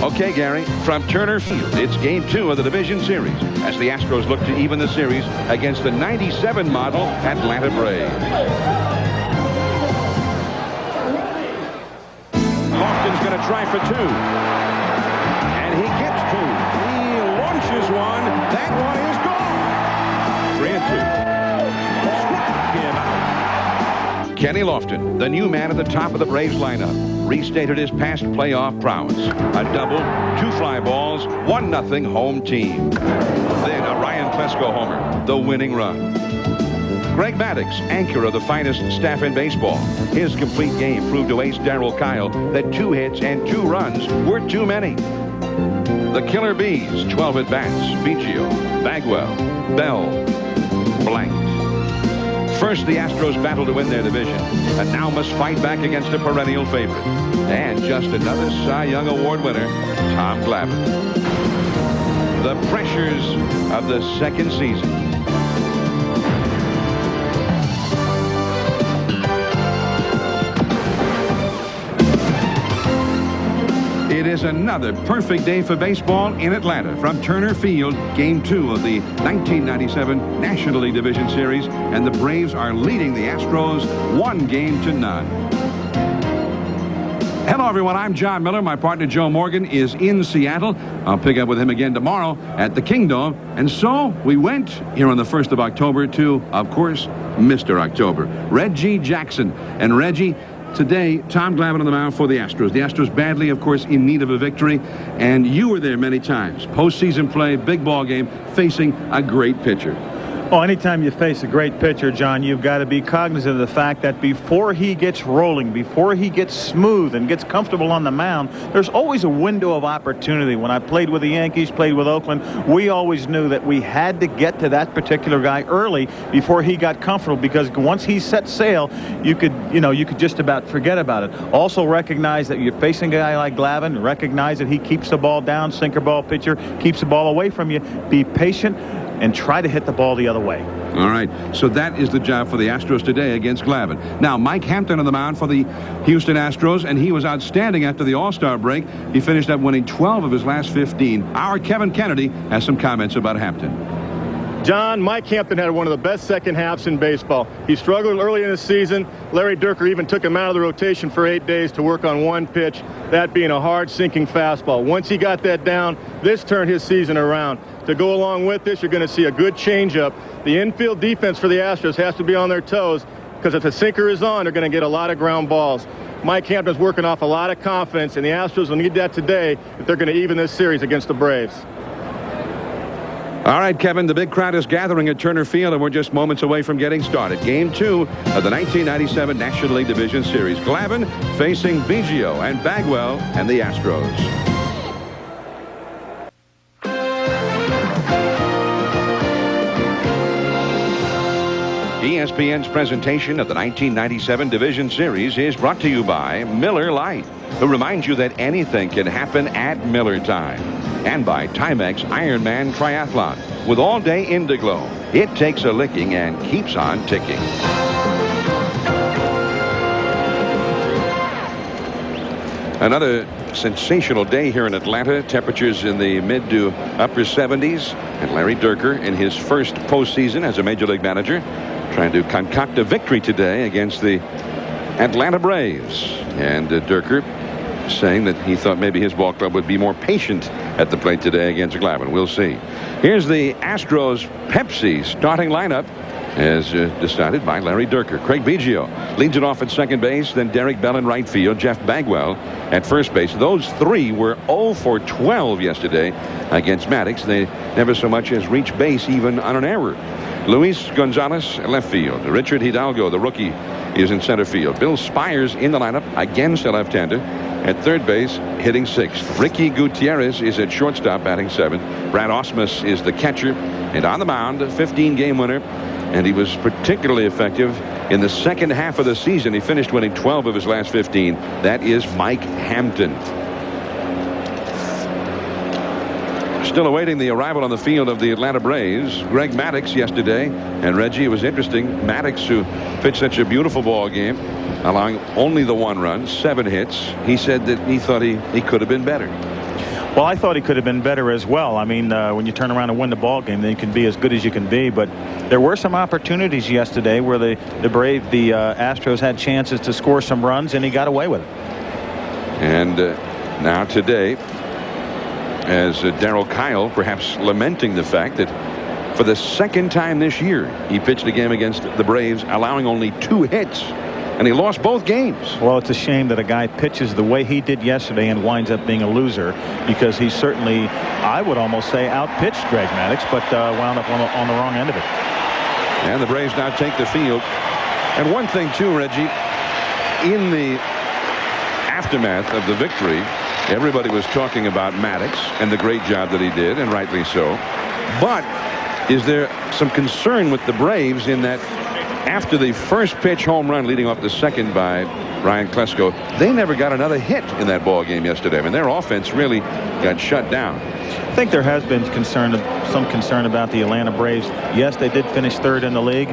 Okay, Gary, from Turner Field, it's Game 2 of the Division Series as the Astros look to even the series against the 97 model Atlanta Braves. Lofton's going to try for 2. And he gets 2. He launches one. That one is gone. 3-2. Struck him out. Kenny Lofton, the new man at the top of the Braves lineup, restated his past playoff prowess. A double, 2 fly balls, 1-0 home team. Then a Ryan Klesko homer, the winning run. Greg Maddux, anchor of the finest staff in baseball. His complete game proved to ace Darryl Kyle that 2 hits and 2 runs were too many. The Killer Bees, 12 at-bats. Biggio, Bagwell, Bell, blanked. First, the Astros battle to win their division, and now must fight back against a perennial favorite. And just another Cy Young Award winner, Tom Glavine. The pressures of the second season. It is another perfect day for baseball in Atlanta from Turner Field, Game 2 of the 1997 National League Division Series, and the Braves are leading the Astros 1-0. Hello, everyone. I'm John Miller. My partner, Joe Morgan, is in Seattle. I'll pick up with him again tomorrow at the Kingdome. And so we went here on the 1st of October to, of course, Mr. October, Reggie Jackson. And Reggie, today, Tom Glavine on the mound for the Astros. The Astros badly, of course, in need of a victory. And you were there many times. Postseason play, big ball game, facing a great pitcher. Oh, anytime you face a great pitcher, John, you've got to be cognizant of the fact that before he gets rolling, before he gets smooth and gets comfortable on the mound, there's always a window of opportunity. When I played with the Yankees, played with Oakland, we always knew that we had to get to that particular guy early before he got comfortable, because once he set sail, you could just about forget about it. Also recognize that you're facing a guy like Glavine, recognize that he keeps the ball down, sinker ball pitcher, keeps the ball away from you. Be patient and try to hit the ball the other way. All right, so that is the job for the Astros today against Glavine. Now, Mike Hampton on the mound for the Houston Astros, and he was outstanding after the All-Star break. He finished up winning 12 of his last 15. Our Kevin Kennedy has some comments about Hampton. John, Mike Hampton had one of the best second halves in baseball. He struggled early in the season. Larry Dierker even took him out of the rotation for 8 days to work on one pitch, that being a hard sinking fastball. Once he got that down, this turned his season around. To go along with this, you're going to see a good changeup. The infield defense for the Astros has to be on their toes, because if the sinker is on, they're going to get a lot of ground balls. Mike Hampton's working off a lot of confidence, and the Astros will need that today if they're going to even this series against the Braves. All right, Kevin, the big crowd is gathering at Turner Field, and we're just moments away from getting started. Game 2 of the 1997 National League Division Series. Glavine facing Biggio and Bagwell and the Astros. ESPN's presentation of the 1997 Division Series is brought to you by Miller Lite, who reminds you that anything can happen at Miller time. And by Timex Ironman Triathlon, with all-day Indiglo. It takes a licking and keeps on ticking. Another sensational day here in Atlanta. Temperatures in the mid to upper 70s. And Larry Dierker, in his first postseason as a Major League manager, trying to concoct a victory today against the Atlanta Braves. And Dierker saying that he thought maybe his ball club would be more patient at the plate today against Glavine. We'll see. Here's the Astros Pepsi starting lineup as decided by Larry Dierker. Craig Biggio leads it off at second base, then Derek Bell in right field, Jeff Bagwell at first base. Those three were 0 for 12 yesterday against Maddux. They never so much as reached base even on an error. Luis Gonzalez at left field. Richard Hidalgo, the rookie, is in center field. Bill Spires in the lineup against a left-hander. At third base, hitting sixth. Ricky Gutierrez is at shortstop, batting seventh. Brad Ausmus is the catcher. And on the mound, a 15-game winner. And he was particularly effective in the second half of the season. He finished winning 12 of his last 15. That is Mike Hampton. Still awaiting the arrival on the field of the Atlanta Braves, Greg Maddux yesterday. And Reggie, it was interesting. Maddux, who pitched such a beautiful ball game, allowing only the 1 run, 7 hits. He said that he thought he could have been better. Well, I thought he could have been better as well. I mean, when you turn around and win the ball game, then you can be as good as you can be. But there were some opportunities yesterday where the Astros had chances to score some runs, and he got away with it. And now today, as Darryl Kyle perhaps lamenting the fact that for the second time this year, he pitched a game against the Braves, allowing only 2 hits. And he lost both games. Well, it's a shame that a guy pitches the way he did yesterday and winds up being a loser, because he certainly, I would almost say, outpitched Greg Maddux, but wound up on the wrong end of it. And the Braves now take the field. And one thing, too, Reggie, in the aftermath of the victory, everybody was talking about Maddux and the great job that he did, and rightly so. But is there some concern with the Braves in that after the first pitch home run leading off the second by Ryan Klesko, they never got another hit in that ball game yesterday. I mean, their offense really got shut down. I think there has been some concern about the Atlanta Braves. Yes, they did finish 3rd in the league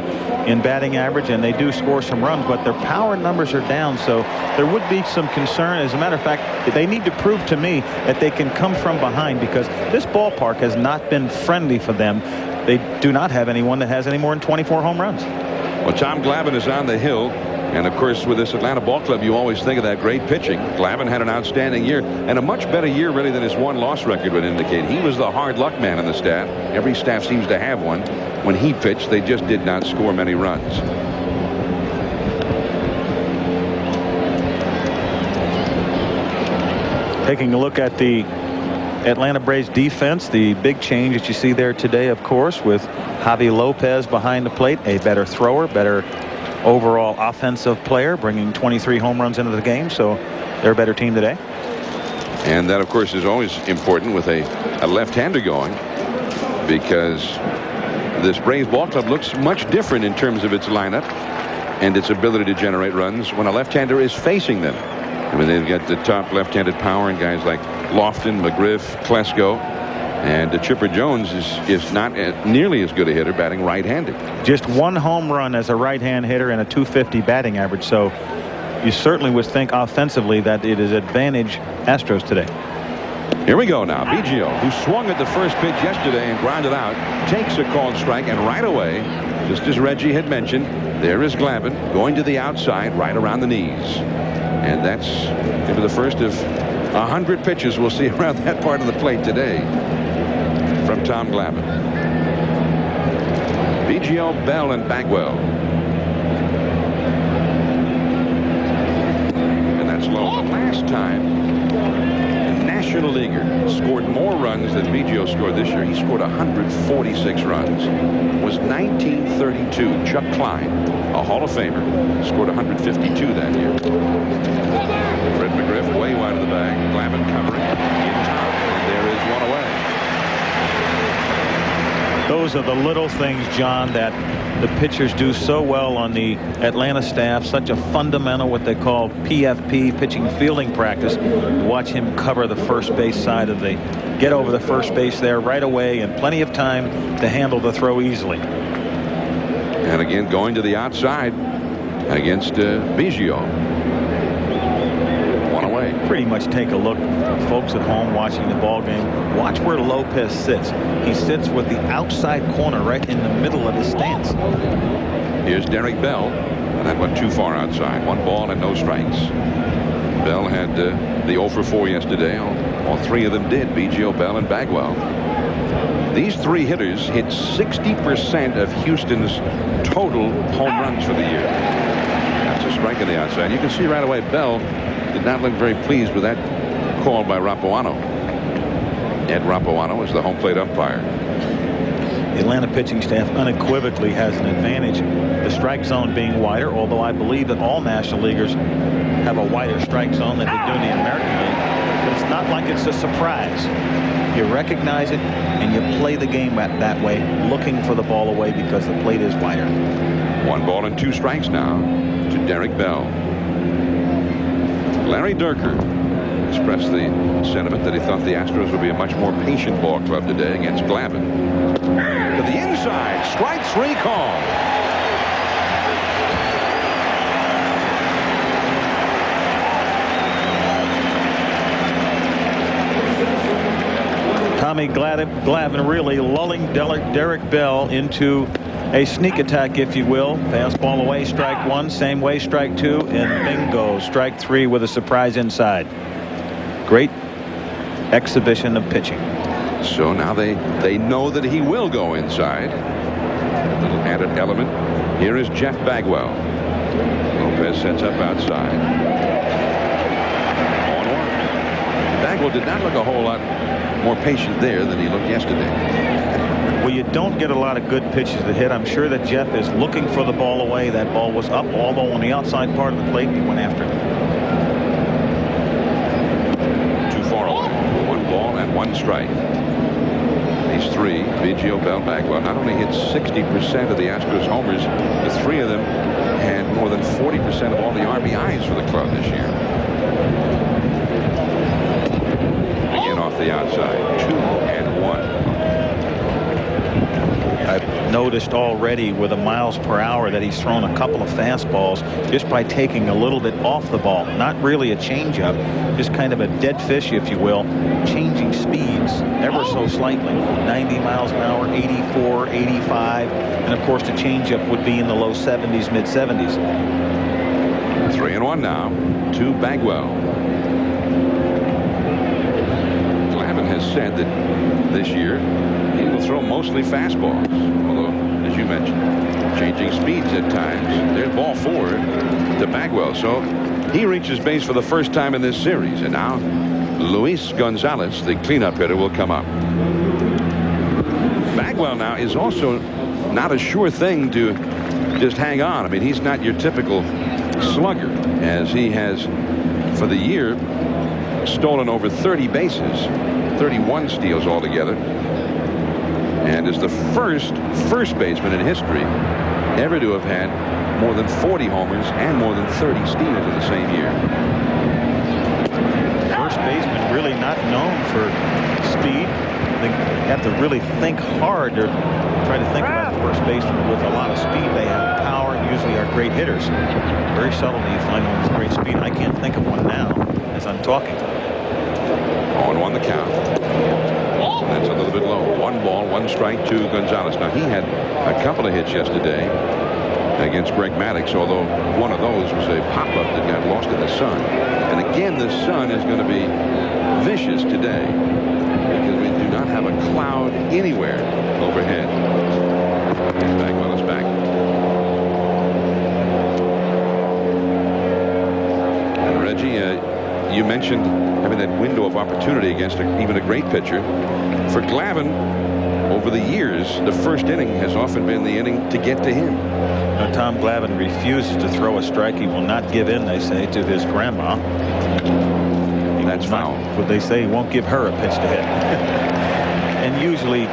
in batting average, and they do score some runs, but their power numbers are down, so there would be some concern. As a matter of fact, they need to prove to me that they can come from behind, because this ballpark has not been friendly for them. They do not have anyone that has any more than 24 home runs. Well, Tom Glavine is on the hill. And, of course, with this Atlanta ball club, you always think of that great pitching. Glavine had an outstanding year, and a much better year, really, than his one-loss record would indicate. He was the hard luck man in the staff. Every staff seems to have one. When he pitched, they just did not score many runs. Taking a look at the Atlanta Braves defense, the big change that you see there today, of course, with Javi Lopez behind the plate, a better thrower, better overall offensive player, bringing 23 home runs into the game, so they're a better team today. And that, of course, is always important with a left-hander going, because this Braves ball club looks much different in terms of its lineup and its ability to generate runs when a left-hander is facing them. I mean, they've got the top left-handed power in guys like Lofton, McGriff, Klesko, and Chipper Jones is not nearly as good a hitter, batting right-handed. Just 1 home run as a right-hand hitter and a .250 batting average, so you certainly would think offensively that it is advantage Astros today. Here we go now. Biggio, who swung at the first pitch yesterday and grounded out, takes a called strike, and right away, just as Reggie had mentioned, there is Glavine going to the outside right around the knees. And that's maybe the first of 100 pitches we'll see around that part of the plate today from Tom Glavine. Biggio, Bell, and Bagwell. And that's low. The last time a National Leaguer scored more runs than Biggio scored this year, he scored 146 runs, was 1932. Chuck Klein, a Hall of Famer, scored 152 that year. Fred McGriff way wide of the bag. Glavine covering in time, and there is one away. Those are the little things, John, that the pitchers do so well on the Atlanta staff. Such a fundamental, what they call PFP, pitching fielding practice. Watch him cover the first base side of the, get over the first base there right away, and plenty of time to handle the throw easily. And again, going to the outside against Biggio. Pretty much take a look, folks at home watching the ball game. Watch where Lopez sits. He sits with the outside corner right in the middle of the stance. Here's Derek Bell, and that went too far outside. 1 ball and no strikes. Bell had the 0 for 4 yesterday. All 3 of them did. Biggio, Bell, and Bagwell. These 3 hitters hit 60% of Houston's total home runs for the year. That's a strike on the outside. You can see right away Bell did not look very pleased with that call by Rapuano. Ed Rapuano is the home plate umpire. The Atlanta pitching staff unequivocally has an advantage, the strike zone being wider, although I believe that all National Leaguers have a wider strike zone than they do in the American League. But it's not like it's a surprise. You recognize it and you play the game that way, looking for the ball away because the plate is wider. 1 ball and 2 strikes now to Derek Bell. Larry Dierker expressed the sentiment that he thought the Astros would be a much more patient ball club today against Glavine. To the inside, strike 3 call. Tommy Glavine really lulling Derek Bell into a sneak attack, if you will. Fastball away, strike one. Same way, strike two, and bingo, strike three with a surprise inside. Great exhibition of pitching. So now they know that he will go inside. A little added element. Here is Jeff Bagwell. Lopez sets up outside. 1-1. Bagwell did not look a whole lot more patient there than he looked yesterday. Well, you don't get a lot of good pitches to hit. I'm sure that Jeff is looking for the ball away. That ball was up, although on the outside part of the plate, he went after it. Too far away. 1 ball and 1 strike. These three, Biggio, Bell, Bagwell, not only hit 60% of the Astros homers, the 3 of them had more than 40% of all the RBIs for the club this year. Again off the outside. 2-1. I've noticed already with the miles per hour that he's thrown a couple of fastballs just by taking a little bit off the ball. Not really a changeup, just kind of a dead fish, if you will, changing speeds ever so slightly. 90 miles an hour, 84, 85, and of course the changeup would be in the low 70s, mid 70s. 3-1 now to Bagwell. Glavine has said that this year he will throw mostly fastballs, although, as you mentioned, changing speeds at times. There's ball 4 to Bagwell. So he reaches base for the first time in this series. And now Luis Gonzalez, the cleanup hitter, will come up. Bagwell now is also not a sure thing to just hang on. I mean, he's not your typical slugger, as he has, for the year, stolen over 30 bases, 31 steals altogether, and is the first baseman in history ever to have had more than 40 homers and more than 30 steals in the same year. First baseman really not known for speed. They have to really think hard to try to think about the first baseman with a lot of speed. They have power and usually are great hitters. Very seldom you find one with great speed. I can't think of one now as I'm talking. 0-1 the count. That's a little bit low. 1 ball, 1 strike to Gonzalez. Now he had a couple of hits yesterday against Greg Maddux, although one of those was a pop-up that got lost in the sun. And again, the sun is going to be vicious today because we do not have a cloud anywhere overhead. Bagwell is back. And Reggie, you mentioned having that window of opportunity against even a great pitcher. For Glavine, over the years, the first inning has often been the inning to get to him. Now, Tom Glavine refuses to throw a strike. He will not give in, they say, to his grandma. That's foul. But they say he won't give her a pitch to hit. And usually,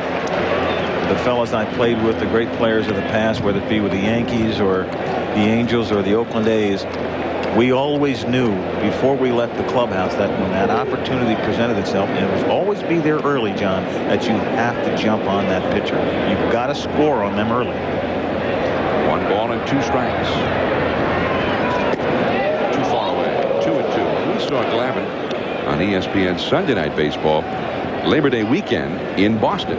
the fellas I played with, the great players of the past, whether it be with the Yankees or the Angels or the Oakland A's, we always knew before we left the clubhouse that when that opportunity presented itself, and it was always be there early, John, that you have to jump on that pitcher. You've got to score on them early. 1 ball and 2 strikes. Too far away. 2-2. We saw Glavine on ESPN Sunday Night Baseball Labor Day weekend in Boston.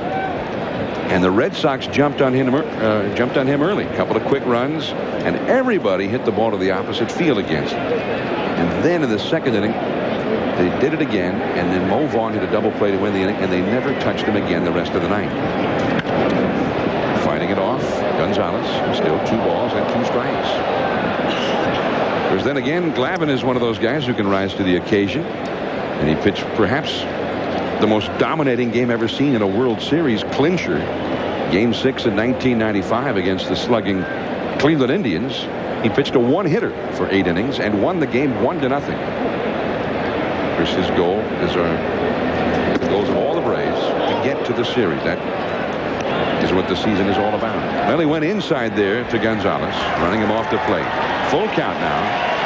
And the Red Sox jumped on him early. A couple of quick runs, and everybody hit the ball to the opposite field against him. And then in the second inning, they did it again, and then Mo Vaughn hit a double play to win the inning, and they never touched him again the rest of the night. Fighting it off, Gonzalez, still 2 balls and 2 strikes. Because then again, Glavine is one of those guys who can rise to the occasion, and he pitched perhaps the most dominating game ever seen in a World Series clincher. Game 6 in 1995 against the slugging Cleveland Indians. He pitched a 1-hitter for 8 innings and won the game 1-0. Of course, his goal is the goals of all the Braves to get to the series. That is what the season is all about. Well, he went inside there to Gonzalez, running him off the plate. Full count now.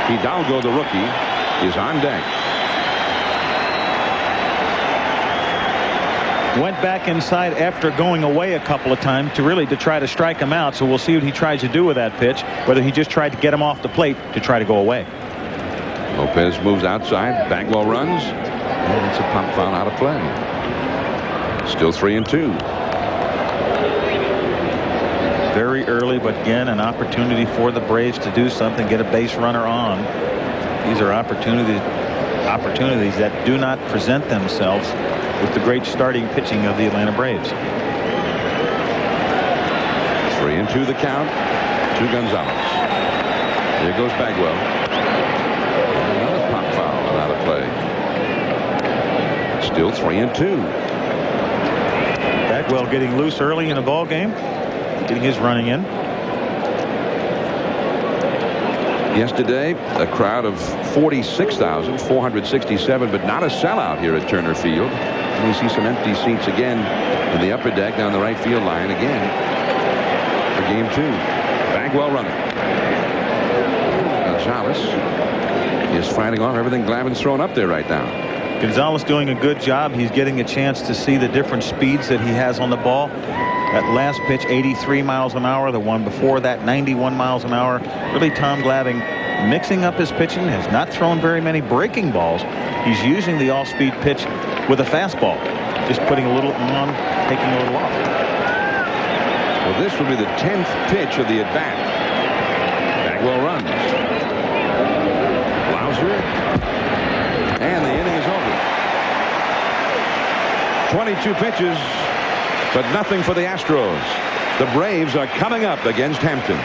Hidalgo, the rookie, is on deck. Went back inside after going away a couple of times to try to strike him out. So we'll see what he tries to do with that pitch, whether he just tried to get him off the plate to try to go away. Lopez moves outside. Bagwell runs, and it's a pump foul out of play. Still 3-2. Very early, but again, an opportunity for the Braves to do something, get a base runner on. These are opportunities that do not present themselves with the great starting pitching of the Atlanta Braves. 3-2 the count to Gonzalez. Here goes Bagwell. Another pop foul and out of play. Still 3-2. Bagwell getting loose early in the ball game, getting his running in. Yesterday, a crowd of 46,467, but not a sellout here at Turner Field. And we see some empty seats again in the upper deck down the right field line again for game 2. Bagwell running. Gonzalez is fighting off everything Glavine's thrown up there right now. Gonzalez doing a good job. He's getting a chance to see the different speeds that he has on the ball. That last pitch, 83 miles an hour. The one before that, 91 miles an hour. Really, Tom Glavine mixing up his pitching. Has not thrown very many breaking balls. He's using the off-speed pitch with a fastball. Just putting a little on, taking a little off. Well, this will be the 10th pitch of the at-bat. Bagwell runs. Blauser. And the inning is over. 22 pitches. But nothing for the Astros. The Braves are coming up against Hampton.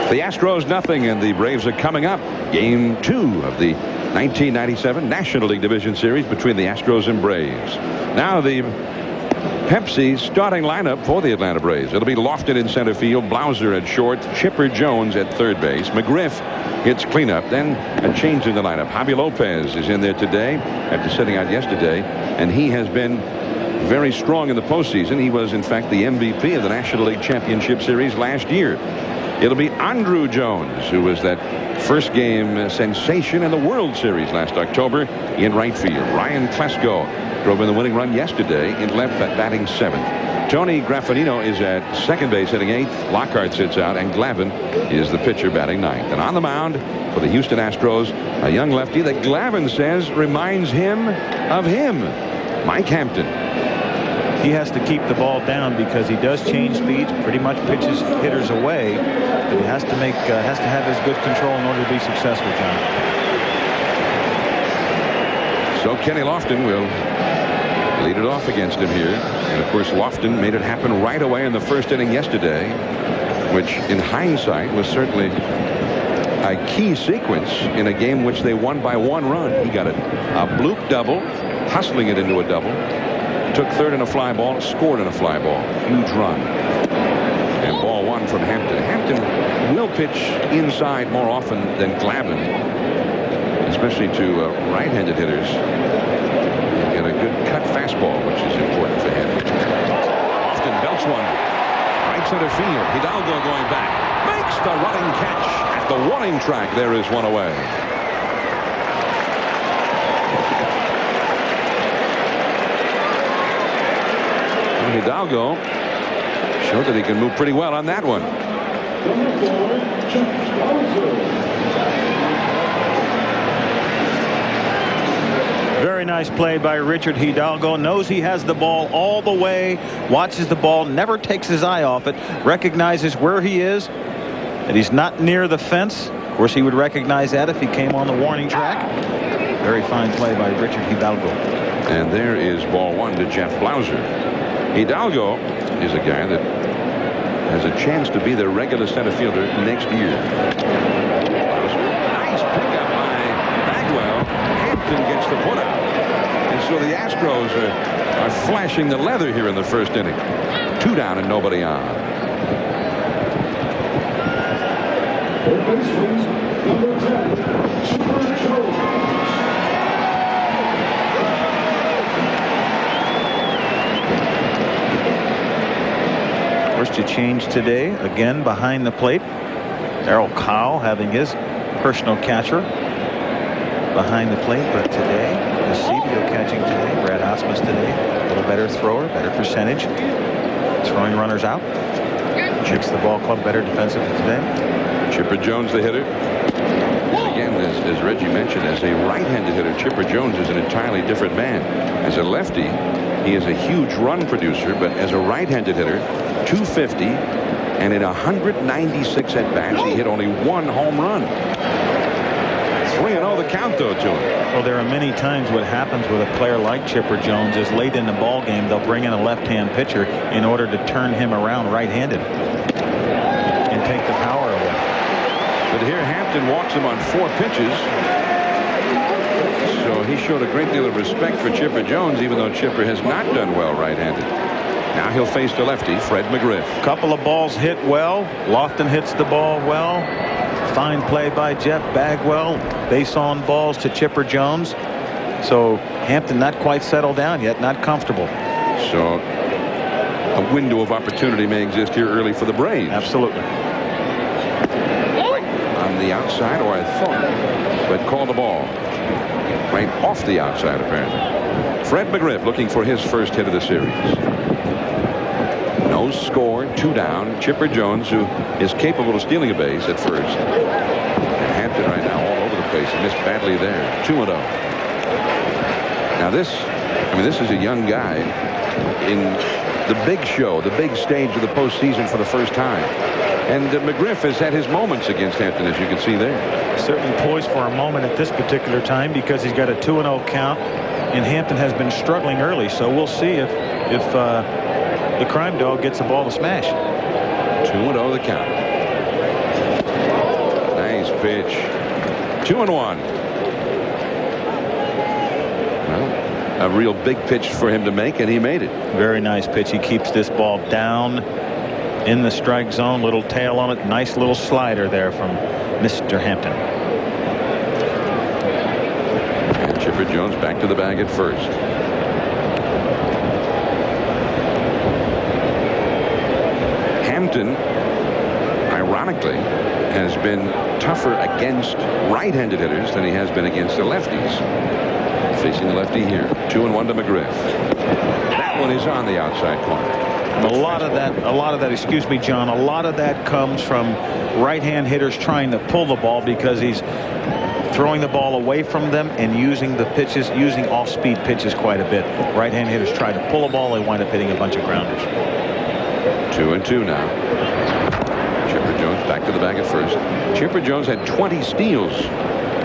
The Astros nothing, and the Braves are coming up. Game 2 of the 1997 National League Division Series between the Astros and Braves. Now the Pepsi starting lineup for the Atlanta Braves. It'll be Lofton in center field, Blauser at short, Chipper Jones at third base, McGriff hits cleanup. Then a change in the lineup. Javi Lopez is in there today after sitting out yesterday, and he has been very strong in the postseason. He was in fact the MVP of the National League Championship Series last year. It'll be Andrew Jones, who was that first game sensation in the World Series last October, in right field. Ryan Klesko drove in the winning run yesterday in left, batting 7th. Tony Graffinino is at second base, hitting 8th. Lockhart sits out, and Glavine is the pitcher, batting 9th. And on the mound for the Houston Astros, a young lefty that Glavine says reminds him of him, Mike Hampton. He has to keep the ball down because he does change speeds, pretty much pitches hitters away, but he has to have his good control in order to be successful, John. So Kenny Lofton will lead it off against him here. And of course, Lofton made it happen right away in the first inning yesterday, which in hindsight was certainly a key sequence in a game which they won by 1 run. He got a bloop double, hustling it into a double, took third in a fly ball, scored in a fly ball. Huge run. And ball 1 from Hampton. Hampton will pitch inside more often than Glavine, especially to right-handed hitters. Get a good cut fastball, which is important for him. Lofton belts one. Right center field. Hidalgo going back. Makes the running catch at the warning track. There is one away. And Hidalgo showed that he can move pretty well on that one. Very nice play by Richard Hidalgo. Knows he has the ball all the way, watches the ball, never takes his eye off it, recognizes where he is, that he's not near the fence. Of course, he would recognize that if he came on the warning track. Very fine play by Richard Hidalgo. And there is ball 1 to Jeff Blauser. Hidalgo is a guy that has a chance to be the regular center fielder next year. Blauser, nice pickup by Bagwell. Hampton gets the put out. And so the Astros are flashing the leather here in the first inning. 2 down and nobody on. First to change today, again behind the plate. Darryl Cow having his personal catcher behind the plate, but today, Eusebio catching today. Brad Osmus today, a little better thrower, better percentage, throwing runners out. Makes the ball club better defensively today. Chipper Jones, the hitter. And again, as as Reggie mentioned, as a right-handed hitter, Chipper Jones is an entirely different man. As a lefty, he is a huge run producer, but as a right-handed hitter, 250, and in 196 at-bats, he hit only 1 home run. 3-0 the count, though, to him. Well, there are many times what happens with a player like Chipper Jones is late in the ball game, they'll bring in a left-hand pitcher in order to turn him around right-handed and take the power away. But here Hampton walks him on 4 pitches. So he showed a great deal of respect for Chipper Jones, even though Chipper has not done well right-handed. Now he'll face the lefty, Fred McGriff. Couple of balls hit well. Lofton hits the ball well. Fine play by Jeff Bagwell. Base on balls to Chipper Jones. So Hampton not quite settled down yet, not comfortable. So a window of opportunity may exist here early for the Braves. Absolutely. On the outside, or I thought, but call the ball. Right off the outside, apparently. Fred McGriff looking for his first hit of the series. No score, 2 down. Chipper Jones, who is capable of stealing a base at first. And Hampton right now all over the place. He missed badly there. 2-0. Now this is a young guy in the big show, the big stage of the postseason for the first time. And McGriff has had his moments against Hampton, as you can see there. Certainly poised for a moment at this particular time because he's got a 2-0 count, and Hampton has been struggling early. So we'll see if the crime dog gets the ball to smash. 2-0 the count. Nice pitch. 2-1. Well, a real big pitch for him to make, and he made it. Very nice pitch. He keeps this ball down in the strike zone. Little tail on it. Nice little slider there from Mr. Hampton. And Chipper Jones back to the bag at first. Hampton, ironically, has been tougher against right-handed hitters than he has been against the lefties. Facing the lefty here. 2-1 to McGriff. That one is on the outside corner. A lot of that, excuse me, John, a lot of that comes from right-hand hitters trying to pull the ball because he's throwing the ball away from them and using the pitches, using off-speed pitches quite a bit. Right-hand hitters try to pull the ball, they wind up hitting a bunch of grounders. 2-2 now. Chipper Jones back to the bag at first. Chipper Jones had 20 steals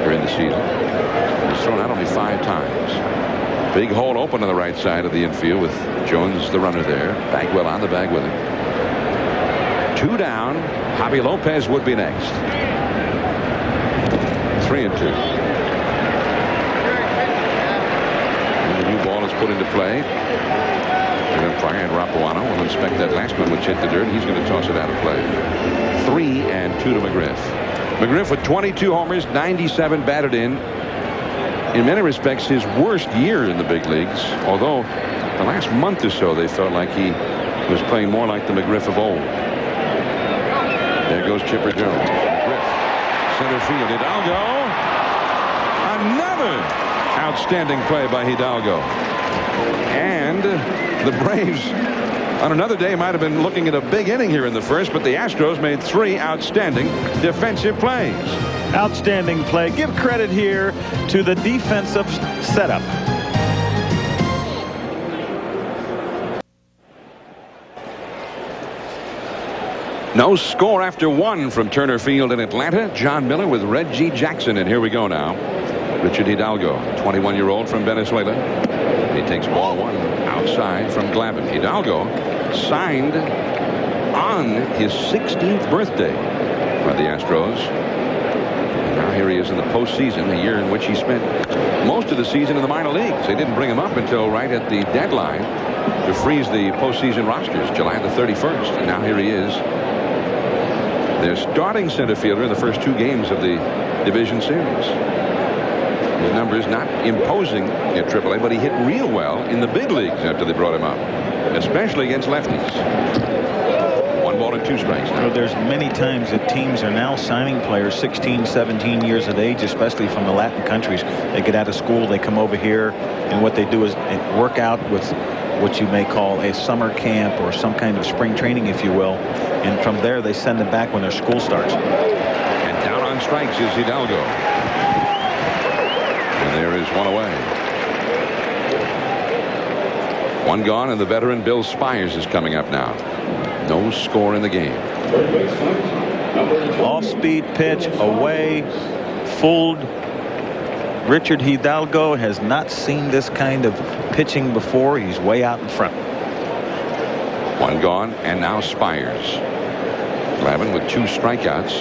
during the season. He's thrown out only 5 times. Big hole open on the right side of the infield with Jones the runner there. Bagwell on the bag with him. 2 down. Javi Lopez would be next. 3-2. And the new ball is put into play. And umpire and Rapuano will inspect that last one which hit the dirt. He's going to toss it out of play. 3-2 to McGriff. McGriff with 22 homers, 97 batted in. In many respects, his worst year in the big leagues. Although the last month or so, they felt like he was playing more like the McGriff of old. There goes Chipper Jones. McGriff, center field. Hidalgo. Another outstanding play by Hidalgo. And the Braves, on another day, might have been looking at a big inning here in the first, but the Astros made 3 outstanding defensive plays. Outstanding play. Give credit here to the defensive setup. No score after 1 from Turner Field in Atlanta. John Miller with Reggie Jackson, and here we go now. Richard Hidalgo, 21-year-old from Venezuela. He takes ball 1 outside from Glavine. Hidalgo signed on his 16th birthday by the Astros. Now here he is in the postseason, a year in which he spent most of the season in the minor leagues. They didn't bring him up until right at the deadline to freeze the postseason rosters, July the 31st. And now here he is, their starting center fielder in the first 2 games of the division series. His numbers not imposing at AAA, but he hit real well in the big leagues after they brought him up, especially against lefties. 1 ball and 2 strikes now. There's many times that teams are now signing players 16, 17 years of age, especially from the Latin countries. They get out of school, they come over here, and what they do is work out with what you may call a summer camp or some kind of spring training, if you will. And from there, they send them back when their school starts. And down on strikes is Hidalgo. one away. One gone, and the veteran Bill Spires is coming up now. No score in the game. Off-speed pitch away, fooled. Richard Hidalgo has not seen this kind of pitching before. He's way out in front. One gone, and now Spires. Glavine with 2 strikeouts.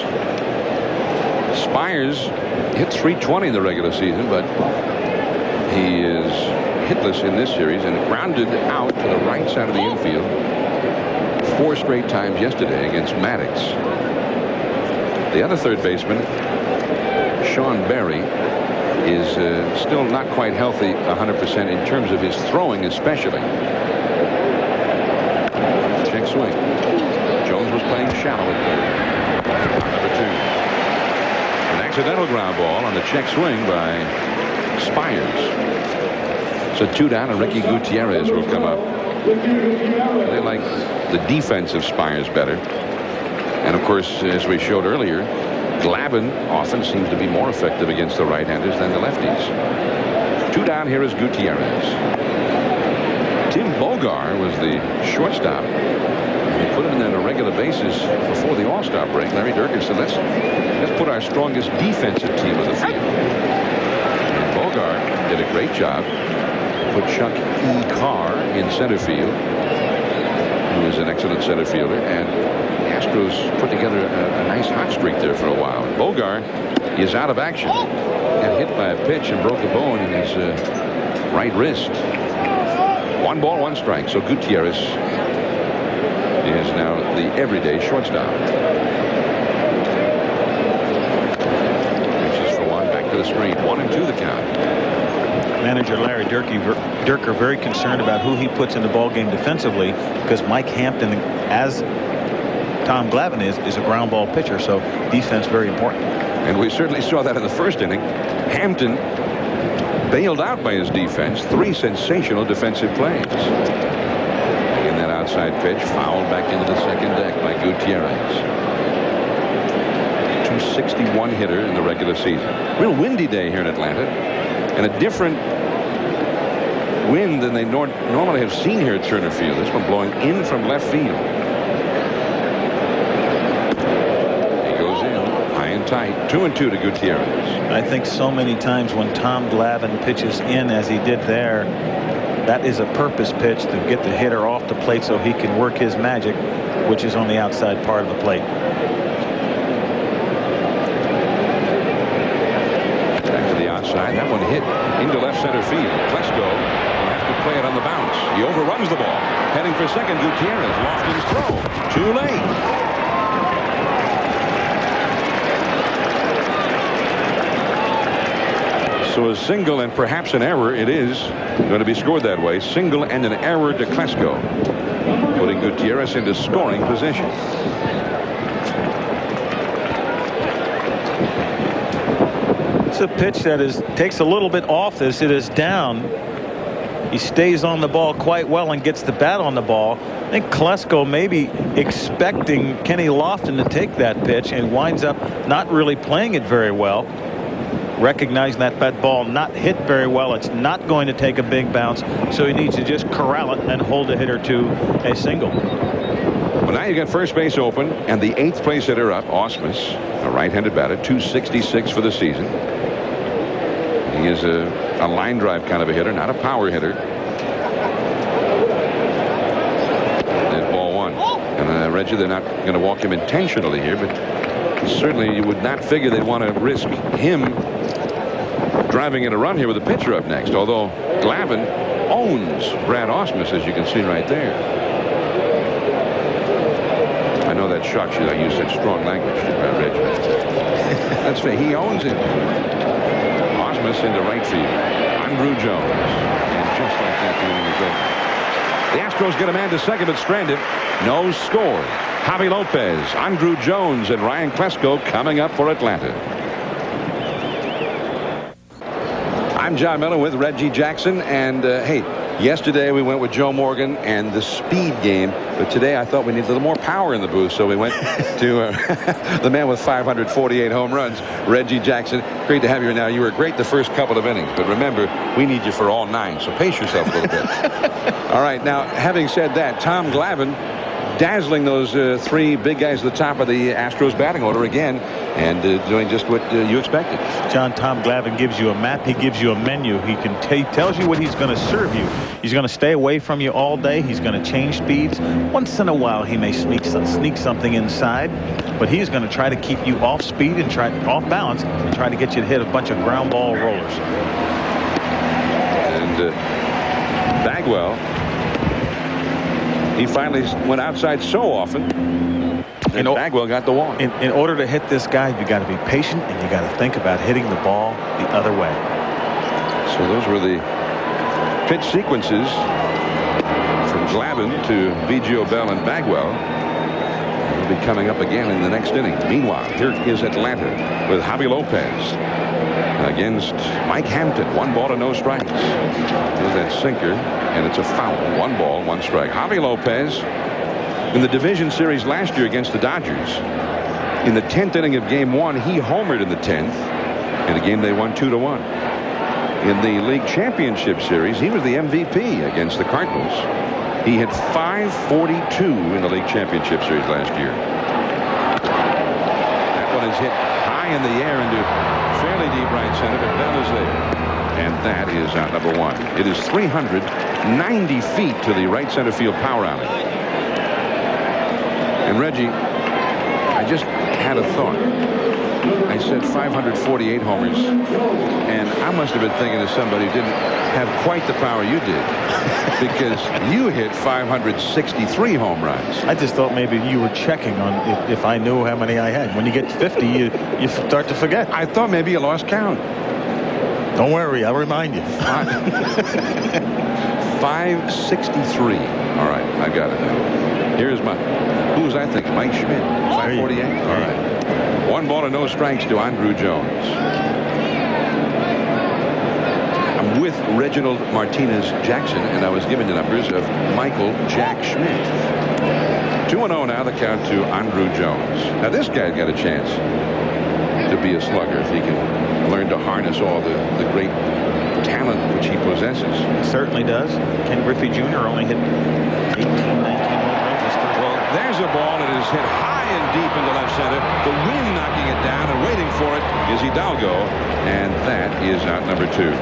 Spires hit .320 in the regular season, but he is hitless in this series and grounded out to the right side of the infield 4 straight times yesterday against Maddox. The other third baseman, Sean Berry, is still not quite healthy 100% in terms of his throwing, especially. Check swing. Jones was playing shallow at third. Number 2. An accidental ground ball on the check swing by Spires. So 2 down, and Ricky Gutierrez will come up. They like the defense of Spires better. And of course, as we showed earlier, Glavine often seems to be more effective against the right-handers than the lefties. 2 down, here is Gutierrez. Tim Bogar was the shortstop. They put him in on a regular basis before the All-Star break. Larry Dierker said, let's put our strongest defensive team on the field. And Bogar did a great job. Put Chuck E. Carr in center field, who is an excellent center fielder, and the Astros put together a nice hot streak there for a while. Bogar is out of action. Got hit by a pitch and broke a bone in his right wrist. 1 ball, 1 strike. So Gutierrez is now the everyday shortstop. Pitches for 1, back to the screen. 1-2 the count. Manager Larry Dierker very concerned about who he puts in the ball game defensively, because Mike Hampton, as Tom Glavine is a ground ball pitcher, so defense very important. And we certainly saw that in the first inning. Hampton bailed out by his defense. 3 sensational defensive plays. And that outside pitch fouled back into the second deck by Gutierrez. 261 hitter in the regular season. Real windy day here in Atlanta, and a different wind than they normally have seen here at Turner Field. This one blowing in from left field. He goes in high and tight. 2-2 to Gutierrez. I think so many times when Tom Glavine pitches in as he did there, that is a purpose pitch to get the hitter off the plate so he can work his magic, which is on the outside part of the plate. Back to the outside. That one hit into left center field. Klesko will have to play it on the bounce. He overruns the ball. Heading for second, Gutierrez. Lofton's throw. Too late. So a single and perhaps an error. It is going to be scored that way. Single and an error to Klesko, putting Gutierrez into scoring position. It's a pitch that takes a little bit off this. It is down. He stays on the ball quite well and gets the bat on the ball. I think Klesko may be expecting Kenny Lofton to take that pitch and winds up not really playing it very well. Recognizing that ball not hit very well, it's not going to take a big bounce, so he needs to just corral it and hold a hitter to a single. Well, now you got first base open, and the 8th place hitter up, Ausmus, a right-handed batter, 266 for the season. He is a line drive kind of a hitter, not a power hitter. There's ball 1. And Reggie, they're not going to walk him intentionally here, but certainly you would not figure they'd want to risk him driving in a run here with a pitcher up next, although Glavine owns Brad Ausmus, as you can see right there. I know that shocks you. I use such strong language, Reggie. That's fair. He owns it. Ausmus into right field. Andrew Jones. And just like that, the inning is over. The Astros get a man to second but stranded. No score. Javi Lopez, Andrew Jones, and Ryan Klesko coming up for Atlanta. I'm John Miller with Reggie Jackson, and hey, yesterday we went with Joe Morgan and the speed game. But today I thought we needed a little more power in the booth, so we went to the man with 548 home runs, Reggie Jackson. Great to have you here now. You were great the first couple of innings, but remember, we need you for all 9, so pace yourself a little bit. All right, now, having said that, Tom Glavine dazzling those 3 big guys at the top of the Astros batting order again, and doing just what you expected. John, Tom Glavine gives you a map. He gives you a menu. He tells you what he's going to serve you. He's going to stay away from you all day. He's going to change speeds. Once in a while, he may sneak something inside, but he's going to try to keep you off speed and off balance and try to get you to hit a bunch of ground ball rollers. And Bagwell, he finally went outside so often, and Bagwell got the walk. In order to hit this guy, you got to be patient, and you got to think about hitting the ball the other way. So those were the pitch sequences from Glavine to Biggio, Bell, and Bagwell. They'll be coming up again in the next inning. Meanwhile, here is Atlanta with Javi Lopez against Mike Hampton. 1 ball to no strikes. Here's that sinker, and it's a foul. 1 ball, 1 strike. Javi Lopez, in the division series last year against the Dodgers, in the 10th inning of game 1, he homered in the 10th. In a game they won 2-1. In the league championship series, he was the MVP against the Cardinals. He hit .542 in the league championship series last year. That one is hit high in the air into fairly deep right center, but Bell is there. And that is out number 1. It is 390 feet to the right center field power alley. And Reggie, I just had a thought. I said 548 homers, and I must have been thinking of somebody who didn't have quite the power you did, because you hit 563 home runs. I just thought maybe you were checking on if I knew how many I had. When you get 50, you start to forget. I thought maybe you lost count. Don't worry, I'll remind you. 563. All right, I got it now. Here's who was I thinking? Mike Schmidt. 548. All right. 1 ball to no strikes to Andrew Jones. I'm with Reginald Martinez Jackson, and I was given the numbers of Michael Jack Schmidt. 2-0 now, the count to Andrew Jones. Now this guy's got a chance to be a slugger if he can learn to harness all the great talent which he possesses. Certainly does. Ken Griffey Jr. only hit 18, 19 home runs. Well, there's a ball that is hit high and deep into left center. The wind knocking it down, and waiting for it is Hidalgo, and that is out number 2.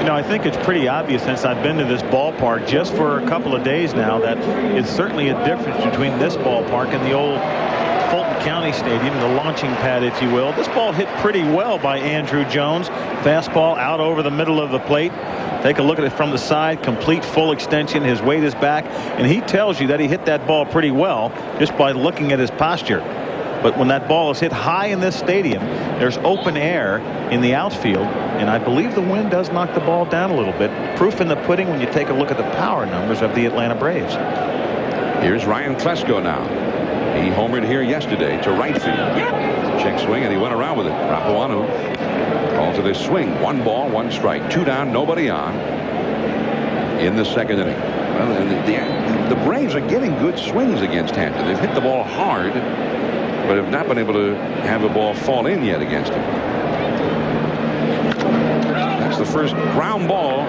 You know, I think it's pretty obvious since I've been to this ballpark just for a couple of days now that it's certainly a difference between this ballpark and the old Fulton County Stadium, the launching pad, if you will. This ball hit pretty well by Andrew Jones. Fastball out over the middle of the plate. Take a look at it from the side. Complete full extension. His weight is back. And he tells you that he hit that ball pretty well just by looking at his posture. But when that ball is hit high in this stadium, there's open air in the outfield. And I believe the wind does knock the ball down a little bit. Proof in the pudding when you take a look at the power numbers of the Atlanta Braves. Here's Ryan Klesko now. He homered here yesterday to right field. Check swing, and he went around with it. Rapuanu calls it a swing. 1 ball, 1 strike. 2 down, nobody on in the 2nd inning. Well, the Braves are getting good swings against Hampton. They've hit the ball hard, but have not been able to have a ball fall in yet against him. That's the first ground ball.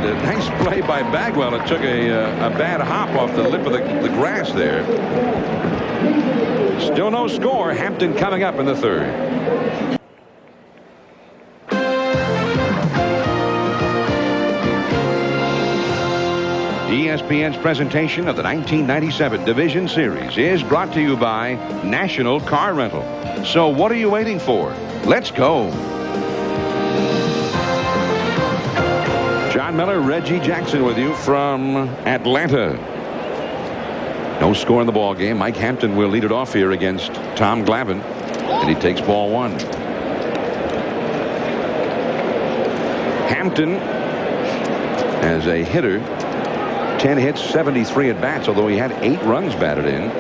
A nice play by Bagwell. It took a bad hop off the lip of the grass there. Still no score. Hampton coming up in the 3rd. ESPN's presentation of the 1997 Division Series is brought to you by National Car Rental. So what are you waiting for? Let's go. John Miller, Reggie Jackson with you from Atlanta. No score in the ball game. Mike Hampton will lead it off here against Tom Glavine, and he takes ball 1. Hampton, as a hitter, 10 hits, 73 at bats, although he had 8 runs batted in.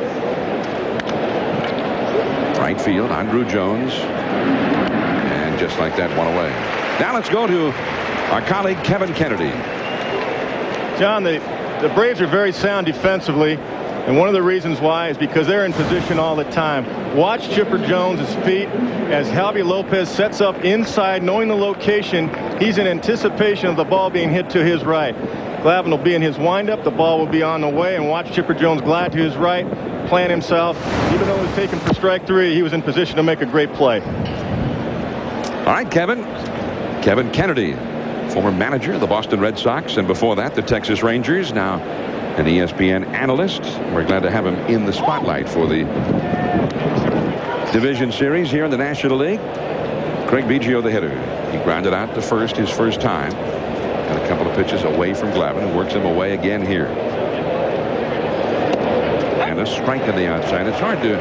Right field, Andrew Jones, and just like that, 1 away. Now let's go to our colleague Kevin Kennedy. John, the The Braves are very sound defensively, and one of the reasons why is because they're in position all the time. Watch Chipper Jones' feet as Javi Lopez sets up inside, knowing the location. He's in anticipation of the ball being hit to his right. Glavine will be in his windup. The ball will be on the way, and watch Chipper Jones glide to his right, plant himself. Even though he was taken for strike 3, he was in position to make a great play. All right, Kevin Kennedy, former manager of the Boston Red Sox, and before that the Texas Rangers, now an ESPN analyst. We're glad to have him in the spotlight for the division series here in the National League. Craig Biggio, the hitter. He grounded out to first his first time. Got a couple of pitches away from Glavine, and works him away again here. And a strike on the outside. It's hard to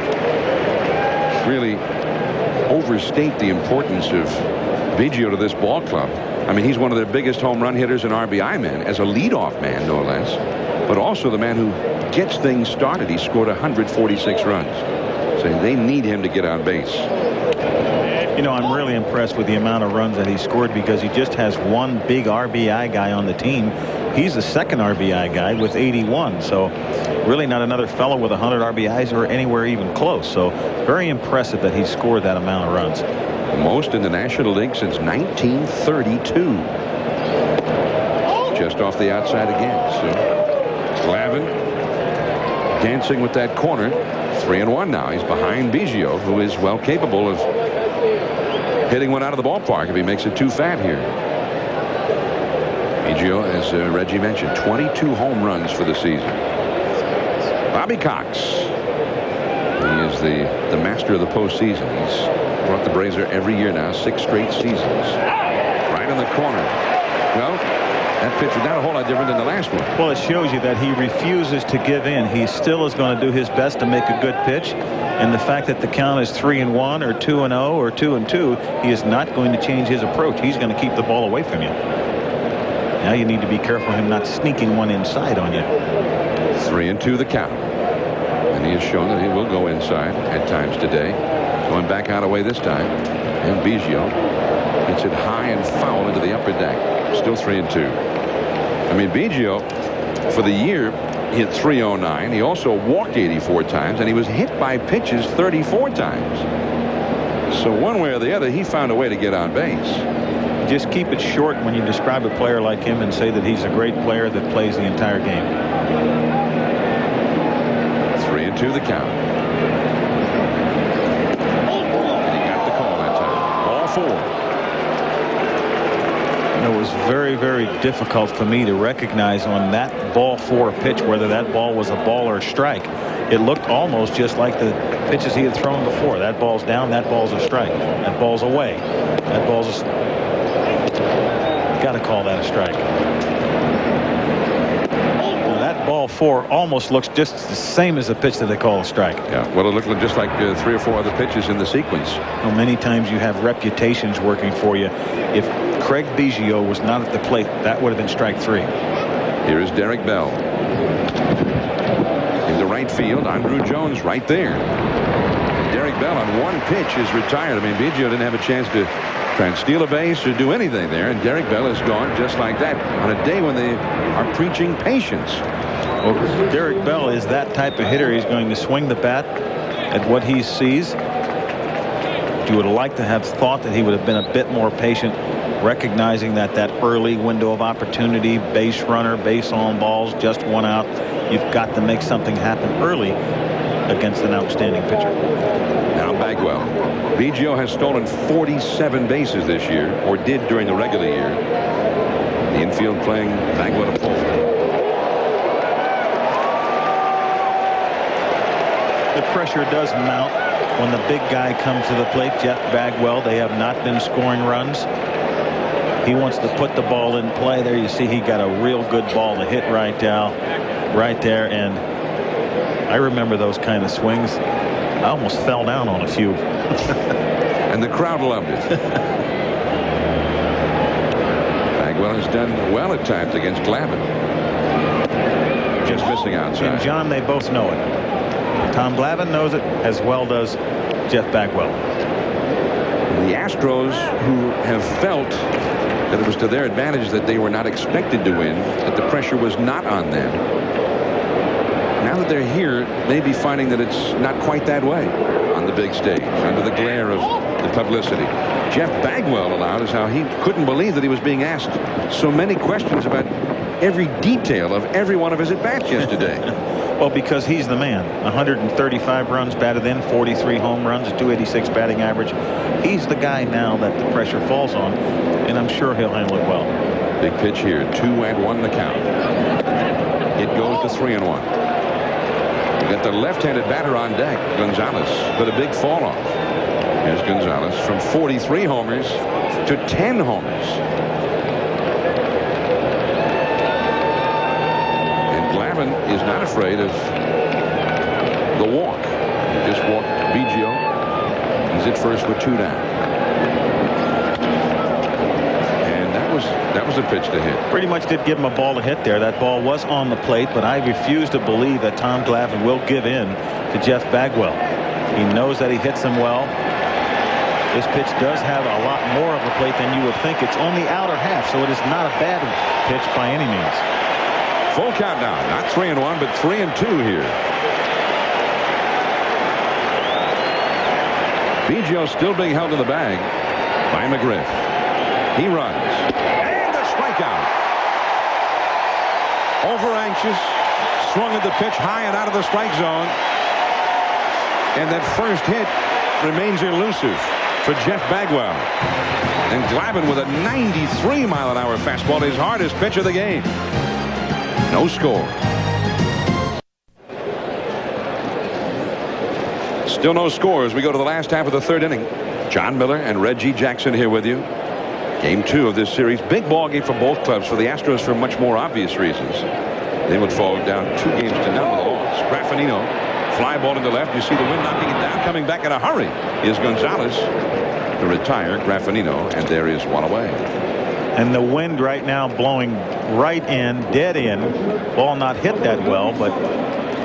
really overstate the importance of Biggio to this ball club. I mean, he's one of their biggest home run hitters and RBI men, as a leadoff man, no less, but also the man who gets things started. He scored 146 runs. So they need him to get on base. You know, I'm really impressed with the amount of runs that he scored, because he just has one big RBI guy on the team. He's the second RBI guy with 81. So really not another fellow with 100 RBIs or anywhere even close. So very impressive that he scored that amount of runs. Most in the National League since 1932. Just off the outside again. So Glavine dancing with that corner. 3-1 now. He's behind Biggio, who is well capable of hitting one out of the ballpark if he makes it too fat here. Biggio, as Reggie mentioned, 22 home runs for the season. Bobby Cox. He is the master of the postseason. He's brought the Braves there every year now, 6 straight seasons. Right in the corner. Well, that pitch was not a whole lot different than the last one. Well, it shows you that he refuses to give in. He still is going to do his best to make a good pitch. And the fact that the count is 3-1 or 2-0 or 2-2, he is not going to change his approach. He's going to keep the ball away from you. Now you need to be careful of him not sneaking one inside on you. 3-2 the count. And he has shown that he will go inside at times today. Going back out away this time. And Biggio hits it high and foul into the upper deck. Still 3-2. I mean, Biggio, for the year, he hit .309. He also walked 84 times, and he was hit by pitches 34 times. So one way or the other, he found a way to get on base. Just keep it short when you describe a player like him and say that he's a great player that plays the entire game. 3-2 the count. And he got the call that time. Ball 4. It was very, very difficult for me to recognize on that ball 4 pitch whether that ball was a ball or a strike. It looked almost just like the pitches he had thrown before. That ball's down, that ball's a strike. That ball's away. That ball's a... Got to call that a strike. Now, that ball 4 almost looks just the same as the pitch that they call a strike. Yeah, well, it looked just like 3 or 4 other pitches in the sequence. Well, many times you have reputations working for you. If Craig Biggio was not at the plate, that would have been strike 3. Here is Derek Bell. Into right field, Andrew Jones right there. Derek Bell on one pitch is retired. I mean, Biggio didn't have a chance to try and steal a base or do anything there, and Derek Bell is gone just like that on a day when they are preaching patience. Well, Derek Bell is that type of hitter. He's going to swing the bat at what he sees. You would like to have thought that he would have been a bit more patient, recognizing that early window of opportunity, base runner, base on balls, just one out. You've got to make something happen early against an outstanding pitcher. Now Bagwell. Biggio has stolen 47 bases this year, or did during the regular year. The infield playing Bagwell to pull. The pressure does mount when the big guy comes to the plate. Jeff Bagwell, they have not been scoring runs. He wants to put the ball in play. There you see he got a real good ball to hit right there, and I remember those kind of swings. I almost fell down on a few. And the crowd loved it. Bagwell has done well at times against Glavine. Just missing outside. And John, they both know it. Tom Glavine knows it as well does Jeff Bagwell. The Astros, who have felt that it was to their advantage that they were not expected to win, that the pressure was not on them. Now that they're here, maybe finding that it's not quite that way on the big stage under the glare of the publicity. Jeff Bagwell allowed us how he couldn't believe that he was being asked so many questions about every detail of every one of his at-bats yesterday. Well, because he's the man. 135 runs batted in, 43 home runs, a 286 batting average. He's the guy now that the pressure falls on, and I'm sure he'll handle it well. Big pitch here, 2-1 the count. It goes to 3-1. We got the left-handed batter on deck, Gonzalez, but a big fall off. Here's Gonzalez from 43 homers to 10 homers. And Glavine is not afraid of the walk. He just walked Biggio. He's at first with 2 down. That was a pitch to hit. Pretty much did give him a ball to hit there. That ball was on the plate, but I refuse to believe that Tom Glavine will give in to Jeff Bagwell. He knows that he hits him well. This pitch does have a lot more of a plate than you would think. It's on the outer half, so it is not a bad pitch by any means. Full count now. Not 3-1, but 3-2 here. Biggio still being held in the bag by McGriff. He runs. And a strikeout. Over anxious. Swung at the pitch high and out of the strike zone. And that first hit remains elusive for Jeff Bagwell. And Glavine with a 93-mile-an-hour fastball, his hardest pitch of the game. No score. Still no score as we go to the last half of the 3rd inning. John Miller and Reggie Jackson here with you. Game 2 of this series. Big ball game for both clubs. For the Astros for much more obvious reasons. They would fall down 2 games to none with a loss. Graffinino, fly ball in the left. You see the wind knocking it down. Coming back in a hurry is Gonzalez to retire Graffinino, and there is 1 away. And the wind right now blowing right in, dead in. Ball not hit that well, but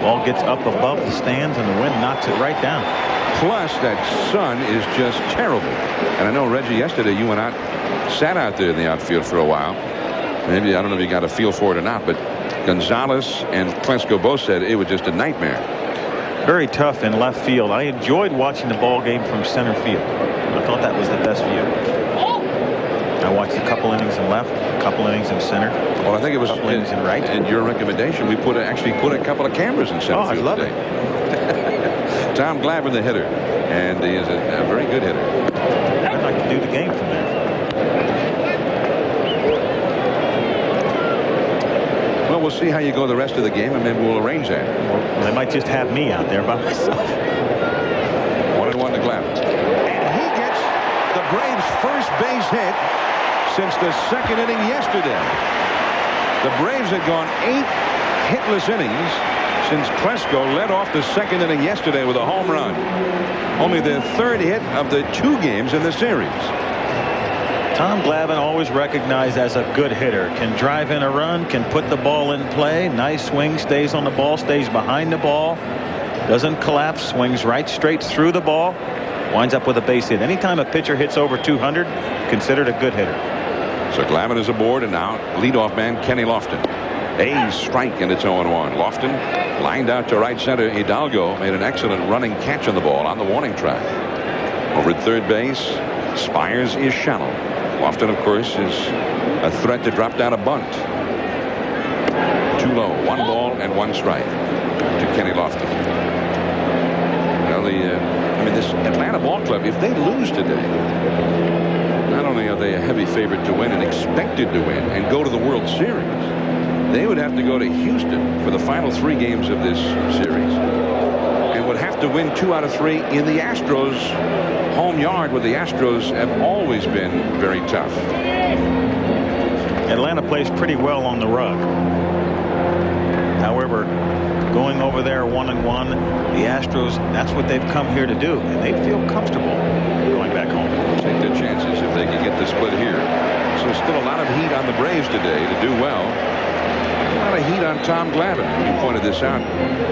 ball gets up above the stands and the wind knocks it right down. Plus that sun is just terrible. And I know, Reggie, yesterday you went out, sat out there in the outfield for a while. Maybe, I don't know if you got a feel for it or not, but Gonzalez and Klesko both said it was just a nightmare. Very tough in left field. I enjoyed watching the ball game from center field. I thought that was the best view. I watched a couple innings in left, a couple innings in center. Well, I think it was innings in right. And your recommendation, we actually put a couple of cameras in center field I love today. it. Tom Glavine, the hitter, and he is a very good hitter. I'd like to do the game from there. Well, we'll see how you go the rest of the game, and maybe we'll arrange that. Well, they might just have me out there by myself. 1-1 to Glavine. And he gets the Braves' first base hit since the 2nd inning yesterday. The Braves had gone 8 hitless innings since Klesko led off the 2nd inning yesterday with a home run. Only the 3rd hit of the 2 games in the series. Tom Glavine, always recognized as a good hitter. Can drive in a run, can put the ball in play. Nice swing, stays on the ball, stays behind the ball. Doesn't collapse, swings right straight through the ball. Winds up with a base hit. Anytime a pitcher hits over 200, considered a good hitter. So Glavine is aboard, and now leadoff man Kenny Lofton. A strike, and it's 0-1. Lofton lined out to right center. Hidalgo made an excellent running catch on the ball on the warning track. Over at third base, Spires is shallow. Lofton, of course, is a threat to drop down a bunt. Too low. 1 ball and 1 strike to Kenny Lofton. Well, I mean, this Atlanta ball club, if they lose today, not only are they a heavy favorite to win and expected to win and go to the World Series, they would have to go to Houston for the final 3 games of this series and would have to win 2 out of 3 in the Astros' home yard, where the Astros have always been very tough. Atlanta plays pretty well on the rug. However, going over there 1-1, the Astros, that's what they've come here to do, and they feel comfortable going back home. Take their chances if they can get the split here. So still a lot of heat on the Braves today to do well. A lot of heat on Tom Glavine. You pointed this out,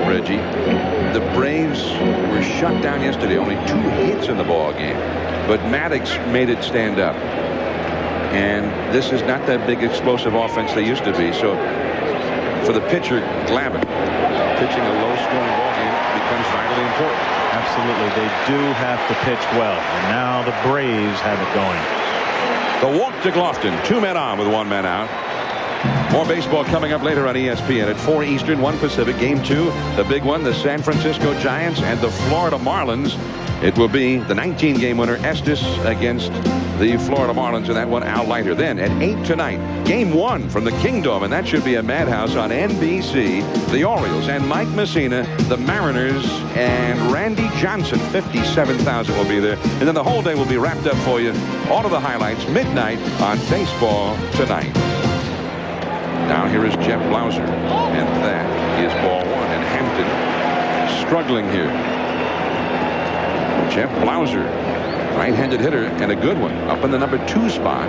Reggie. The Braves were shut down yesterday. Only 2 hits in the ball game. But Maddox made it stand up. And this is not that big explosive offense they used to be. So for the pitcher, Glavine, pitching a low-scoring ball game becomes vitally important. Absolutely. They do have to pitch well. And now the Braves have it going. The walk to Glavine. 2 men on with 1 man out. More baseball coming up later on ESPN at 4 Eastern, 1 Pacific. Game 2, the big one, the San Francisco Giants and the Florida Marlins. It will be the 19-game winner, Estes, against the Florida Marlins in that one, Al Leiter. Then at 8 tonight, Game 1 from the Kingdom, and that should be a madhouse on NBC. The Orioles and Mike Messina, the Mariners, and Randy Johnson. 57,000 will be there. And then the whole day will be wrapped up for you. All of the highlights, midnight on Baseball Tonight. Now here is Jeff Blauser, and that is ball 1. And Hampton struggling here. Jeff Blauser, right-handed hitter, and a good one, up in the number 2 spot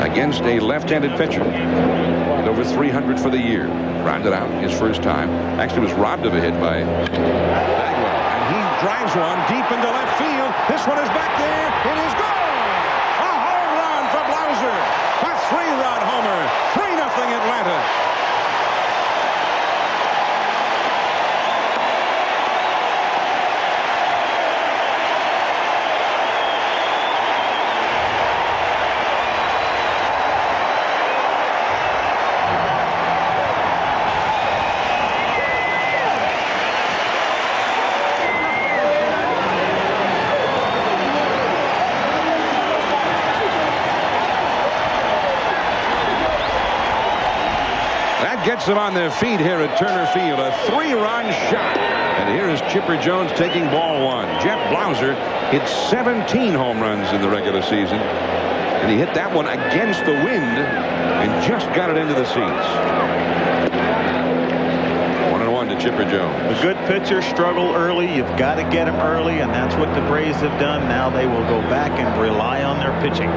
against a left-handed pitcher. At over 300 for the year. Rounded out his first time. Actually was robbed of a hit by Bagwell. And he drives one deep into left field. This one is back there. It is gone. A home run for Blauser. A 3-run homer. 3-0 Atlanta. Gets them on their feet here at Turner Field. A 3-run shot. And here is Chipper Jones taking ball 1. Jeff Blauser hit 17 home runs in the regular season. And he hit that one against the wind and just got it into the seats. 1-1 to Chipper Jones. A good pitcher struggle early. You've got to get him early, and that's what the Braves have done. Now they will go back and rely on their pitching.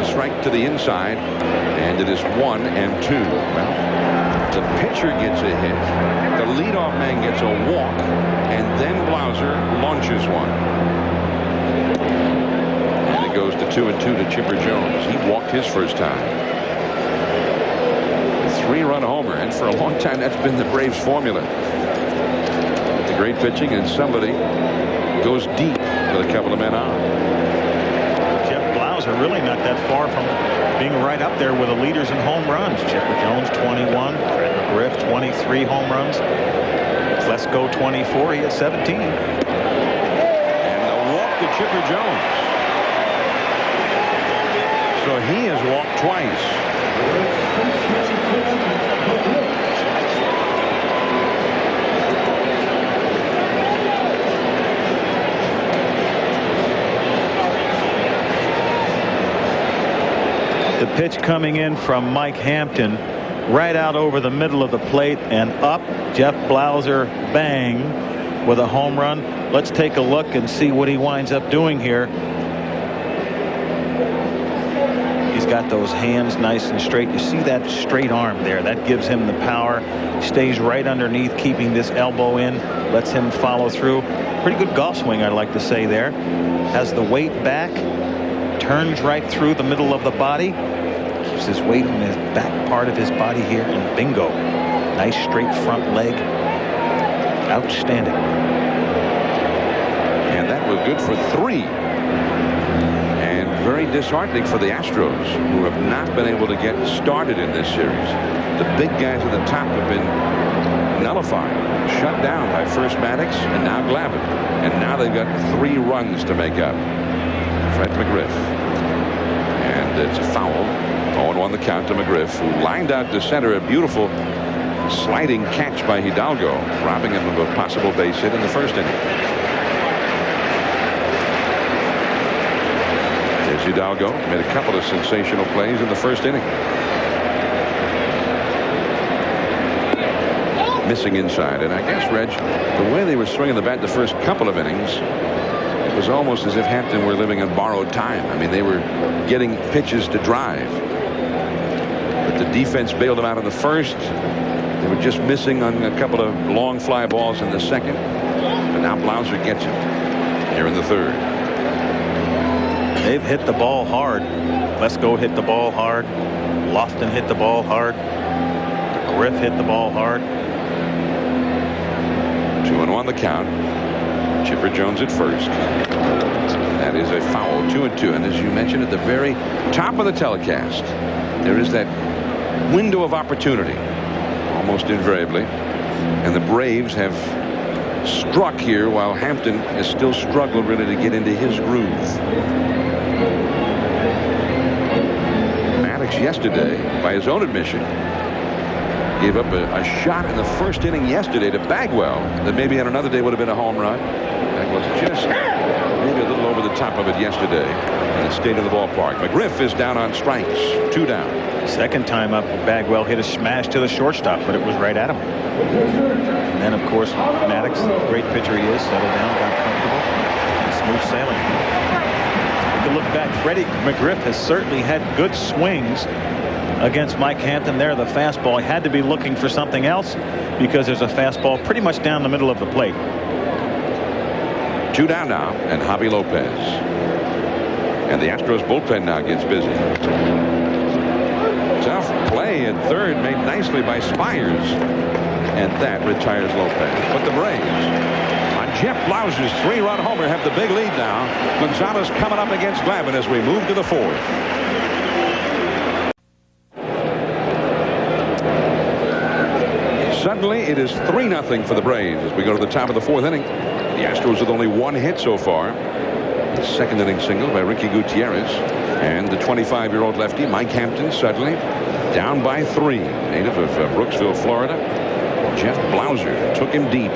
Strike to the inside, and it is 1-2. Well, the pitcher gets a hit, the leadoff man gets a walk, and then Blauser launches one. And it goes to 2-2 to Chipper Jones. He walked his first time. A 3-run homer, and for a long time that's been the Braves' formula. The great pitching, and somebody goes deep with a couple of men on. Are really not that far from being right up there with the leaders in home runs. Chipper Jones 21, Fred McGriff 23 home runs. Let's go 24. He had 17. And a walk to Chipper Jones. So he has walked twice. The pitch coming in from Mike Hampton, right out over the middle of the plate and up. Jeff Blauser, bang, with a home run. Let's take a look and see what he winds up doing here. He's got those hands nice and straight. You see that straight arm there? That gives him the power. Stays right underneath, keeping this elbow in. Lets him follow through. Pretty good golf swing, I'd like to say there. Has the weight back. Turns right through the middle of the body. Keeps his weight in his back part of his body here, and bingo. Nice straight front leg. Outstanding. And that was good for 3. And very disheartening for the Astros, who have not been able to get started in this series. The big guys at the top have been nullified, shut down by first Maddox and now Glavine. And now they've got 3 runs to make up. Fred McGriff. And it's a foul. 0-1 the count to McGriff, who lined out to center. A beautiful sliding catch by Hidalgo, robbing him of a possible base hit in the first inning. There's Hidalgo. Made a couple of sensational plays in the first inning. Missing inside. And I guess, Reg, the way they were swinging the bat the first couple of innings, it was almost as if Hampton were living in borrowed time. I mean, they were getting pitches to drive. But the defense bailed them out in the first. They were just missing on a couple of long fly balls in the second. But now Blauser gets him here in the third. They've hit the ball hard. Let's go hit the ball hard. Lofton hit the ball hard. Griff hit the ball hard. 2-1 the count. Chipper Jones at first. That is a foul. 2-2. And as you mentioned at the very top of the telecast, there is that window of opportunity almost invariably, and the Braves have struck here while Hampton is still struggling really to get into his groove. Maddox yesterday, by his own admission, gave up a shot in the first inning yesterday to Bagwell that maybe on another day would have been a home run. Bagwell's just maybe a little over the top of it yesterday, and it stayed in the ballpark. McGriff is down on strikes. 2 down. Second time up, Bagwell hit a smash to the shortstop, but it was right at him. And then, of course, Maddox, great pitcher he is, settled down, got comfortable, and smooth sailing. To look back, Freddie McGriff has certainly had good swings against Mike Hampton there. The fastball, he had to be looking for something else because there's a fastball pretty much down the middle of the plate. 2 down now, and Javi Lopez. And the Astros bullpen now gets busy. Tough play at third, made nicely by Spires, and that retires Lopez. But the Braves, on Jeff Blauser's 3-run homer, have the big lead now. Gonzalez coming up against Glavine as we move to the 4th. Suddenly, it is 3-0 for the Braves as we go to the top of the 4th inning. The Astros with only 1 hit so far. The second inning single by Ricky Gutierrez, and the 25-year-old lefty Mike Hampton suddenly down by 3. Native of Brooksville, Florida. Jeff Blauser took him deep.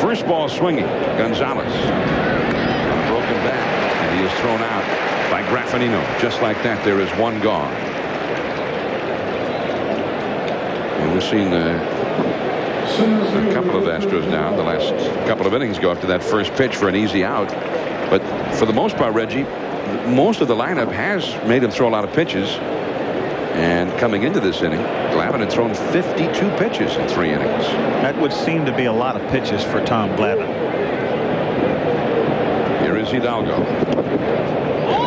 First ball swinging. Gonzalez. Broken back, and he is thrown out by Graffinino. Just like that, there is 1 gone. And we've seen a couple of Astros now, the last couple of innings, go up to that first pitch for an easy out. But for the most part, Reggie, most of the lineup has made him throw a lot of pitches. And coming into this inning, Glavine had thrown 52 pitches in 3 innings. That would seem to be a lot of pitches for Tom Glavine. Here is Hidalgo.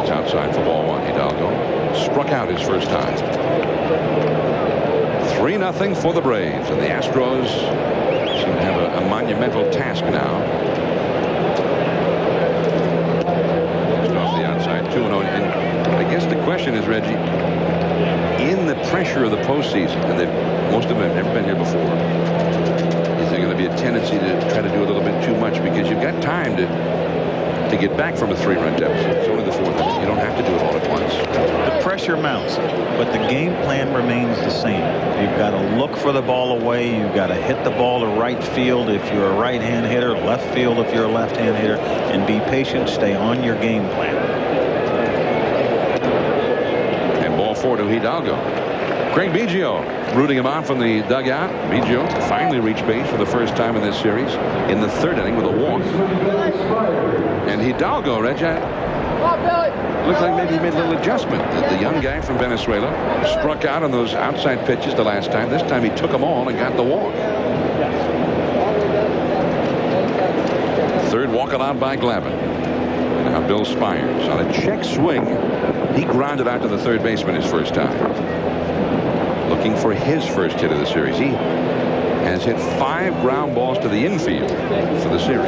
It's outside for ball 1. Hidalgo struck out his first time. 3-0 for the Braves, and the Astros seem to have a monumental task now. Just off the outside, 2-0. And I guess the question is, Reggie, in the pressure of the postseason, and most of them have never been here before, is there going to be a tendency to try to do a little bit too much because you've got time to get back from a 3-run deficit? It's only the 4th inning. You don't have to do it all at once. The pressure mounts, but the game plan remains the same. You've got to look for the ball away. You've got to hit the ball to right field if you're a right-hand hitter, left field if you're a left-hand hitter, and be patient. Stay on your game plan. And ball 4 to Hidalgo. Craig Biggio rooting him on from the dugout. Biggio finally reached base for the first time in this series in the 3rd inning with a walk. And Hidalgo, Reggie, looked like maybe he made a little adjustment. The young guy from Venezuela struck out on those outside pitches the last time. This time he took them all and got the walk. 3rd walk allowed by Glavine. Now Bill Spires on a check swing. He grounded out to the 3rd baseman his first time. Looking for his first hit of the series. He has hit 5 ground balls to the infield for the series.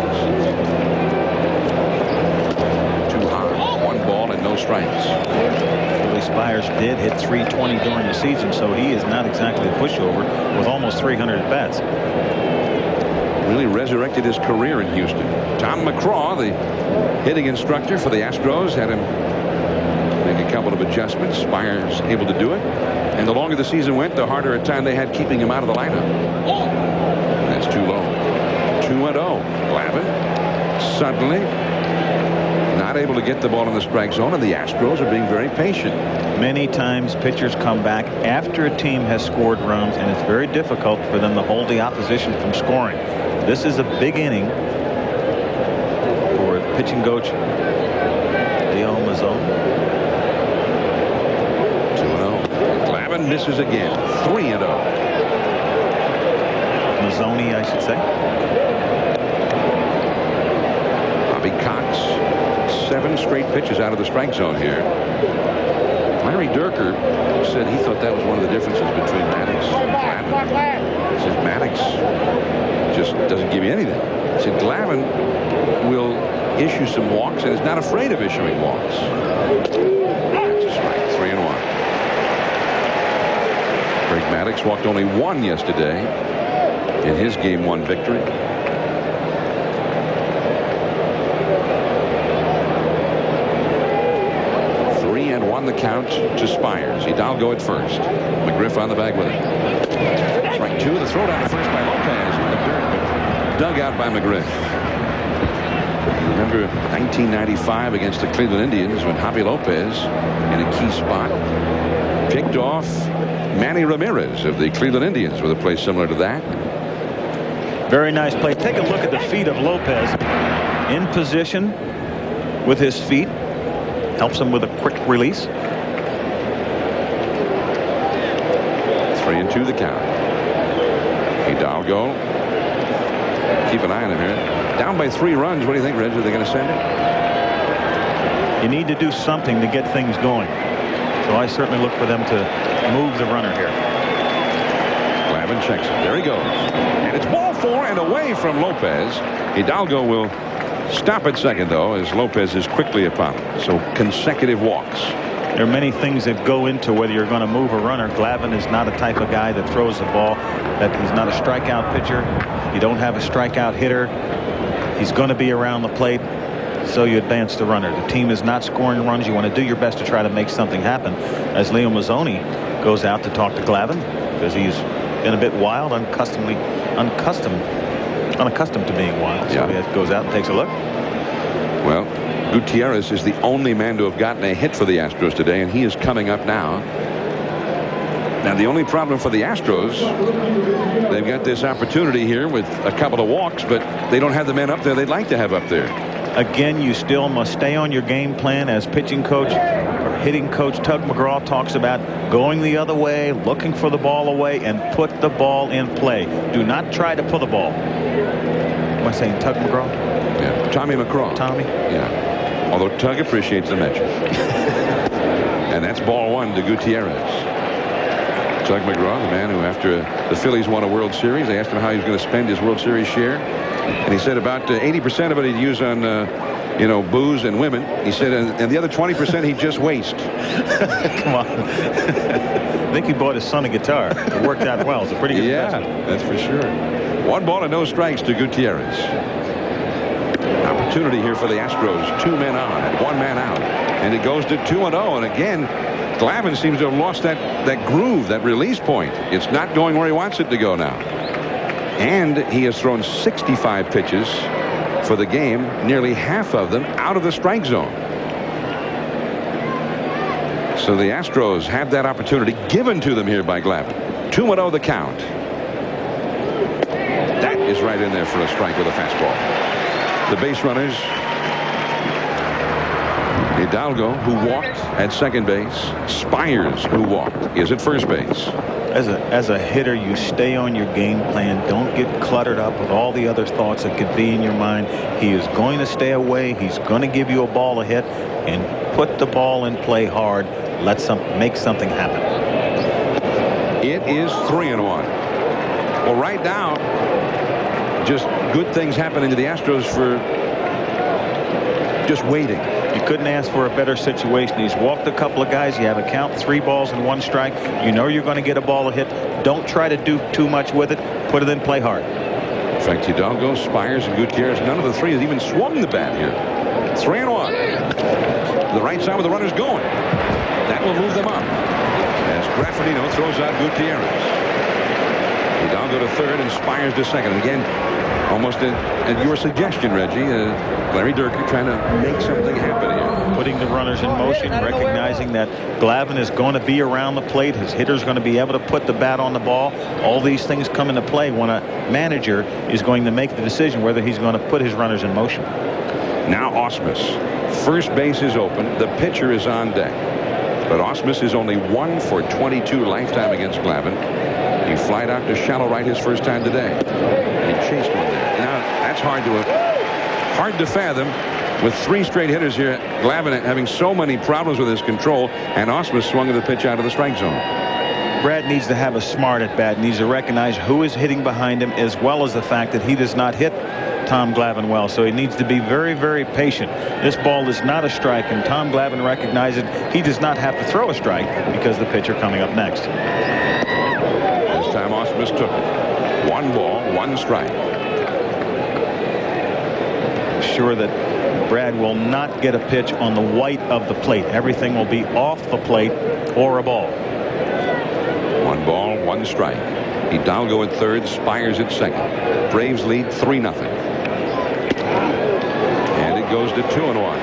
2 high, 1 ball and no strikes. Billy Spires did hit .320 during the season, so he is not exactly a pushover with almost 300 at bats. Really resurrected his career in Houston. Tom McCraw, the hitting instructor for the Astros, had him make a couple of adjustments. Spires able to do it. And the longer the season went, the harder a time they had keeping him out of the lineup. That's too low. 2-0. Glavine suddenly not able to get the ball in the strike zone, and the Astros are being very patient. Many times pitchers come back after a team has scored runs, and it's very difficult for them to hold the opposition from scoring. This is a big inning for pitching coach Leo Mazzone. Misses again. 3-0. Mazzoni, I should say. 7 straight pitches out of the strike zone here. Larry Dierker said he thought that was one of the differences between Maddox and Glavine. He says Maddox just doesn't give you anything. He said Glavine will issue some walks and is not afraid of issuing walks. That's a strike. 3-1. Greg Maddox walked only 1 yesterday in his Game 1 victory. 3-1 the count to Spires. Hidalgo at first. McGriff on the bag with it. Strike 2. The throw down to first by Lopez in the dirt, dug out by McGriff. Remember 1995 against the Cleveland Indians when Javi Lopez in a key spot picked off Manny Ramirez of the Cleveland Indians with a play similar to that. Very nice play. Take a look at the feet of Lopez in position with his feet. Helps him with a quick release. 3-2 the count. Hidalgo. Keep an eye on him here. Down by 3 runs. What do you think, Reg? Are they going to send it? You need to do something to get things going. So I certainly look for them to move the runner here. Glavine checks it. There he goes. And it's ball 4 and away from Lopez. Hidalgo will stop at second, though, as Lopez is quickly upon him. So consecutive walks. There are many things that go into whether you're going to move a runner. Glavine is not a type of guy that throws the ball. That he's not a strikeout pitcher. You don't have a strikeout hitter. He's going to be around the plate. So you advance the runner. The team is not scoring runs. You want to do your best to try to make something happen. As Leo Mazzoni goes out to talk to Glavine because he's been a bit wild, unaccustomed to being wild. So he goes out and takes a look. Well, Gutierrez is the only man to have gotten a hit for the Astros today, and he is coming up now. Now, the only problem for the Astros, they've got this opportunity here with a couple of walks, but they don't have the men up there they'd like to have up there. Again, you still must stay on your game plan as pitching coach or hitting coach Tug McGraw talks about, going the other way, looking for the ball away, and put the ball in play. Do not try to pull the ball. Am I saying Tug McGraw? Yeah, Tommy McGraw. Tommy? Yeah. Although Tug appreciates the mention. And that's ball 1 to Gutierrez. Tug McGraw, the man who, after the Phillies won a World Series, they asked him how he was going to spend his World Series share. And he said about 80% of it he'd use on, booze and women. He said, and the other 20% he'd just waste. Come on. I think he bought his son a guitar. It worked out well. It's a pretty good investment. That's for sure. 1 ball and no strikes to Gutierrez. Opportunity here for the Astros. 2 men on and 1 man out. And it goes to 2-0. And again, Glavine seems to have lost that groove, that release point. It's not going where he wants it to go now. And he has thrown 65 pitches for the game, nearly half of them out of the strike zone. So the Astros have that opportunity given to them here by Glavine. 2-0 the count. That is right in there for a strike with a fastball. The base runners, Hidalgo, who walked at second base. Spires, who walked, is at first base. As a hitter, you stay on your game plan. Don't get cluttered up with all the other thoughts that could be in your mind. He is going to stay away. He's going to give you a ball to hit, and put the ball in play hard. Make something happen. It is 3-1. Well, right now, just good things happening to the Astros for just waiting. You couldn't ask for a better situation. He's walked a couple of guys. You have a count, 3 balls and 1 strike. You know you're going to get a ball to hit. Don't try to do too much with it. Put it in play hard. In fact, Hidalgo, Spires, and Gutierrez, none of the 3 has even swung the bat here. 3-1. The right side with the runners going. That will move them up. As Graffinino throws out Gutierrez. Hidalgo to third and Spires to second. Again, almost at your suggestion, Reggie, Larry Dierker trying to make something happen here. Putting the runners in motion, recognizing that Glavine is going to be around the plate. His hitter's going to be able to put the bat on the ball. All these things come into play when a manager is going to make the decision whether he's going to put his runners in motion. Now Ausmus. First base is open. The pitcher is on deck. But Ausmus is only 1 for 22 lifetime against Glavine. He flied out to shallow right his first time today. He chased one there. Now that's hard to fathom. with 3 straight hitters here. Glavine having so many problems with his control, and Ausmus swung at the pitch out of the strike zone. Brad needs to have a smart at bat, needs to recognize who is hitting behind him, as well as the fact that he does not hit Tom Glavine well. So he needs to be very, very patient. This ball is not a strike, and Tom Glavine recognizes he does not have to throw a strike because the pitcher coming up next. This time Ausmus took it. 1 ball, 1 strike. Sure that Brad will not get a pitch on the white of the plate. Everything will be off the plate or a ball. 1 ball, 1 strike. Hidalgo at third, Spires at second. Braves lead 3-0. And it goes to 2-1.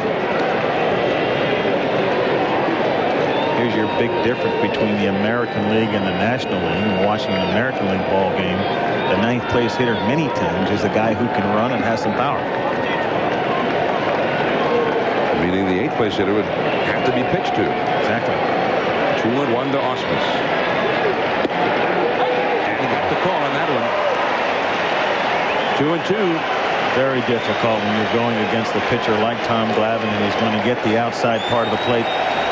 Here's your big difference between the American League and the National League. Watching an American League ball game, the 9th place hitter many times is a guy who can run and has some power. Meaning the 8th place hitter would have to be pitched to. Exactly. 2-1 to Ausmus. And he got the call on that one. 2-2. Very difficult when you're going against a pitcher like Tom Glavine, and he's going to get the outside part of the plate.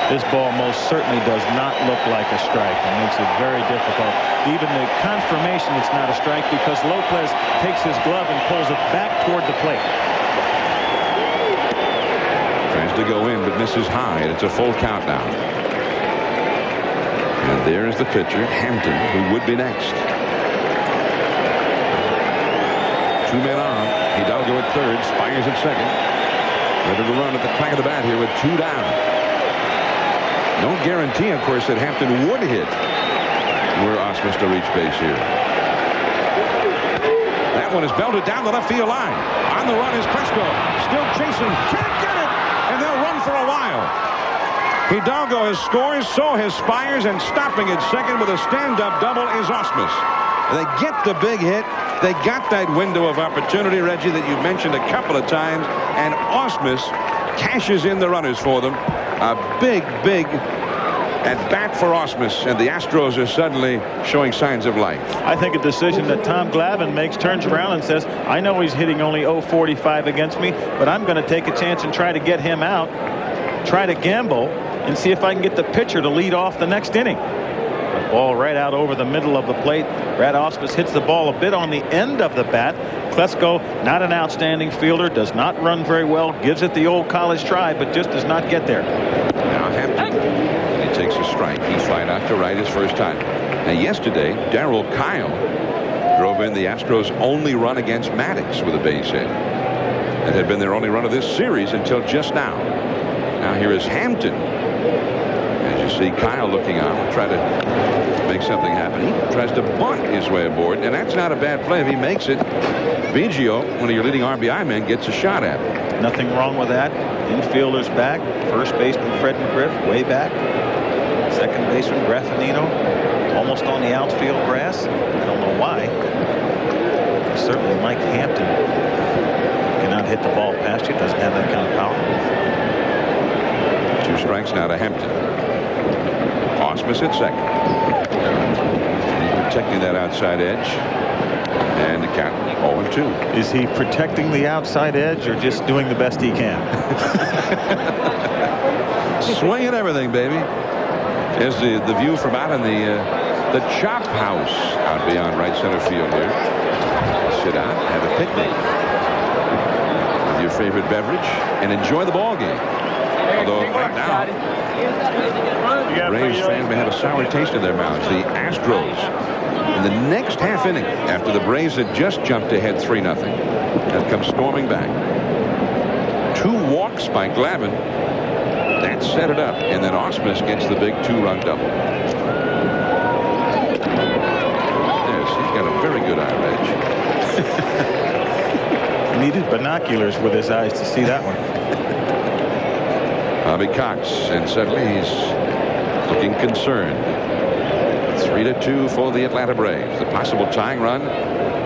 This ball most certainly does not look like a strike. It makes it very difficult. Even the confirmation it's not a strike, because Lopez takes his glove and pulls it back toward the plate. Tries to go in, but misses high, and it's a full count now. And there's the pitcher, Hampton, who would be next. 2 men on. Hidalgo at third, Spires at second. Ready to run at the crack of the bat here with 2 down. No guarantee, of course, that Hampton would hit were Ausmus to reach base here. That one is belted down the left field line. On the run is Crespo. Still chasing. Can't get it. And they'll run for a while. Hidalgo has scores, so has Spires, and stopping at second with a stand-up double is Ausmus. They get the big hit. They got that window of opportunity, Reggie, that you mentioned a couple of times, and Ausmus cashes in the runners for them. A big, big at-bat for Ausmus, and the Astros are suddenly showing signs of life. I think a decision that Tom Glavine makes, turns around and says, I know he's hitting only .045 against me, but I'm going to take a chance and try to get him out, try to gamble, and see if I can get the pitcher to lead off the next inning. The ball right out over the middle of the plate. Brad Ausmus hits the ball a bit on the end of the bat. Klesko, not an outstanding fielder, does not run very well, gives it the old college try, but just does not get there. Now Hampton, he takes a strike. He's flying out to right his first time. Now yesterday, Darryl Kyle drove in the Astros' only run against Maddox with a base hit. That had been their only run of this series until just now. Now here is Hampton. As you see Kyle looking on, try to make something happen. He tries to bunt his way aboard, and that's not a bad play if he makes it. Biggio, one of your leading RBI men, gets a shot at it. Nothing wrong with that. Infielder's back. First baseman Fred McGriff way back. Second baseman Graffinino almost on the outfield grass. I don't know why. Certainly Mike Hampton cannot hit the ball past you. Doesn't have that kind of power. 2 strikes now to Hampton. Ausmus at second. Protecting that outside edge. And the count 0-2. Is he protecting the outside edge or just doing the best he can? Swing and everything, baby. There's the view from out in the chop house out beyond right center field here. Sit out, have a picnic with your favorite beverage, and enjoy the ball game. Although right now, Braves fans may have a sour taste in their mouths. The Astros, in the next half inning, after the Braves had just jumped ahead 3-0, have come storming back. 2 walks by Glavine. That set it up, and then Ausmus gets the big 2-run double. Yes, he's got a very good eye, Reg. Needed binoculars with his eyes to see that one. Bobby Cox, and suddenly he's looking concerned. 3-2 for the Atlanta Braves. The possible tying run.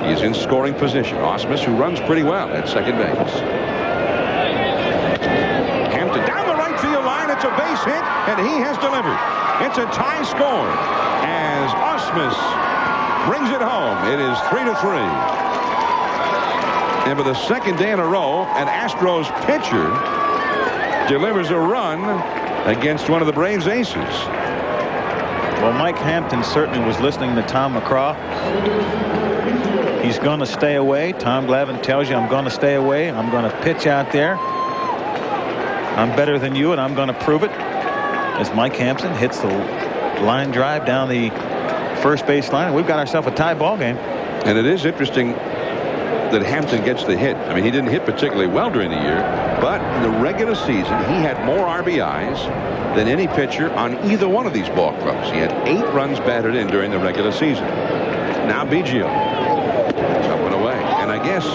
He's in scoring position. Ausmus, who runs pretty well at second base. Hampton down the right field line. It's a base hit, and he has delivered. It's a tie score as Ausmus brings it home. It is 3-3. And for the second day in a row, an Astros pitcher delivers a run against one of the Braves' aces. Well, Mike Hampton certainly was listening to Tom McCraw. He's going to stay away. Tom Glavine tells you, I'm going to stay away. I'm going to pitch out there. I'm better than you, and I'm going to prove it. As Mike Hampton hits the line drive down the first base line, we've got ourselves a tie ball game. And it is interesting that Hampton gets the hit. I mean, he didn't hit particularly well during the year, but in the regular season, he had more RBIs than any pitcher on either one of these ball clubs. He had 8 runs batted in during the regular season. Now Biggio. It's up and away. And I guess,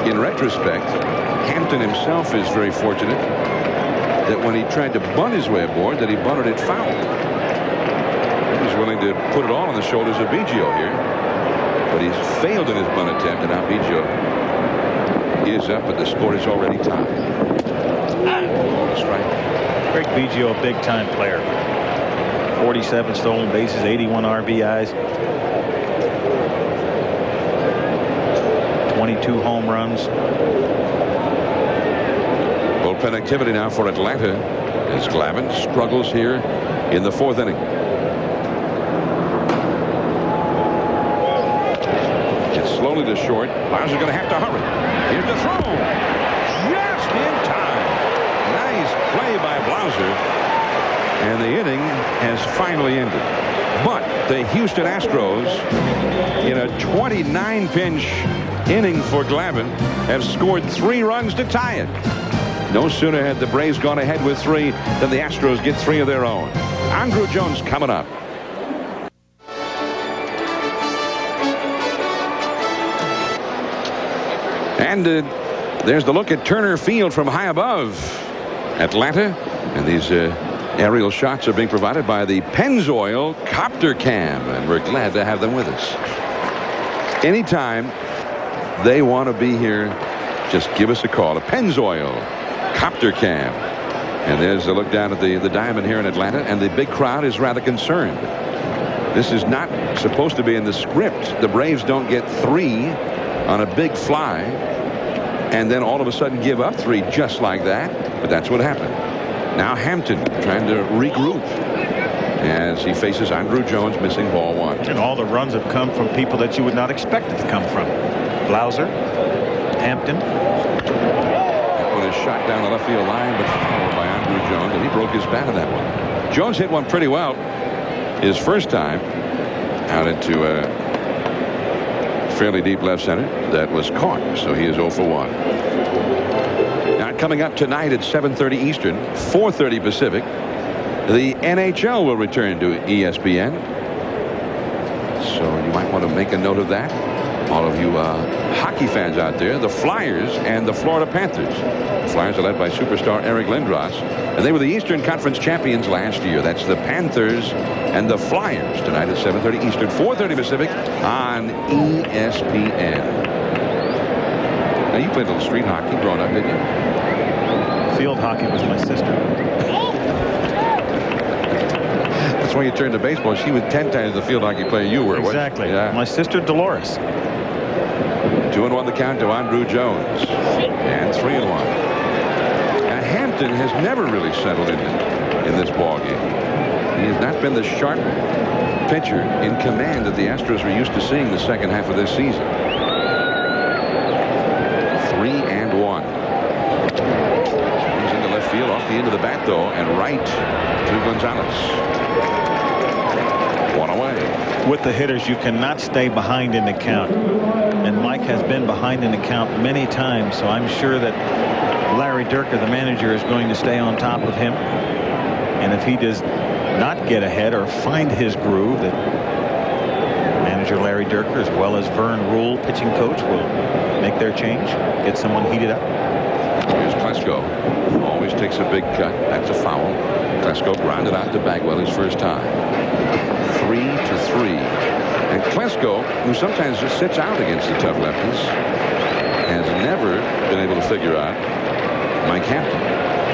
in retrospect, Hampton himself is very fortunate that when he tried to bunt his way aboard, that he bunted it foul. He was willing to put it all on the shoulders of Biggio here. But he's failed in his bunt attempt, and now Biggio is up, but the score is already tied. Strike. Greg Biggio, a big-time player. 47 stolen bases, 81 RBIs, 22 home runs. Bullpen activity now for Atlanta as Glavine struggles here in the 4th inning. Slowly to short. Blauser's going to have to hurry. Here's the throw. Just in time. Nice play by Blauser. And the inning has finally ended. But the Houston Astros, in a 29-pinch inning for Glavine, have scored 3 runs to tie it. No sooner had the Braves gone ahead with 3 than the Astros get 3 of their own. Andruw Jones coming up. And there's the look at Turner Field from high above Atlanta. And these aerial shots are being provided by the Pennzoil Copter Cam. And we're glad to have them with us. Anytime they want to be here, just give us a call. A Pennzoil Copter Cam. And there's a look down at the diamond here in Atlanta. And the big crowd is rather concerned. This is not supposed to be in the script. The Braves don't get 3 on a big fly and then all of a sudden give up 3 just like that. But that's what happened. Now Hampton trying to regroup as he faces Andruw Jones, missing ball 1. And all the runs have come from people that you would not expect it to come from. Blauser, Hampton. That one is shot down the left field line, but fouled by Andruw Jones, and he broke his bat in that one. Jones hit one pretty well his first time out into fairly deep left center. That was caught, so he is 0 for 1. Now coming up tonight at 7:30 Eastern, 4:30 Pacific, the NHL will return to ESPN. So you might want to make a note of that. All of you hockey fans out there, the Flyers and the Florida Panthers. The Flyers are led by superstar Eric Lindros, and they were the Eastern Conference champions last year. That's the Panthers and the Flyers tonight at 7:30 Eastern, 4:30 Pacific on ESPN. Now you played a little street hockey growing up, didn't you? Field hockey was my sister. That's when you turned to baseball. She was 10 times the field hockey player you were. Exactly. Yeah. My sister Dolores. 2-1 the count to Andruw Jones. And 3-1. Now Hampton has never really settled in this ball game. He has not been the sharp pitcher in command that the Astros were used to seeing the second half of this season. 3-1. He's into left field, off the end of the bat though, and right to Gonzalez. 1 away. With the hitters, you cannot stay behind in the count. And Mike has been behind in the count many times, so I'm sure that Larry Dierker, the manager, is going to stay on top of him. And if he does not get ahead or find his groove, that manager Larry Dierker, as well as Vern Rule, pitching coach, will make their change, get someone heated up. Here's Klesko. Always takes a big cut. That's a foul. Klesko grounded out to Bagwell his first time. 3-3. And Klesko, who sometimes just sits out against the tough lefties, has never been able to figure out Mike Hampton.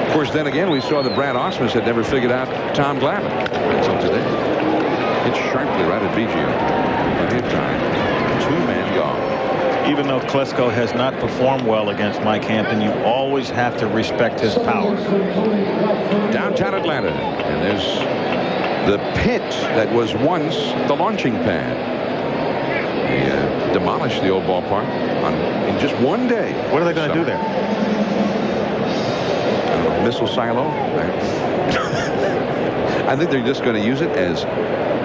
Of course, then again, we saw that Brad Ausmus had never figured out Tom Glavine until today. Hit sharply right at Biggio. Plenty of time. 2 men gone. Even though Klesko has not performed well against Mike Hampton, you always have to respect his power. Downtown Atlanta, and there's the pit that was once the launching pad. They demolished the old ballpark in just one day. What are they going to do there? Missile silo. I think they're just going to use it as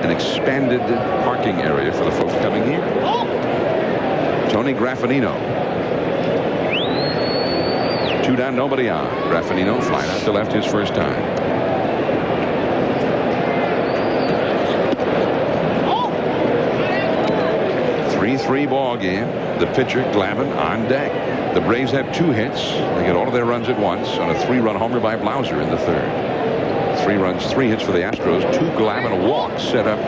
an expanded parking area for the folks coming here. Tony Graffinino. 2 down, nobody on. Graffinino flying out to left his first time. 3-3 ball game. The pitcher Glavine on deck. The Braves have 2 hits. They get all of their runs at once on a 3-run homer by Blauser in the 3rd. 3 runs, 3 hits for the Astros. 2 Glavine walks set up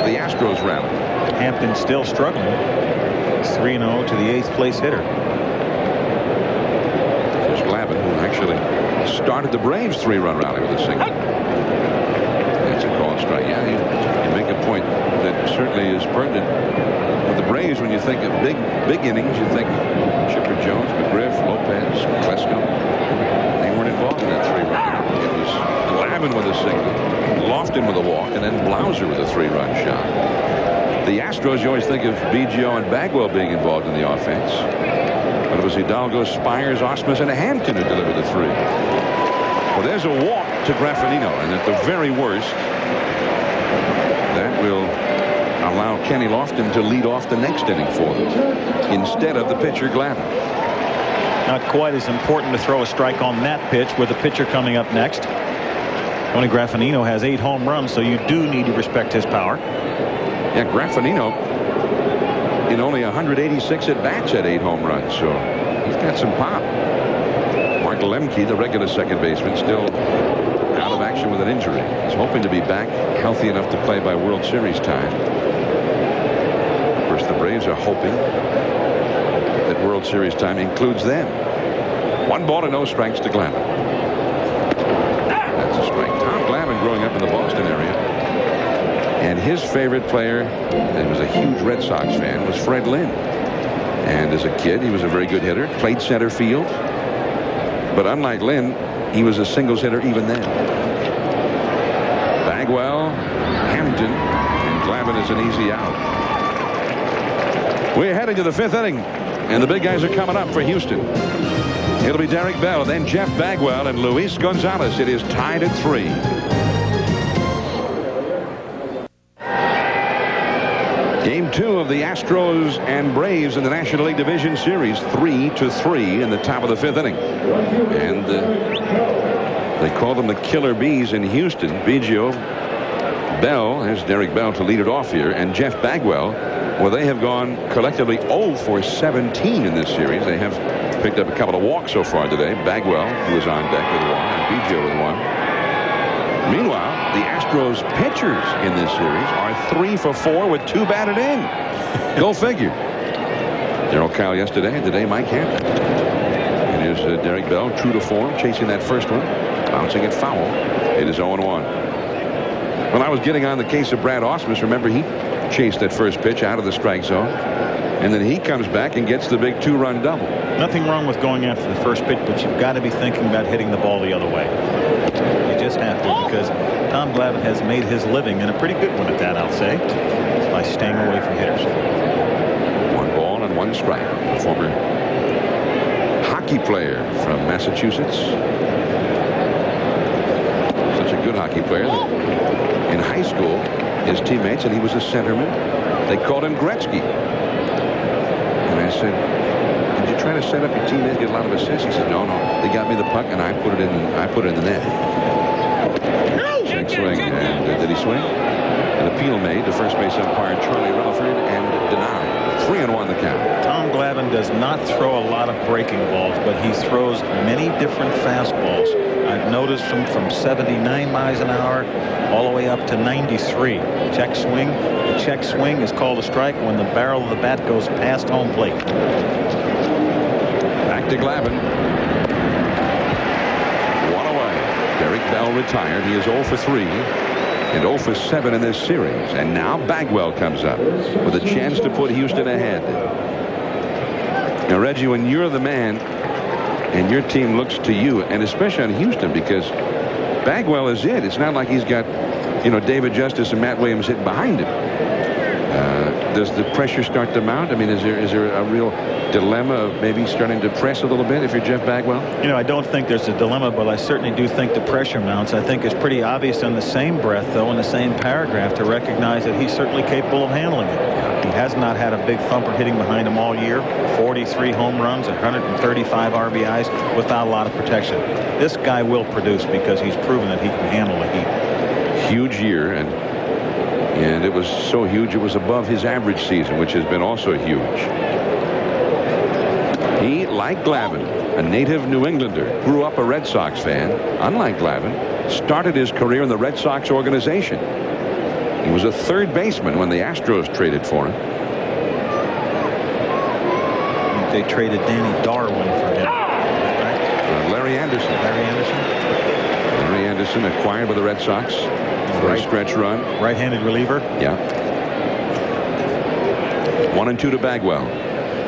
the Astros rally. Hampton still struggling. 3-0 to the 8th place hitter. There's Glavine, who actually started the Braves 3-run rally with a single. That's a call strike. Yeah, you make a point that certainly is pertinent. With the Braves, when you think of big innings, you think Chipper Jones, McGriff, Lopez, Klesko. They weren't involved in that 3-run. It was Glavine with a single, Lofton with a walk, and then Blauser with a 3-run shot. The Astros, you always think of Biggio and Bagwell being involved in the offense. But it was Hidalgo, Spires, Osmus, and Hampton who delivered the 3. Well, there's a walk to Graffinino, and at the very worst, that will allow Kenny Lofton to lead off the next inning for them instead of the pitcher Glavine. Not quite as important to throw a strike on that pitch with the pitcher coming up next. Tony Graffinino has 8 home runs, so you do need to respect his power. Yeah, Graffinino in only 186 at bats at 8 home runs, so he's got some pop. Mark Lemke, the regular second baseman, still out of action with an injury. He's hoping to be back healthy enough to play by World Series time. Of course, the Braves are hoping that World Series time includes them. 1 ball and no strikes to Glavine. That's a strike. Tom Glavine, growing up in the Boston area, and his favorite player, and was a huge Red Sox fan, was Fred Lynn. And as a kid, he was a very good hitter, played center field. But unlike Lynn, he was a singles hitter even then. Bagwell, Hampton, and Glavine is an easy out. We're heading to the 5th inning, and the big guys are coming up for Houston. It'll be Derek Bell, then Jeff Bagwell, and Luis Gonzalez. It is tied at 3. Game 2 of the Astros and Braves in the National League Division Series, 3-3 in the top of the 5th inning. And they call them the Killer Bees in Houston. Biggio, Bell, has Derek Bell to lead it off here, and Jeff Bagwell, well, they have gone collectively 0 for 17 in this series. They have picked up a couple of walks so far today. Bagwell, who is on deck with 1, and Biggio with 1. Meanwhile, the Astros pitchers in this series are 3 for 4 with 2 batted in. Go figure. Darryl Kyle yesterday, and today Mike Hampton. And here's Derek Bell, true to form, chasing that first one, bouncing it foul. It is 0-1. When I was getting on the case of Brad Osmus, remember he chased that first pitch out of the strike zone, and then he comes back and gets the big 2-run double. Nothing wrong with going after the first pitch, but you've got to be thinking about hitting the ball the other way. You just have to, because Tom Glavine has made his living, and a pretty good one at that, I'll say, by staying away from hitters. 1 ball and 1 strike. A former hockey player from Massachusetts. Such a good hockey player that in high school, his teammates, and he was a centerman, they called him Gretzky. And I said, did you try to set up your teammates, get a lot of assists? He said, no. They got me the puck, and I put it in the net. Check swing, and did he swing? An appeal made to first base umpire Charlie Rutherford, and denied. 3-1 the count. Tom Glavine does not throw a lot of breaking balls, but he throws many different fastballs. I've noticed them from 79 miles an hour all the way up to 93. Check swing. The check swing is called a strike when the barrel of the bat goes past home plate. Back to Glavine. 1 away. Derek Bell retired. He is 0 for 3 and 0 for 7 in this series. And now Bagwell comes up with a chance to put Houston ahead. Now, Reggie, when you're the man and your team looks to you, and especially on Houston, because Bagwell is it. It's not like he's got, David Justice and Matt Williams hitting behind him. Does the pressure start to mount? I mean, is there a real dilemma of maybe starting to press a little bit if you're Jeff Bagwell? I don't think there's a dilemma, but I certainly do think the pressure mounts. I think it's pretty obvious in the same breath, though, in the same paragraph, to recognize that he's certainly capable of handling it. He has not had a big thumper hitting behind him all year. 43 home runs, 135 RBIs without a lot of protection. This guy will produce because he's proven that he can handle the heat. Huge year, and it was so huge it was above his average season, which has been also huge. He, like Glavine, a native New Englander, grew up a Red Sox fan. Unlike Glavine, started his career in the Red Sox organization. He was a third baseman when the Astros traded for him. They traded Danny Darwin for him. Right? Larry Anderson. Larry Anderson acquired by the Red Sox for a stretch run. Right-handed reliever. Yeah. 1-2 to Bagwell.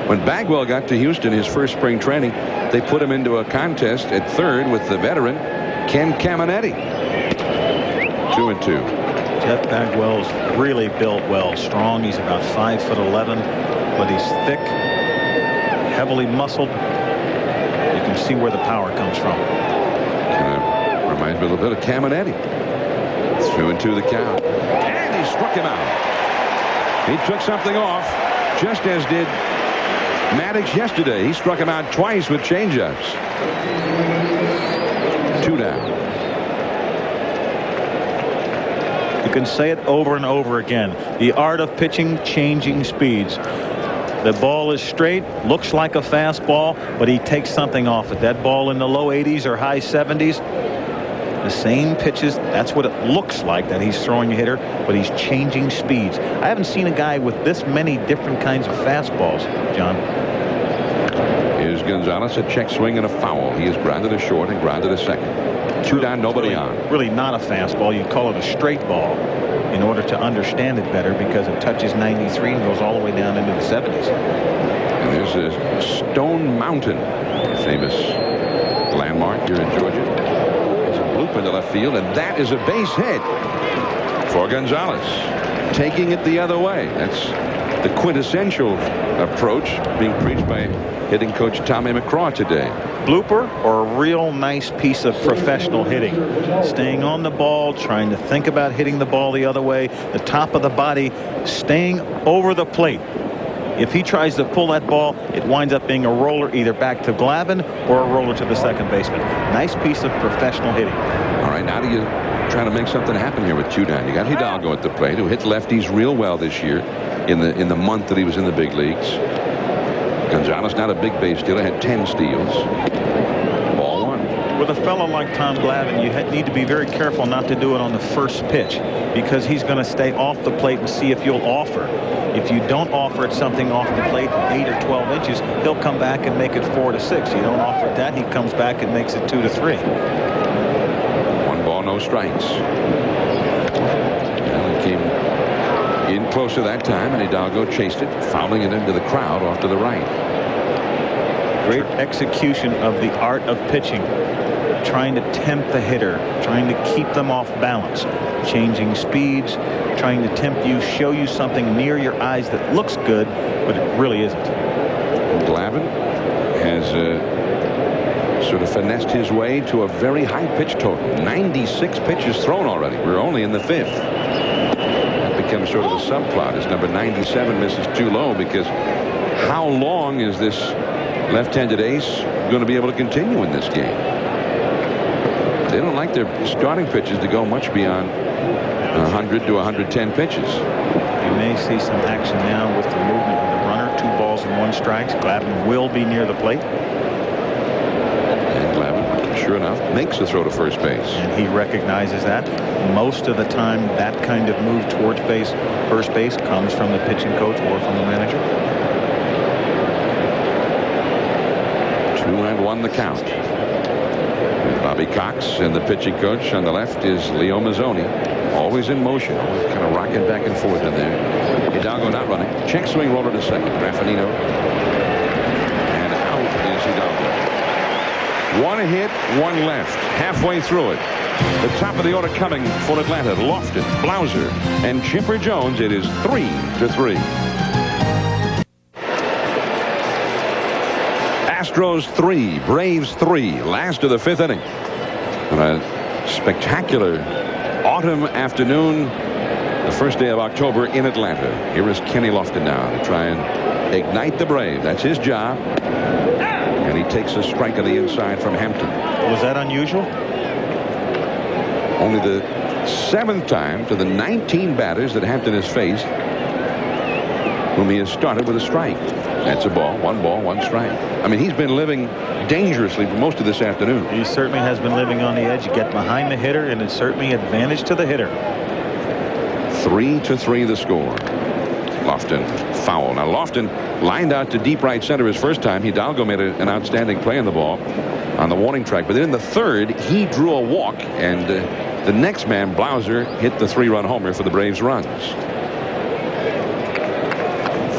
When Bagwell got to Houston, his first spring training, they put him into a contest at third with the veteran Ken Caminetti. 2-2. Jeff Bagwell's really built well. Strong. He's about 5'11", but he's thick, heavily muscled. You can see where the power comes from. Reminds me a little bit of Caminetti. 2-2 the count. And he struck him out. He took something off, just as did Maddox yesterday. He struck him out twice with changeups. 2 down. You can say it over and over again. The art of pitching, changing speeds. The ball is straight, looks like a fastball, but he takes something off it. That ball in the low 80s or high 70s, the same pitches, that's what it looks like that he's throwing a hitter, but he's changing speeds. I haven't seen a guy with this many different kinds of fastballs, John. Here's Gonzalez, a check swing and a foul. He has grounded a short and grounded a second. 2 down, nobody on. Really not a fastball. You'd call it a straight ball in order to understand it better, because it touches 93 and goes all the way down into the 70s. And there's a Stone Mountain, a famous landmark here in Georgia. There's a bloop into left field, and that is a base hit for Gonzalez. Taking it the other way. That's the quintessential approach being preached by hitting coach Tommy McCraw today. Blooper or a real nice piece of professional hitting. Staying on the ball, trying to think about hitting the ball the other way, the top of the body, staying over the plate. If he tries to pull that ball, it winds up being a roller either back to Glavine or a roller to the second baseman. Nice piece of professional hitting. All right, now do you try to make something happen here with 2 down? You got Hidalgo at the plate, who hit lefties real well this year in the month that he was in the big leagues. Gonzalez, not a big base stealer, had 10 steals. Ball 1. With a fellow like Tom Glavine, you need to be very careful not to do it on the first pitch, because he's going to stay off the plate and see if you'll offer. If you don't offer it something off the plate 8 or 12 inches, he'll come back and make it 4 to 6. You don't offer it that, he comes back and makes it 2 to 3. 1 ball, no strikes. Well, he came in closer that time, and Hidalgo chased it, fouling it into the crowd off to the right. Great execution of the art of pitching. Trying to tempt the hitter, trying to keep them off balance, changing speeds, trying to tempt you, show you something near your eyes that looks good, but it really isn't. Glavine has sort of finessed his way to a very high pitch total. 96 pitches thrown already. We're only in the 5th. That becomes sort of the subplot as number 97 misses too low, because how long is this left-handed ace going to be able to continue in this game? They don't like their starting pitches to go much beyond 100 to 110 pitches. You may see some action now with the movement of the runner. 2 balls and 1 strike. Glavine will be near the plate. And Glavine, sure enough, makes the throw to first base. And he recognizes that. Most of the time, that kind of move towards first base comes from the pitching coach or from the manager. 2-1 the count. Bobby Cox, and the pitching coach on the left is Leo Mazzoni. Always in motion, always kind of rocking back and forth in there. Hidalgo not running. Check swing roller to second. Raffanino Hidalgo. One hit, one left. Halfway through it. The top of the order coming for Atlanta. Lofton, Blauser, and Chipper Jones. It is 3-3. Astros 3, Braves 3. Last of the 5th inning. On a spectacular autumn afternoon, the first day of October in Atlanta. Here is Kenny Lofton now to try and ignite the Braves. That's his job. And he takes a strike on the inside from Hampton. Was that unusual? Only the 7th time to the 19 batters that Hampton has faced whom he has started with a strike. That's a ball, one strike. I mean, he's been living dangerously for most of this afternoon. He certainly has been living on the edge. You get behind the hitter, and it's certainly advantage to the hitter. 3-3 the score. Lofton foul. Now Lofton lined out to deep right center his first time. Hidalgo made an outstanding play on the ball on the warning track. But then in the 3rd, he drew a walk, and the next man, Blauser, hit the 3-run homer for the Braves runs.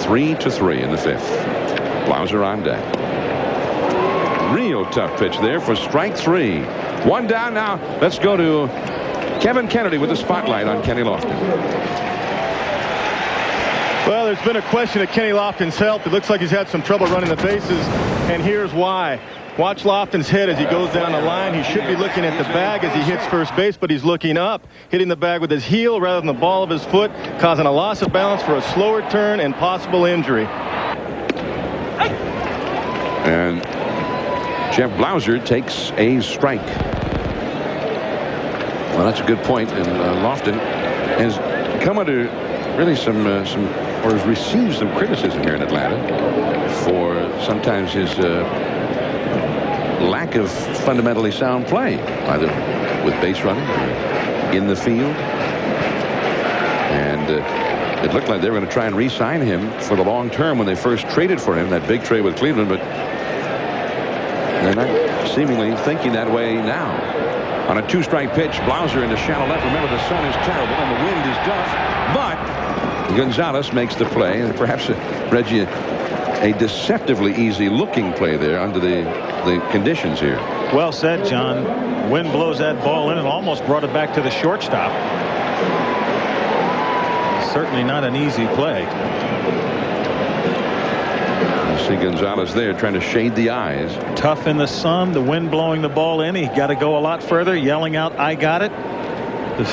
3-3 in the 5th. Blauser on deck. Real tough pitch there for strike 3. One down now. Let's go to Kevin Kennedy with the spotlight on Kenny Lofton. Well, there's been a question of Kenny Lofton's health. It looks like he's had some trouble running the bases, and here's why. Watch Lofton's head as he goes down the line. He should be looking at the bag as he hits first base, but he's looking up, hitting the bag with his heel rather than the ball of his foot, causing a loss of balance for a slower turn and possible injury. And Jeff Blauser takes a strike. Well, that's a good point. And Lofton has come under really or has received some criticism here in Atlanta for sometimes his lack of fundamentally sound play, either with base running or in the field. And it looked like they were going to try and re-sign him for the long term when they first traded for him, that big trade with Cleveland, but they're not seemingly thinking that way now. On a 2-strike pitch, Blauser into shallow left. Remember, the sun is terrible and the wind is tough, but Gonzalez makes the play, and perhaps Reggie, a deceptively easy looking play there under the conditions here. Well said, John. Wind blows that ball in and almost brought it back to the shortstop. Certainly not an easy play. You see Gonzalez there trying to shade the eyes. Tough in the sun, the wind blowing the ball in. He got to go a lot further, yelling out, "I got it." The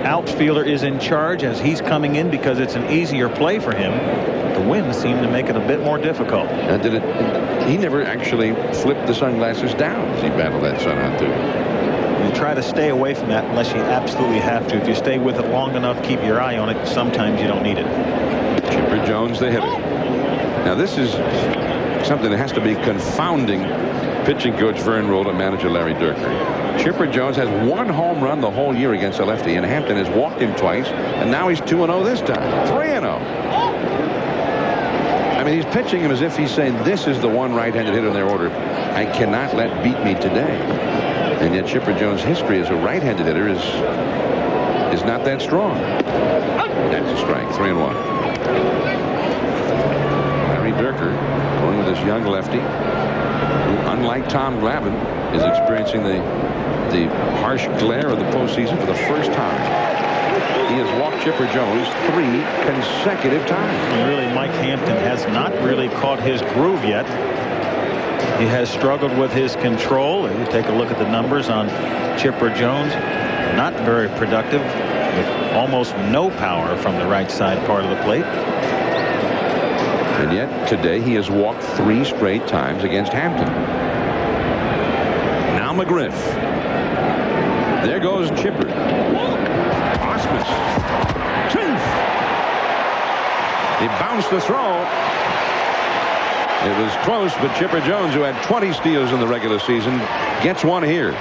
outfielder is in charge as he's coming in because it's an easier play for him. The wind seemed to make it a bit more difficult. He never actually flipped the sunglasses down as he battled that sun out there. You try to stay away from that unless you absolutely have to. If you stay with it long enough, keep your eye on it, sometimes you don't need it. Chipper Jones, the hitter. Now this is something that has to be confounding pitching coach Vern Rolle and manager Larry Dierker. Chipper Jones has 1 home run the whole year against a lefty, and Hampton has walked him twice, and now he's 2-0 this time. 3-0. I mean, he's pitching him as if he's saying, this is the one right-handed hitter in their order I cannot let beat me today. And yet Chipper Jones' history as a right-handed hitter is not that strong. That's a strike. 3-1. Larry Dierker going with this young lefty who, unlike Tom Glavine, is experiencing the harsh glare of the postseason for the first time. He has walked Chipper Jones 3 consecutive times. And really, Mike Hampton has not really caught his groove yet. He has struggled with his control. You take a look at the numbers on Chipper Jones. Not very productive, with almost no power from the right side part of the plate. And yet today he has walked 3 straight times against Hampton. Now McGriff. There goes Chipper. Osmus. He bounced the throw. It was close, but Chipper Jones, who had 20 steals in the regular season, gets one here.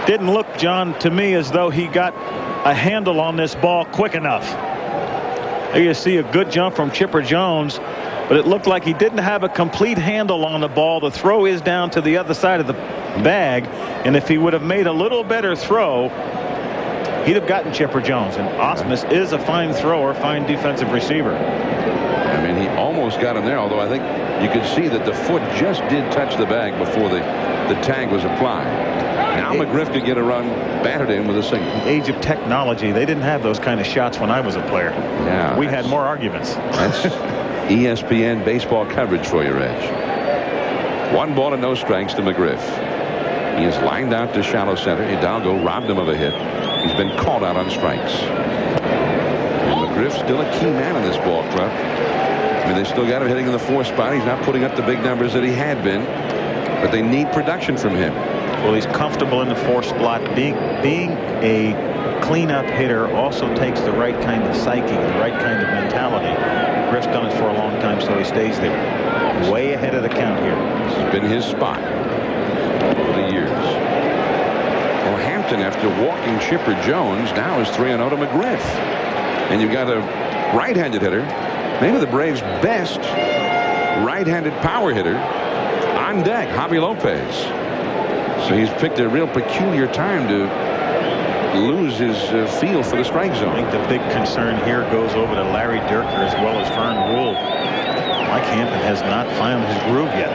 Didn't look, John, to me as though he got a handle on this ball quick enough. There you see a good jump from Chipper Jones, but it looked like he didn't have a complete handle on the ball. The throw is down to the other side of the bag, and if he would have made a little better throw, he'd have gotten Chipper Jones. And Osmus is a fine thrower, fine defensive receiver. I mean, Almost got him there, although I think you could see that the foot just did touch the bag before the tag was applied. Now McGriff could get a run batted in with a single. The age of technology. They didn't have those kind of shots when I was a player. Yeah, we had more arguments. That's ESPN baseball coverage for your edge. 1 ball and no strikes to McGriff. He is lined out to shallow center. Hidalgo robbed him of a hit. He's been called out on strikes. And McGriff's still a key man in this ball club. I mean, they still got him hitting in the 4th spot. He's not putting up the big numbers that he had been, but they need production from him. Well, he's comfortable in the 4th spot. Being a cleanup hitter also takes the right kind of psyche, the right kind of mentality. McGriff's done it for a long time, so he stays there. Way ahead of the count here. This has been his spot over the years. Well, Hampton, after walking Chipper Jones, now is 3-0 to McGriff. And you've got a right-handed hitter, maybe the Braves' best right-handed power hitter on deck, Javi Lopez. So he's picked a real peculiar time to lose his feel for the strike zone. I think the big concern here goes over to Larry Dierker as well as Vern Rule. Mike Hampton has not found his groove yet.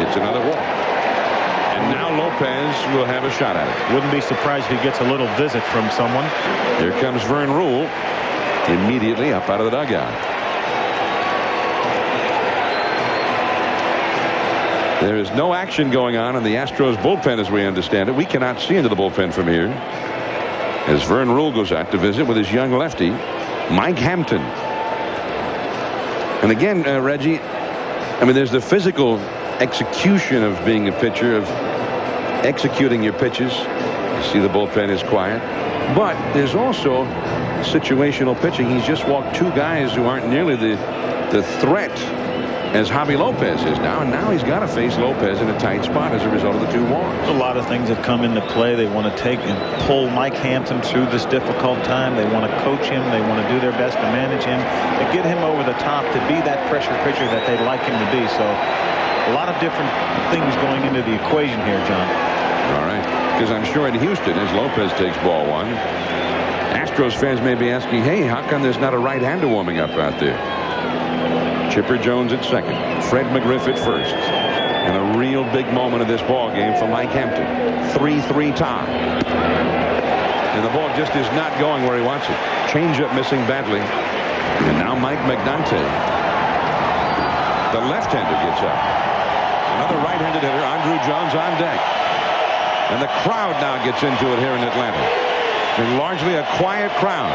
It's another walk. And now Lopez will have a shot at it. Wouldn't be surprised if he gets a little visit from someone. Here comes Vern Rule immediately up out of the dugout. There is no action going on in the Astros bullpen as we understand it. We cannot see into the bullpen from here as Vern Rule goes out to visit with his young lefty, Mike Hampton. And again, Reggie, I mean, there's the physical execution of being a pitcher, of executing your pitches. You see the bullpen is quiet. But there's also situational pitching. He's just walked 2 guys who aren't nearly the threat as Javi Lopez is now, and now he's got to face Lopez in a tight spot as a result of the 2 walks. There's a lot of things that come into play. They want to take and pull Mike Hampton through this difficult time. They want to coach him. They want to do their best to manage him, to get him over the top, to be that pressure pitcher that they'd like him to be. So a lot of different things going into the equation here, John. All right, because I'm sure in Houston, as Lopez takes ball 1, Astros fans may be asking, hey, how come there's not a right-hander warming up out there? Chipper Jones at second, Fred McGriff at first, and a real big moment of this ball game for Mike Hampton. 3-3 tie, and the ball just is not going where he wants it. Changeup missing badly, and now Mike McNante, the left-hander, gets up. Another right-handed hitter, Andrew Jones, on deck, and the crowd now gets into it here in Atlanta. And largely a quiet crowd.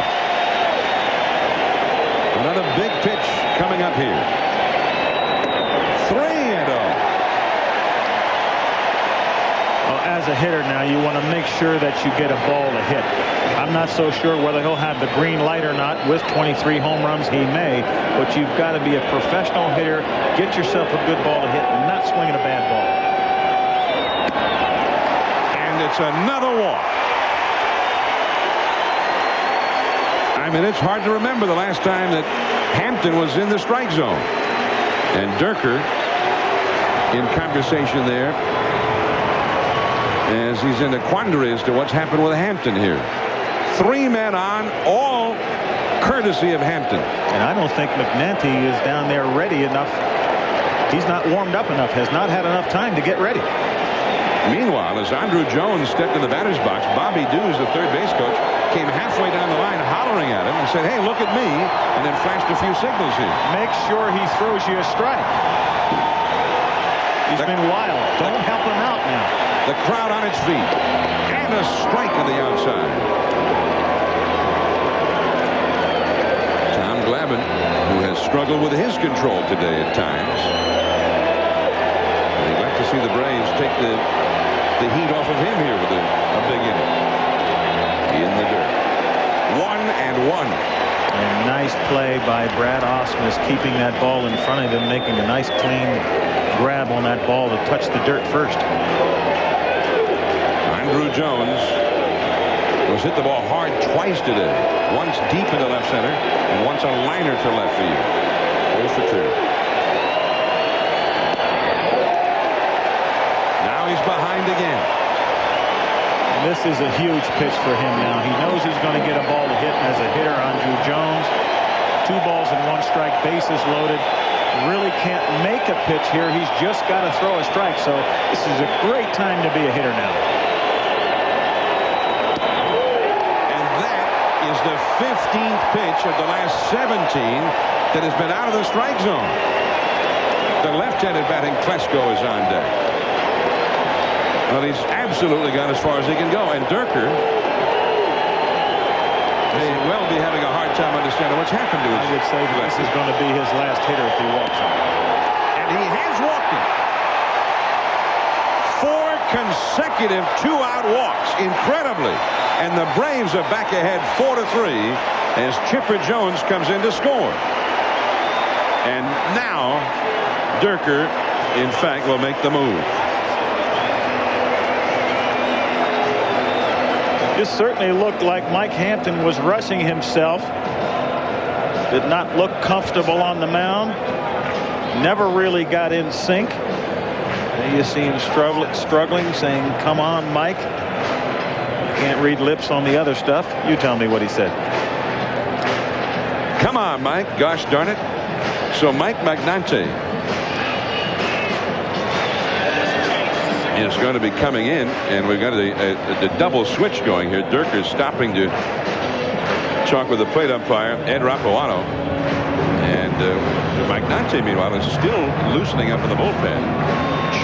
Another big pitch coming up here. 3-0. Well, as a hitter now, you want to make sure that you get a ball to hit. I'm not so sure whether he'll have the green light or not. With 23 home runs, he may. But you've got to be a professional hitter. Get yourself a good ball to hit and not swinging a bad ball. And it's another walk. I mean, it's hard to remember the last time that Hampton was in the strike zone. And Dierker in conversation there as he's in a quandary as to what's happened with Hampton here. 3 men on, all courtesy of Hampton. And I don't think McNante is down there ready enough. He's not warmed up enough, has not had enough time to get ready. Meanwhile, as Andrew Jones stepped in the batter's box, Bobby Dews, the third base coach, came halfway down the line hollering at him and said, hey, look at me, and then flashed a few signals here. Make sure he throws you a strike. He's been wild. Don't help him out now. The crowd on its feet, and a strike on the outside. Tom Glavine, who has struggled with his control today at times. And he'd like to see the Braves take the heat off of him here with a big inning. In the dirt. 1-1. And nice play by Brad Ausmus, keeping that ball in front of him, making a nice clean grab on that ball to touch the dirt first. Andrew Jones was hit the ball hard twice today. Once deep into left center and once a liner to left field. 0 for 2. Now he's behind again. This is a huge pitch for him now. He knows he's going to get a ball to hit as a hitter. Andrew Jones 2 balls and 1 strike, bases loaded. Really can't make a pitch here. He's just got to throw a strike. So this is a great time to be a hitter now. And that is the 15th pitch of the last 17 that has been out of the strike zone. The left-handed batting Klesko is on deck. Well, he's absolutely gone as far as he can go. And Dierker may well be having a hard time understanding what's happened to his. I would say this is going to be his last hitter if he walks him. And he has walked him. 4 consecutive 2-out walks, incredibly. And the Braves are back ahead 4-3 as Chipper Jones comes in to score. And now Dierker, in fact, will make the move. This certainly looked like Mike Hampton was rushing himself. Did not look comfortable on the mound. Never really got in sync. You see him struggling, saying, "Come on, Mike." Can't read lips on the other stuff. You tell me what he said. Come on, Mike. Gosh darn it. So Mike Magnante is going to be coming in, and we've got the double switch going here. Dierker's stopping to talk with the plate umpire, Ed Rapuano. And Magnante, meanwhile, is still loosening up in the bullpen.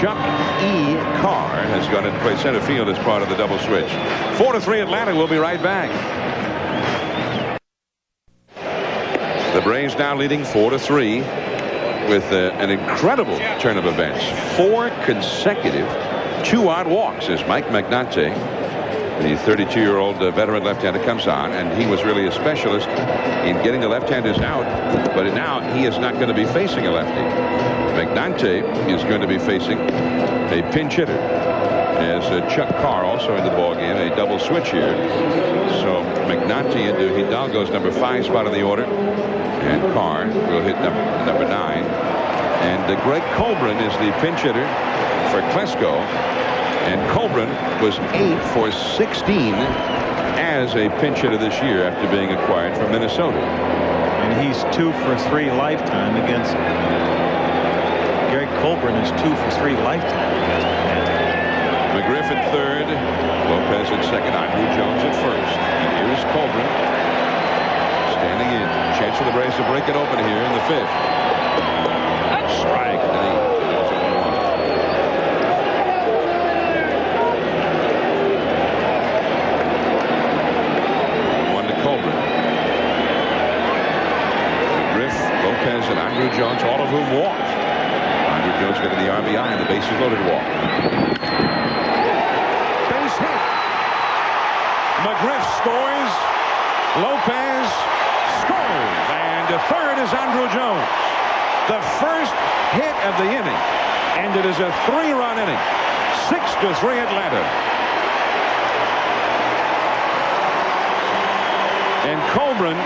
Chuck E. Carr has gone into play center field as part of the double switch. 4-3 Atlanta. We'll be right back. The Braves now leading 4-3 with an incredible turn of events. 4 consecutive 2-out walks as Mike Magnante, the 32-year-old veteran left-hander, comes on, and he was really a specialist in getting the left-handers out, but now he is not going to be facing a lefty. Magnante is going to be facing a pinch hitter as Chuck Carr also into the ballgame, a double switch here. So Magnante into Hidalgo's number 5 spot in the order, and Carr will hit number 9. And Greg Colbran is the pinch hitter for Klesko. And Colbran was 8 for 16 as a pinch hitter this year after being acquired from Minnesota. And he's 2 for 3 lifetime against Greg Colbran is 2 for 3 lifetime against McGriff at third, Lopez at second, Andrew Jones at first. And here's Colbran standing in. Chance for the Braves to break it open here in the 5th. Strike. And Andrew Jones, all of whom walked. Andrew Jones getting the RBI and the bases loaded walk. Base hit. McGriff scores. Lopez scores. And the third is Andrew Jones. The first hit of the inning. And it is a 3-run inning. 6-3 Atlanta. And Colbran,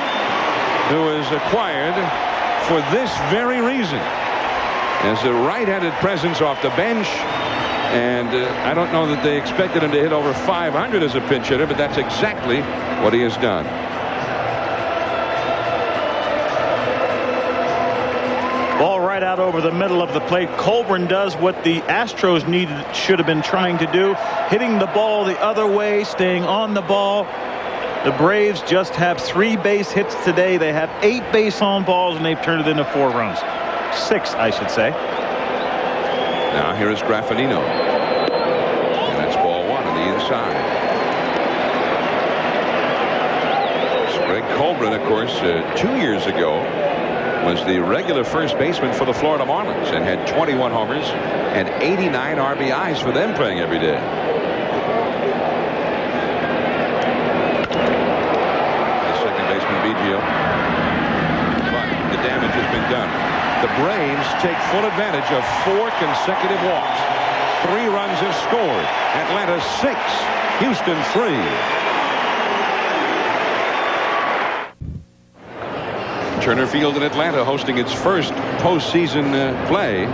who is acquired for this very reason, as a right-handed presence off the bench, and I don't know that they expected him to hit over 500 as a pinch hitter, but that's exactly what he has done. Ball right out over the middle of the plate. Colbran does what the Astros should have been trying to do, hitting the ball the other way, staying on the ball. The Braves just have 3 base hits today. They have 8 base on balls, and they've turned it into 4 runs. 6, I should say. Now here is Graffinino. And that's ball 1 on the inside. Greg Colbran, of course, 2 years ago, was the regular first baseman for the Florida Marlins and had 21 homers and 89 RBIs for them playing every day. But the damage has been done. The Braves take full advantage of 4 consecutive walks. 3 runs have scored. Atlanta 6, Houston 3. Turner Field in Atlanta hosting its first postseason play.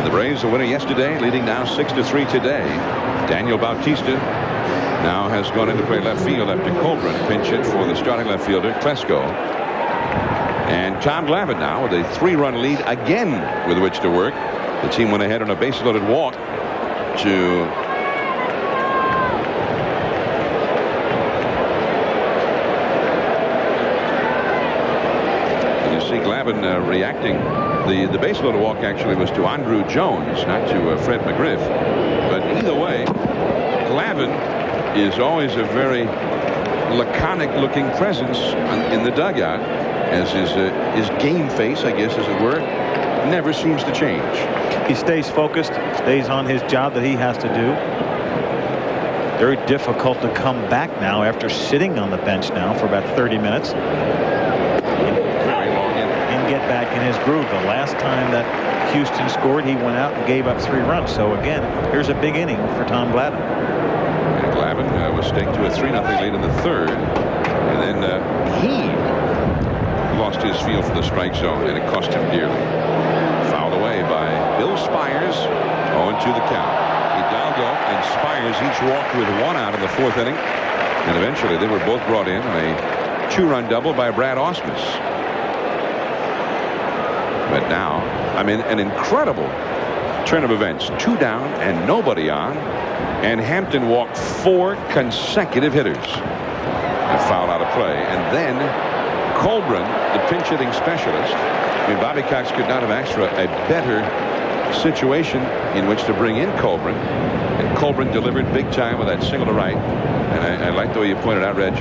The Braves, a winner yesterday, leading now 6-3 today. Daniel Bautista now has gone into play left field after Colbran pinch hit for the starting left fielder Klesko. And Tom Glavine now with a 3-run lead again with which to work. The team went ahead on a base-loaded walk to Glavine reacting. The base-loaded walk actually was to Andrew Jones, not to Fred McGriff. But either way, Glavine is always a very laconic-looking presence in the dugout, as his game face, I guess, as it were, never seems to change. He stays focused, stays on his job that he has to do. Very difficult to come back now after sitting on the bench now for about 30 minutes. Get back in his groove. The last time that Houston scored, he went out and gave up 3 runs. So again, here's a big inning for Tom Glavine. And Glavine was staked to a 3-0 lead in the 3rd, and then he lost his feel for the strike zone, and it cost him dearly. Fouled away by Bill Spires. 0-2 the count. Hidalgo and Spires each walked with 1 out in the 4th inning, and eventually they were both brought in on a 2-run double by Brad Ausmus. But now, I mean, an incredible turn of events. 2 down and nobody on. And Hampton walked 4 consecutive hitters. A foul out of play. And then Colburn, the pinch hitting specialist. I mean, Bobby Cox could not have asked for a better situation in which to bring in Colburn. And Colburn delivered big time with that single to right. And I like the way you pointed out, Reg.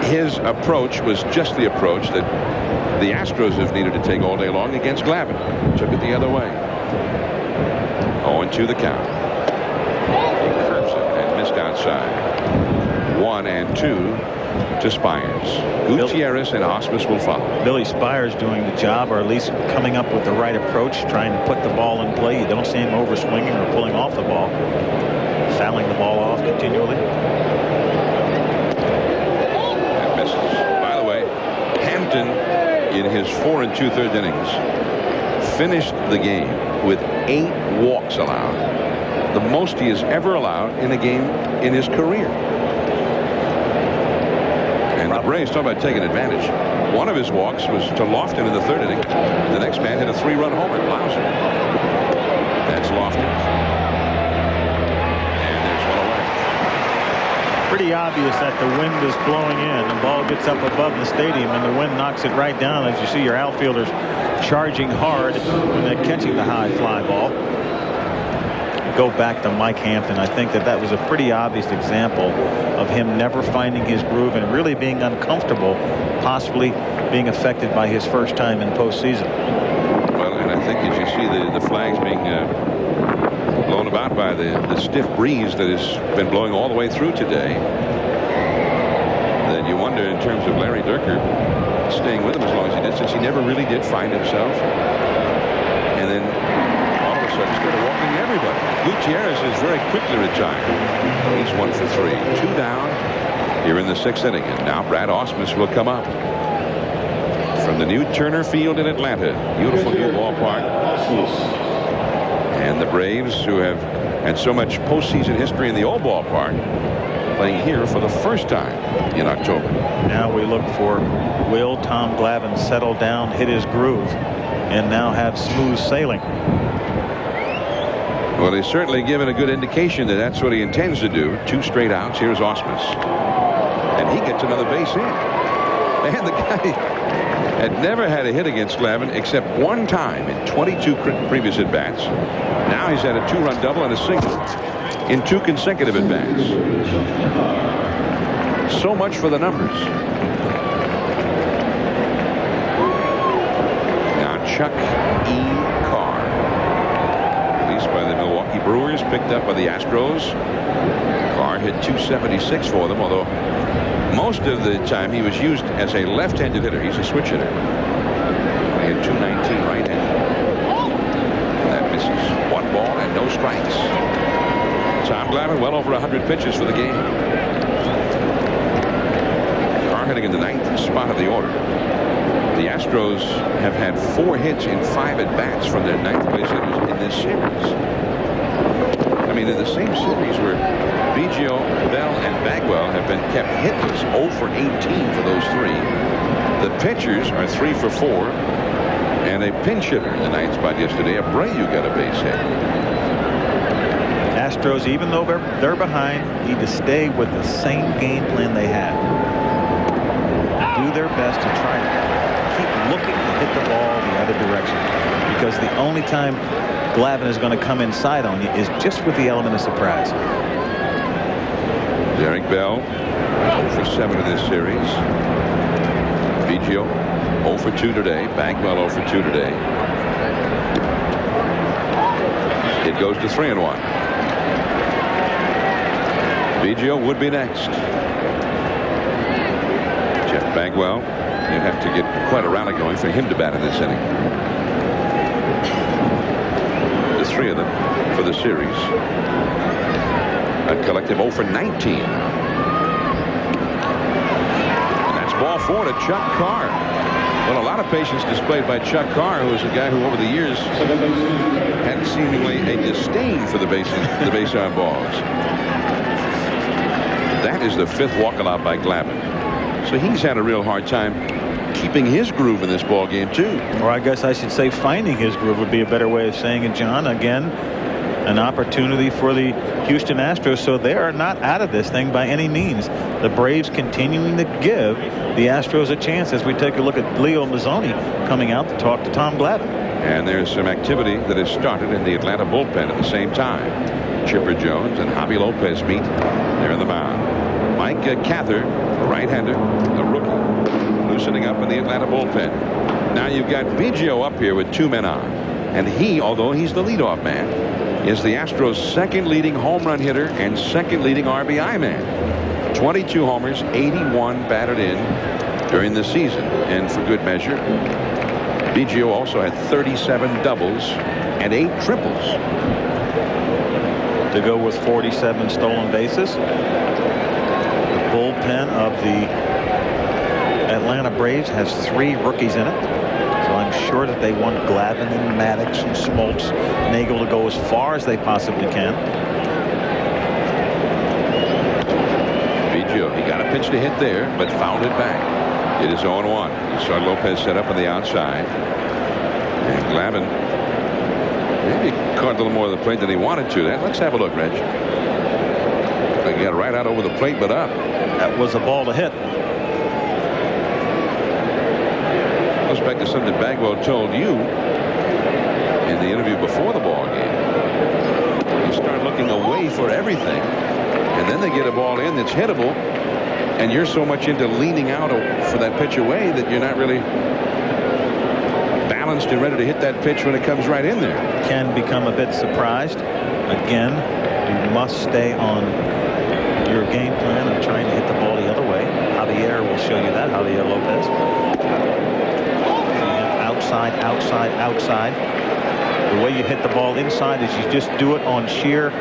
His approach was just the approach that the Astros have needed to take all day long against Glavine. Took it the other way. 0-2 the count. Curves it and missed outside. 1-2 to Spires. Gutierrez and Ausmus will follow. Billy Spires doing the job, or at least coming up with the right approach, trying to put the ball in play. You don't see him over swinging or pulling off the ball, fouling the ball off continually. That misses. By the way, Hampton, in his 4 2/3 innings, finished the game with 8 walks allowed, the most he has ever allowed in a game in his career. And the Braves, talking about taking advantage, one of his walks was to Lofton in the 3rd inning. The next man hit a 3-run homer. Blauser. That's Lofton. And there's one away. Pretty obvious that the wind is blowing in. The ball gets up above the stadium and the wind knocks it right down, as you see your outfielders charging hard when they're catching the high fly ball. Go back to Mike Hampton. I think that was a pretty obvious example of him never finding his groove and really being uncomfortable, possibly being affected by his first time in postseason. Well, and I think as you see the flags being blown about by the stiff breeze that has been blowing all the way through today, then you wonder, in terms of Larry Dierker staying with him as long as he did, since he never really did find himself, and then all of a sudden started walking everybody. Gutierrez is very quickly retired. He's 1 for 3. 2 down here in the 6th inning, and now Brad Ausmus will come up from the new Turner Field in Atlanta. Beautiful new ballpark. And the Braves, who have had so much postseason history in the old ballpark, playing here for the first time in October. Now we look for, will Tom Glavine settle down, hit his groove, and now have smooth sailing? Well, he's certainly given a good indication that that's what he intends to do. 2 straight outs. Here's Ausmus. And he gets another base hit. And the guy had never had a hit against Glavine except one time in 22 previous at-bats. Now he's had a 2-run double and a single in 2 consecutive at-bats. So much for the numbers. Now Chuck E. Carr, released by the Milwaukee Brewers, picked up by the Astros. Carr hit .276 for them, although most of the time he was used as a left-handed hitter. He's a switch hitter. He had .219 right-handed. That misses. 1 ball and no strikes. Tom Glavine well over 100 pitches for the game. Carr hitting in the 9th spot of the order. The Astros have had 4 hits in 5 at-bats from their 9th place hitters in this series. I mean, in the same series where Biggio, Bell, and Bagwell have been kept hitless, 0 for 18 for those 3. The pitchers are 3 for 4. And a pinch hitter in the ninth spot yesterday. Abreu got a base hit. Astros, even though they're behind, need to stay with the same game plan they have. Do their best to try to keep looking to hit the ball the other direction. Because the only time Glavine is going to come inside on you is just with the element of surprise. Derek Bell, 0 for 7 in this series. Biggio, 0 for 2 today. Bagwell, 0 for 2 today. It goes to 3-1. Biggio would be next. Jeff Bagwell, you have to get quite a rally going for him to bat in this inning. The 3 of them for the series. A collective 0 for 19. And that's ball 4 to Chuck Carr. Well, a lot of patience displayed by Chuck Carr, who is a guy who over the years had seemingly a disdain for the base on balls. That is the 5th walk allowed by Glavine. So he's had a real hard time keeping his groove in this ball game too. Or I guess I should say finding his groove would be a better way of saying it, John. Again, an opportunity for the Houston Astros, so they are not out of this thing by any means. The Braves continuing to give the Astros a chance as we take a look at Leo Mazzoni coming out to talk to Tom Glavine. And there's some activity that has started in the Atlanta bullpen at the same time. Chipper Jones and Javi Lopez meet there on the mound. Mike Cather, a right-hander, a rookie, loosening up in the Atlanta bullpen. Now you've got Biggio up here with 2 men on. And he, although he's the leadoff man, is the Astros' 2nd leading home run hitter and 2nd leading RBI man. 22 homers, 81 batted in during the season. And for good measure, Biggio also had 37 doubles and 8 triples. To go with 47 stolen bases. The bullpen of the Atlanta Braves has 3 rookies in it. So I'm sure that they want Glavine and Maddox and Smoltz, Nagel to go as far as they possibly can. Biggio, he got a pitch to hit there, but fouled it back. It is 0-1. You saw Lopez set up on the outside. And Glavine maybe caught a little more of the plate than he wanted to. Let's have a look, Reg. He got right out over the plate, but up. That was a ball to hit. Goes back to something Bagwell told you in the interview before the ball game. You start looking away for everything, and then they get a ball in that's hittable, and you're so much into leaning out for that pitch away that you're not really balanced and ready to hit that pitch when it comes right in there. Can become a bit surprised. Again, you must stay on your game plan of trying to hit the ball the other way. Javier will show you that. Javier Lopez. Outside, outside, outside. The way you hit the ball inside is you just do it on sheer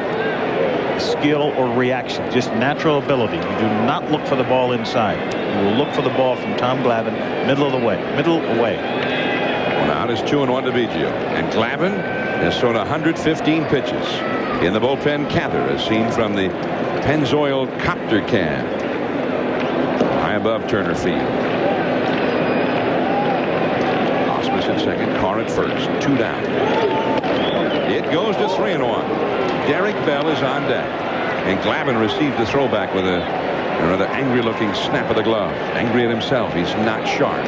skill or reaction, just natural ability. You do not look for the ball inside. You will look for the ball from Tom Glavine, middle of the way, middle away. Well, now it is 2-1 to Biggio, and Glavine has thrown 115 pitches. In the bullpen, Cather, as seen from the Pennzoil copter cam, high above Turner Field. At second, Carr at first, 2 down. It goes to 3-1. Derek Bell is on deck, and Glavine received the throwback with a rather angry-looking snap of the glove. Angry at himself. He's not sharp.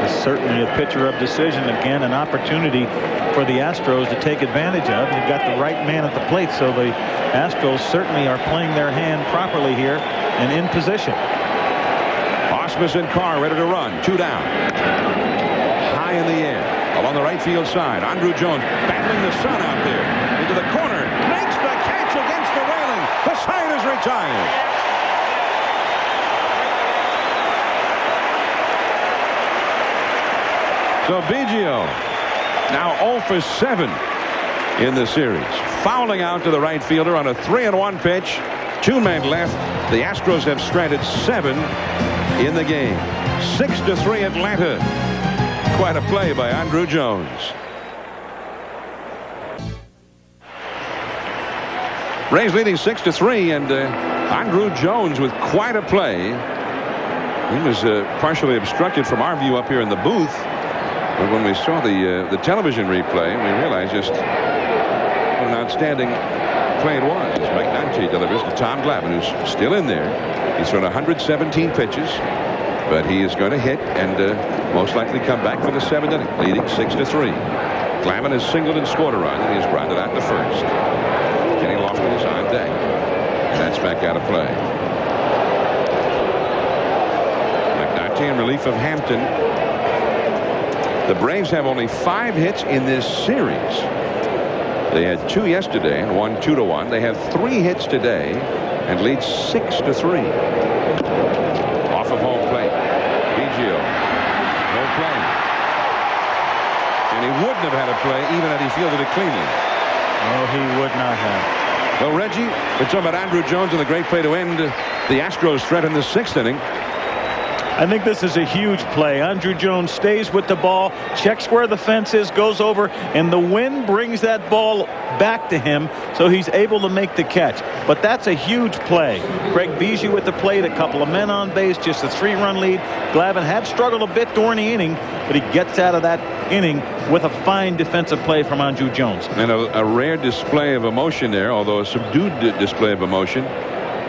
It's certainly a pitcher of decision. Again, an opportunity for the Astros to take advantage of. You've got the right man at the plate, so the Astros certainly are playing their hand properly here and in position. Osmus and Carr ready to run. 2 down. High in the air along the right field side. Andrew Jones battling the sun out there into the corner. Makes the catch against the railing. The sign is retired. So Biggio now 0 for 7 in the series. Fouling out to the right fielder on a 3-1 pitch. 2 men left. The Astros have stranded 7 in the game. 6-3 Atlanta. Quite a play by Andrew Jones. Rays leading 6-3, and Andrew Jones with quite a play He was partially obstructed from our view up here in the booth. But when we saw the television replay, we realized just what an outstanding play it was. As McNulty delivers to Tom Glavine, who's still in there. He's thrown 117 pitches, but he is going to hit and most likely come back for the 7th inning, leading 6-3. Glavine has singled and scored a run, and he's grounded out to first. Kenny Lofton is on deck, and that's back out of play. McNulty in relief of Hampton. The Braves have only 5 hits in this series. They had 2 yesterday and won 2-1. They have 3 hits today and lead 6-3. Off of home plate. Biggio. No play. And he wouldn't have had a play even had he fielded it cleanly. No, he would not have. Well, Reggie, we're talking about Andrew Jones and the great play to end the Astros' threat in the 6th inning. I think this is a huge play. Andrew Jones stays with the ball, checks where the fence is, goes over, and the wind brings that ball back to him, so he's able to make the catch. But that's a huge play. Craig Biggio with the plate, a couple of men on base, just a 3-run lead. Glavine had struggled a bit during the inning, but he gets out of that inning with a fine defensive play from Andrew Jones. And a rare display of emotion there, although a subdued display of emotion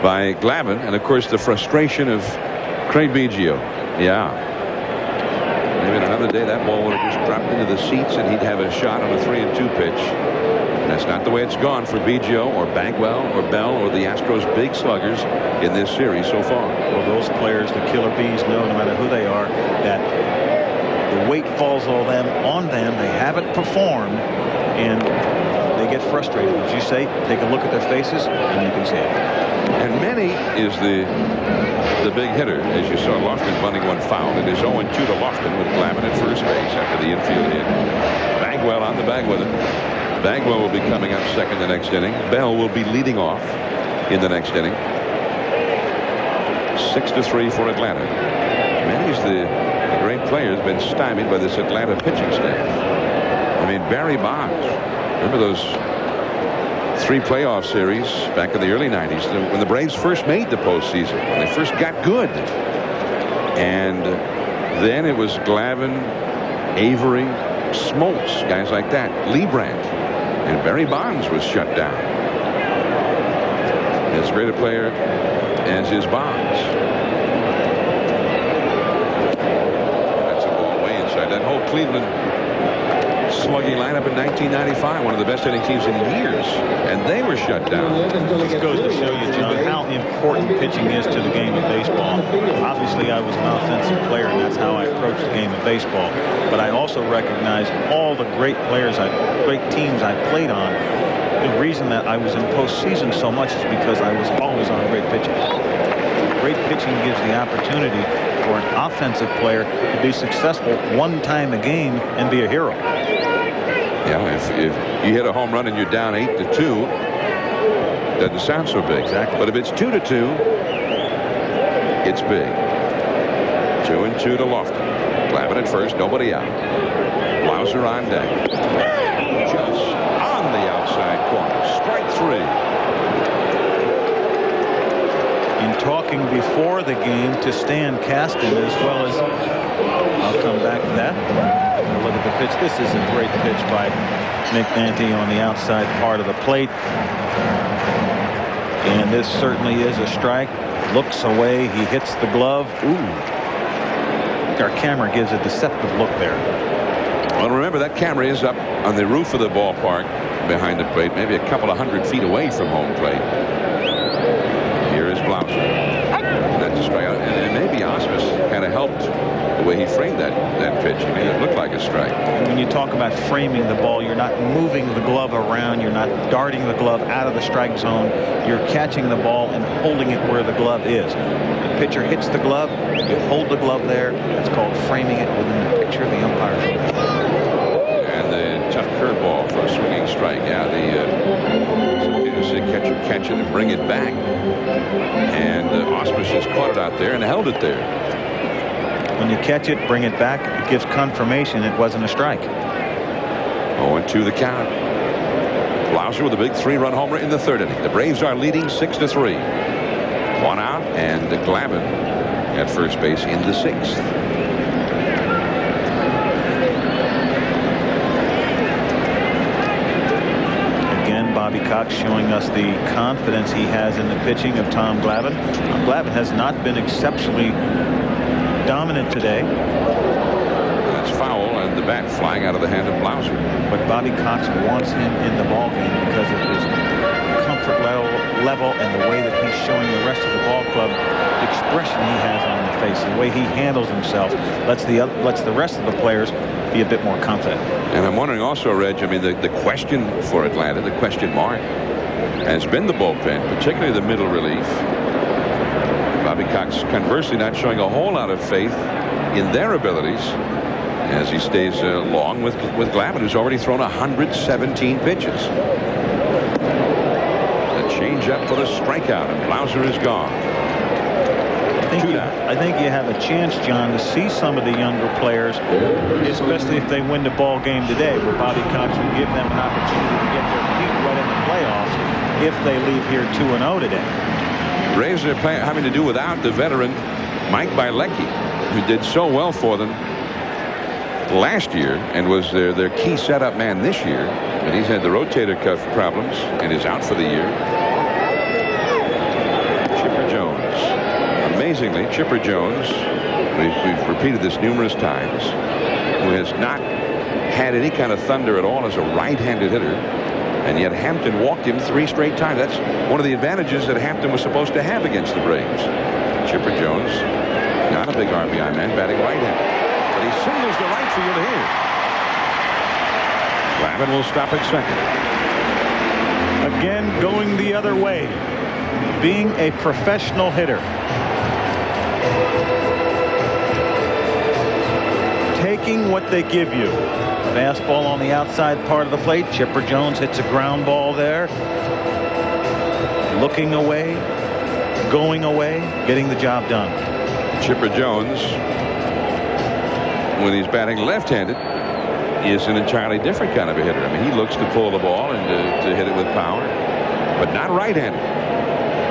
by Glavine, and of course the frustration of Craig Biggio. Yeah. Maybe in another day that ball would have just dropped into the seats and he'd have a shot on a 3-2 pitch. And that's not the way it's gone for Biggio or Bagwell or Bell or the Astros' big sluggers in this series so far. Well, those players, the killer bees, know no matter who they are, that the weight falls on them. They haven't performed, and they get frustrated. As you say, take a look at their faces, and you can see it. And Manny is the big hitter. As you saw, Lofton bunting one foul. It is 0-2 to Lofton with Glavine at first base after the infield hit. Bagwell on the bag with it. Bagwell will be coming up second the next inning. Bell will be leading off in the next inning. 6-3 for Atlanta. Manny's the great player has been stymied by this Atlanta pitching staff. I mean, Barry Bonds. Remember those 3 playoff series back in the early 90s when the Braves first made the postseason, when they first got good. And then it was Glavine, Avery, Smoltz, guys like that, Leibrandt, and Barry Bonds was shut down. As great a player as is Bonds. That's a ball way inside. That whole Cleveland slugging lineup in 1995, one of the best hitting teams in years, and they were shut down. This goes to show you, John, how important pitching is to the game of baseball. Obviously, I was an offensive player, and that's how I approached the game of baseball. But I also recognize all the great players, great teams I played on. The reason that I was in postseason so much is because I was always on great pitching. Great pitching gives the opportunity for an offensive player to be successful one time a game and be a hero. Yeah, if you hit a home run and you're down 8-2, doesn't sound so big. Exactly. But if it's 2-2, it's big. 2-2 to Lofton. Glavine at first, nobody out. Blauser on deck. Just on the outside corner. Strike 3. In talking before the game to Stan Kasten, as well as, I'll come back to that. Look at the pitch. This is a great pitch by McNulty on the outside part of the plate. And this certainly is a strike. Looks away. He hits the glove. Ooh. Our camera gives a deceptive look there. Well, remember that camera is up on the roof of the ballpark behind the plate, maybe a couple of 100 feet away from home plate. Here is Blauser. That's a strikeout. And maybe Osmus kind of helped the way he framed that pitch. He made it look like a strike. When you talk about framing the ball, you're not moving the glove around. You're not darting the glove out of the strike zone. You're catching the ball and holding it where the glove is. The pitcher hits the glove. You hold the glove there. That's called framing it within the picture of the umpire. And the tough curveball for a swinging strike. Yeah, catch it and bring it back. And Osmus just caught it out there and held it there. When you catch it, bring it back, it gives confirmation it wasn't a strike. 0-2 the count. Blauser with a big 3-run homer in the 3rd inning. The Braves are leading 6-3. 1 out, and Glavine at first base in the 6th. Again, Bobby Cox showing us the confidence he has in the pitching of Tom Glavine. Tom Glavine has not been exceptionally dominant today. That's foul, and the bat flying out of the hand of Blauser. But Bobby Cox wants him in the ballgame because of his comfort level and the way that he's showing the rest of the ball club, the expression he has on the face, the way he handles himself, lets the rest of the players be a bit more confident. And I'm wondering also, Reg, I mean, the question for Atlanta, the question mark, has been the bullpen, particularly the middle relief. Bobby Cox, conversely, not showing a whole lot of faith in their abilities as he stays long with Glavine, who's already thrown 117 pitches. A change-up for the strikeout, and Blauser is gone. I think you have a chance, John, to see some of the younger players, especially if they win the ball game today, where Bobby Cox will give them an opportunity to get their feet wet in the playoffs if they leave here 2-0 today. Braves are having to do without the veteran Mike Bilecki, who did so well for them last year and was their key setup man this year. But he's had the rotator cuff problems and is out for the year. Chipper Jones. Amazingly, Chipper Jones, we've repeated this numerous times, who has not had any kind of thunder at all as a right-handed hitter. And yet Hampton walked him 3 straight times. That's one of the advantages that Hampton was supposed to have against the Braves. Chipper Jones, not a big RBI man, batting right-handed. But he signals the right field here. Glavine will stop at second. Again, going the other way. Being a professional hitter. Taking what they give you. Fastball on the outside part of the plate. Chipper Jones hits a ground ball there. Looking away, going away, getting the job done. Chipper Jones, when he's batting left-handed, is an entirely different kind of a hitter. I mean, he looks to pull the ball and to hit it with power, but not right-handed.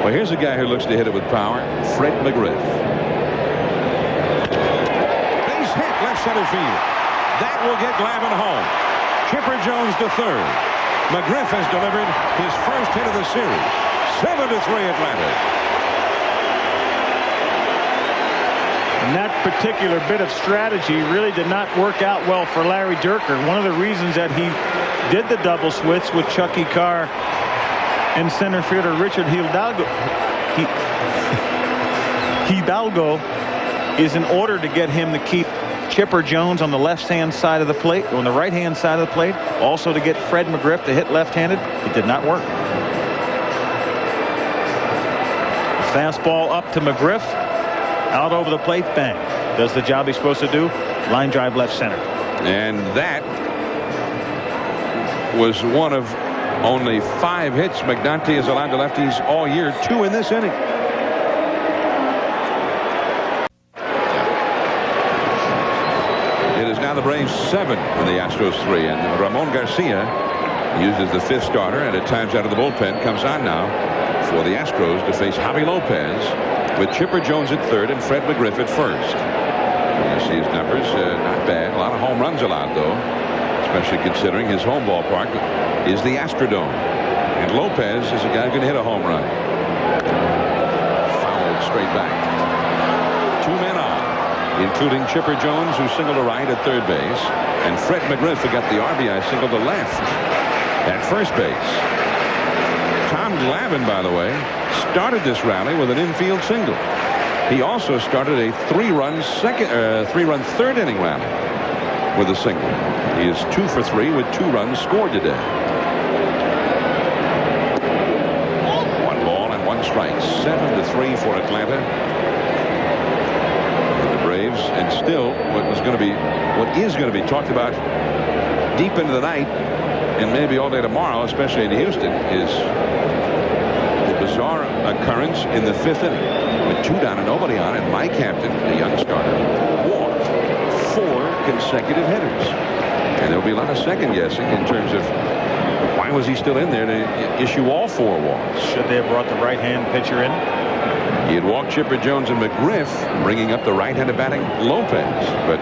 Well, here's a guy who looks to hit it with power, Fred McGriff. Base hit, left center field. That will get Glavine home. Chipper Jones to third. McGriff has delivered his first hit of the series. 7-3 Atlanta. And that particular bit of strategy really did not work out well for Larry Dierker. One of the reasons that he did the double switch with Chucky Carr and center fielder Richard Hidalgo is in order to get him to keep Chipper Jones on the left-hand side of the plate, on the right-hand side of the plate, also to get Fred McGriff to hit left-handed. It did not work. Fastball up to McGriff, out over the plate, bang. Does the job he's supposed to do. Line drive left center. And that was one of only 5 hits McDonty has allowed to lefties all year, 2 in this inning. It is now the Braves 7 and the Astros 3, and Ramon Garcia uses the 5th starter and at times out of the bullpen comes on now for the Astros to face Javi Lopez with Chipper Jones at third and Fred McGriff at first. You see his numbers, not bad. A lot of home runs allowed, though, especially considering his home ballpark is the Astrodome. And Lopez is a guy who can hit a home run. Fouled straight back. 2 men on, including Chipper Jones, who singled to right at third base, and Fred McGriff, who got the RBI single to left at first base. Tom Glavine, by the way, started this rally with an infield single. He also started a 3-run third inning rally with a single. He is 2 for 3 with 2 runs scored today. 1 ball and 1 strike. 7-3 for Atlanta. And the Braves, and still what is going to be talked about deep into the night and maybe all day tomorrow, especially in Houston, is the bizarre occurrence in the 5th inning with 2 down and nobody on, and Mike Hampton, the young starter, walked 4 consecutive hitters. And there'll be a lot of second guessing in terms of why was he still in there to issue all 4 walks. Should they have brought the right-hand pitcher in? He had walked Chipper Jones and McGriff, bringing up the right-handed batting Lopez, but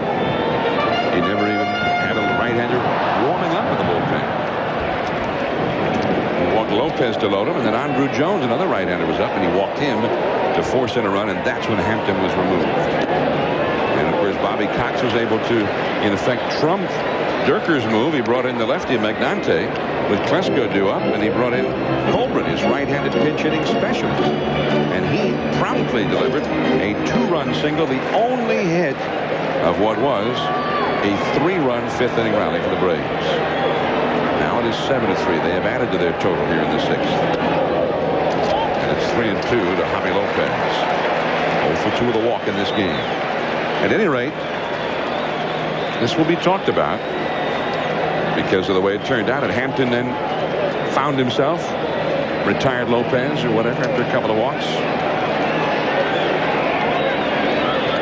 he never even had a right-hander warming up in the bullpen. He walked Lopez to load him, and then Andrew Jones, another right-hander, was up, and he walked him to force in a run, and that's when Hampton was removed. And of course, Bobby Cox was able to, in effect, trump Durker's move. He brought in the lefty Magnante with Klesko due up, and he brought in Colbert, his right-handed pinch-hitting specialist. And he promptly delivered a 2-run single, the only hit of what was a 3-run 5th-inning rally for the Braves. Now it is 7-3. They have added to their total here in the 6th. And it's 3-2 to Javi Lopez. 0 for 2 with a walk in this game. At any rate, this will be talked about because of the way it turned out. And Hampton then found himself, retired Lopez or whatever after a couple of walks.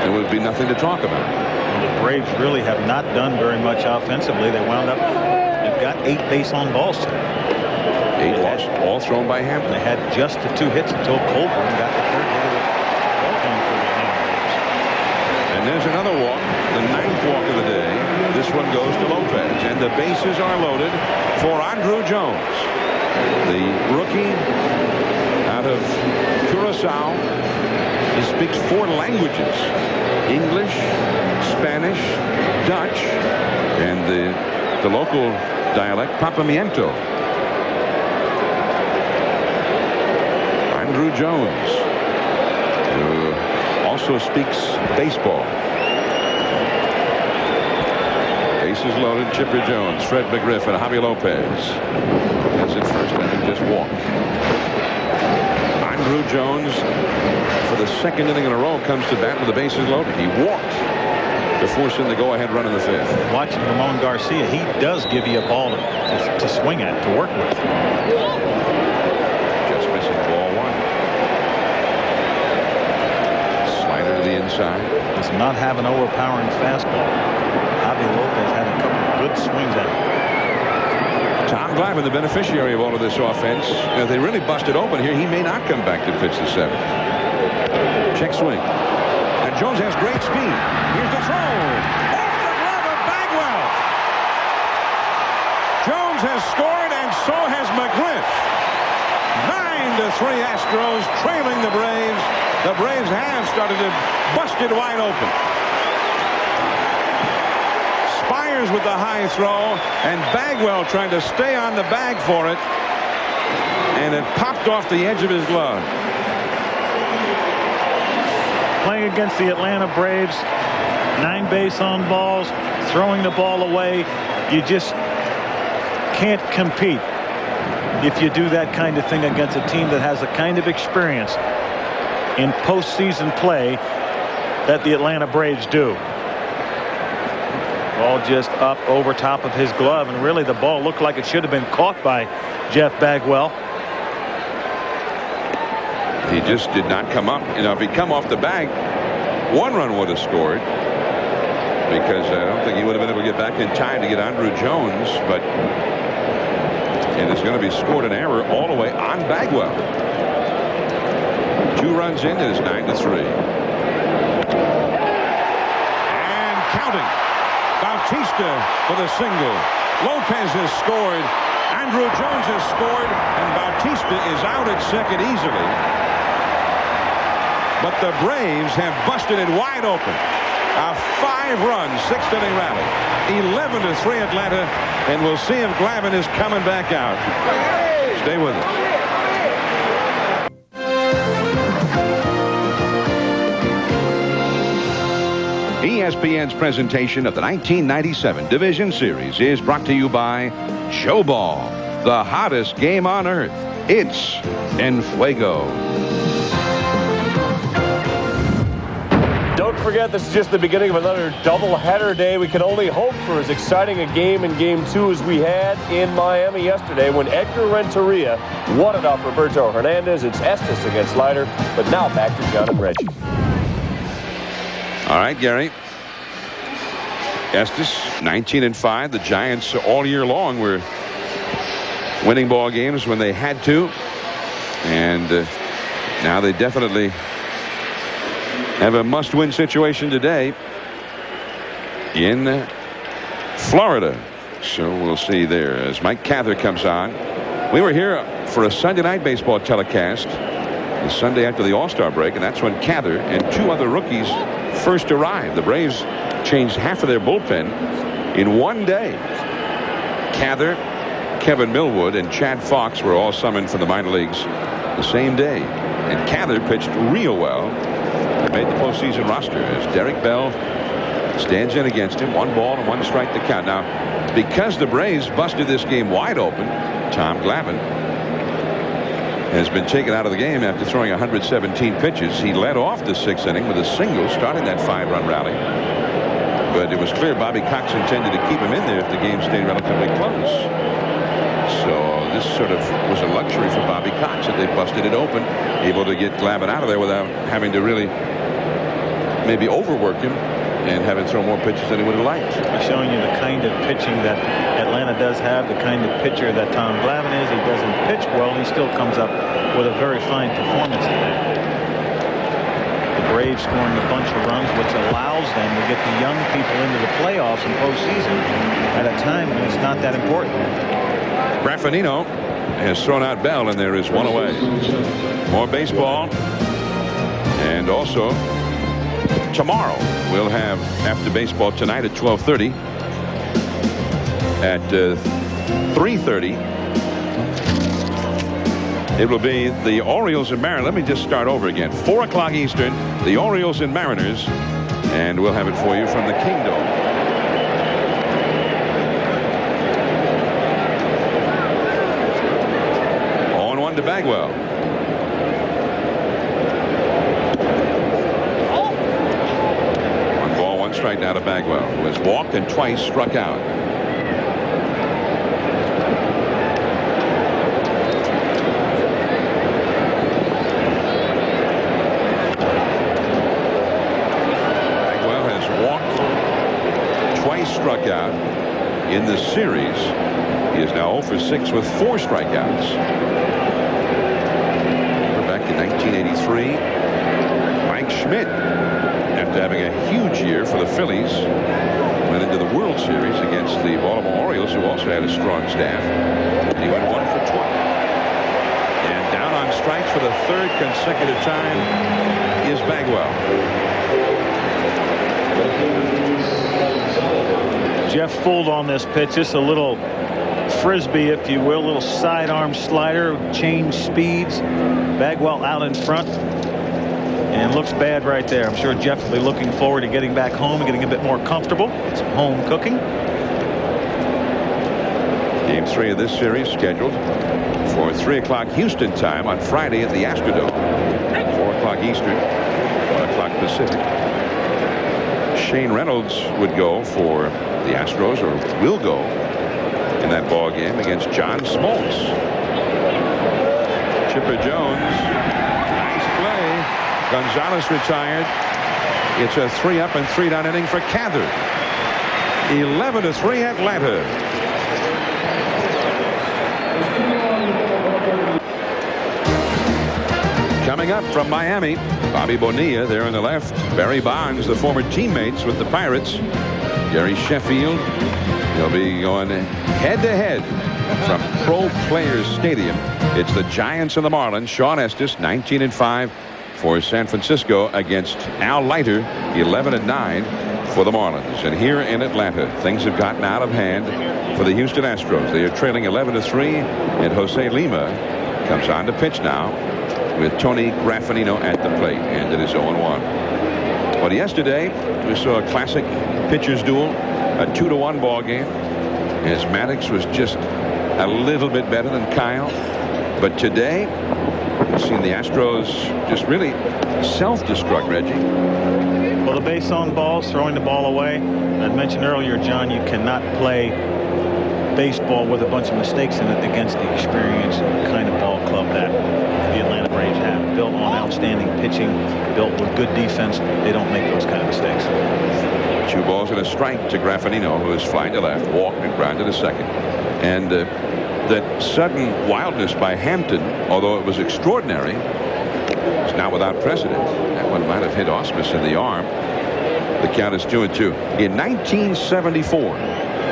There would be nothing to talk about. The Braves really have not done very much offensively. They wound up, they've got 8 base on balls today. 8 walks, all thrown by Hampton. They had just the 2 hits until Colburn got the 3rd hit of the ball game for the Atlanta Braves. And there's another walk, the 9th walk of the day. This one goes to Lopez, and the bases are loaded for Andrew Jones, the rookie out of Curacao. He speaks 4 languages: English, Spanish, Dutch, and the local dialect, Papamiento. Andrew Jones, who also speaks baseball. Bases loaded, Chipper Jones, Fred McGriff, and Javi Lopez. That's it first, and then just walk. Andrew Jones, for the 2nd inning in a row, comes to bat with the bases loaded. He walked to force in the go-ahead run in the 5th. Watching Ramon Garcia, he does give you a ball to swing at, to work with. Just missing ball 1. Slider to the inside. Does not have an overpowering fastball. Javi Lopez had a couple of good swings at it. Tom Glavine, the beneficiary of all of this offense. If they really busted open here, he may not come back to pitch the 7th. Check swing. And Jones has great speed. Here's the throw. Off the glove of Bagwell. Jones has scored, and so has McGriff. 9-3 Astros trailing the Braves. The Braves have started to bust it wide open. Spires with the high throw, and Bagwell trying to stay on the bag for it, and it popped off the edge of his glove. Playing against the Atlanta Braves, 9 base on balls, throwing the ball away. You just can't compete if you do that kind of thing against a team that has the kind of experience in postseason play that the Atlanta Braves do. Ball just up over top of his glove, and really the ball looked like it should have been caught by Jeff Bagwell. He just did not come up. You know, if he'd come off the bag, 1 run would have scored, because I don't think he would have been able to get back in time to get Andrew Jones, but and it's going to be scored an error all the way on Bagwell. 2 runs in, it is 9-3. And counting. Bautista for the single. Lopez has scored. Andrew Jones has scored, and Bautista is out at 2nd easily. But the Braves have busted it wide open. A 5-run 6th-inning rally. 11-3 Atlanta, and we'll see if Glavine is coming back out. Stay with us. ESPN's presentation of the 1997 Division Series is brought to you by Show Ball, the hottest game on earth. It's En Fuego. Don't forget, this is just the beginning of another doubleheader day. We can only hope for as exciting a game in Game 2 as we had in Miami yesterday when Edgar Renteria won it off Roberto Hernandez. It's Estes against Leiter, but now back to John and Reggie. All right, Gary. Estes, 19-5. The Giants all year long were winning ball games when they had to, and now they definitely have a must-win situation today in Florida. So we'll see there as Mike Cather comes on. We were here for a Sunday night baseball telecast the Sunday after the All-Star break, and that's when Cather and 2 other rookies first arrived. The Braves changed half of their bullpen in one day. Cather, Kevin Millwood, and Chad Fox were all summoned from the minor leagues the same day. And Cather pitched real well and made the postseason roster as Derek Bell stands in against him. 1 ball and 1 strike to count. Now, because the Braves busted this game wide open, Tom Glavine has been taken out of the game after throwing 117 pitches. He led off the 6th inning with a single, starting that 5-run rally. But it was clear Bobby Cox intended to keep him in there if the game stayed relatively close. So this sort of was a luxury for Bobby Cox that they busted it open, able to get Glavine out of there without having to really maybe overwork him and have him throw more pitches than he would have liked. He's showing you the kind of pitching that Atlanta does have, the kind of pitcher that Tom Glavine is. He doesn't pitch well, and he still comes up with a very fine performance today. The Braves scoring a bunch of runs, which allows them to get the young people into the playoffs and postseason at a time when it's not that important. Graffinino has thrown out Bell, and there is 1 away. More baseball, and also tomorrow we'll have after baseball tonight at 12:30. At 3:30 it will be the Orioles and Mariners. Let me just start over again. 4 o'clock Eastern, the Orioles and Mariners, and we'll have it for you from the Kingdom. 0-1 to Bagwell. Strike now to Bagwell, who has walked and twice struck out. Bagwell has walked, twice struck out in the series. He is now 0 for 6 with 4 strikeouts. We're back to 1983. Mike Schmidt, after having a huge year for the Phillies, went into the World Series against the Baltimore Orioles, who also had a strong staff. And he went 1 for 20. And down on strikes for the 3rd consecutive time is Bagwell. Jeff fooled on this pitch. Just a little frisbee, if you will, a little sidearm slider, change speeds. Bagwell out in front. And looks bad right there. I'm sure Jeff will be looking forward to getting back home and getting a bit more comfortable. It's home cooking. Game 3 of this series scheduled for 3 o'clock Houston time on Friday at the Astrodome. 4 o'clock Eastern, 1 o'clock Pacific. Shane Reynolds would go for the Astros, or will go in that ball game against John Smoltz. Chipper Jones. Gonzalez retired. It's a 3-up and 3-down inning for Cather. 11-3 Atlanta. Coming up from Miami, Bobby Bonilla there on the left. Barry Bonds, the former teammates with the Pirates. Gary Sheffield. He'll be going head-to-head from Pro Players Stadium. It's the Giants and the Marlins. Sean Estes, 19-5. For San Francisco against Al Leiter, 11-9 for the Marlins. And here in Atlanta, things have gotten out of hand for the Houston Astros. They are trailing 11-3, and Jose Lima comes on to pitch now with Tony Graffinino at the plate, and it is 0-1. But yesterday, we saw a classic pitchers duel, a 2-1 ball game, as Maddox was just a little bit better than Kyle. But today, we've seen the Astros just really self-destruct, Reggie. Well, the base on balls, throwing the ball away. I'd mentioned earlier, John, you cannot play baseball with a bunch of mistakes in it against the experienced kind of ball club that the Atlanta Braves have. Built on outstanding pitching, built with good defense. They don't make those kind of mistakes. 2 balls and a strike to Graffinino, who is flying to left, walked and grounded to second. And that sudden wildness by Hampton, although it was extraordinary, is now without precedent. That one might have hit Ausmus in the arm. The count is 2-2. In 1974,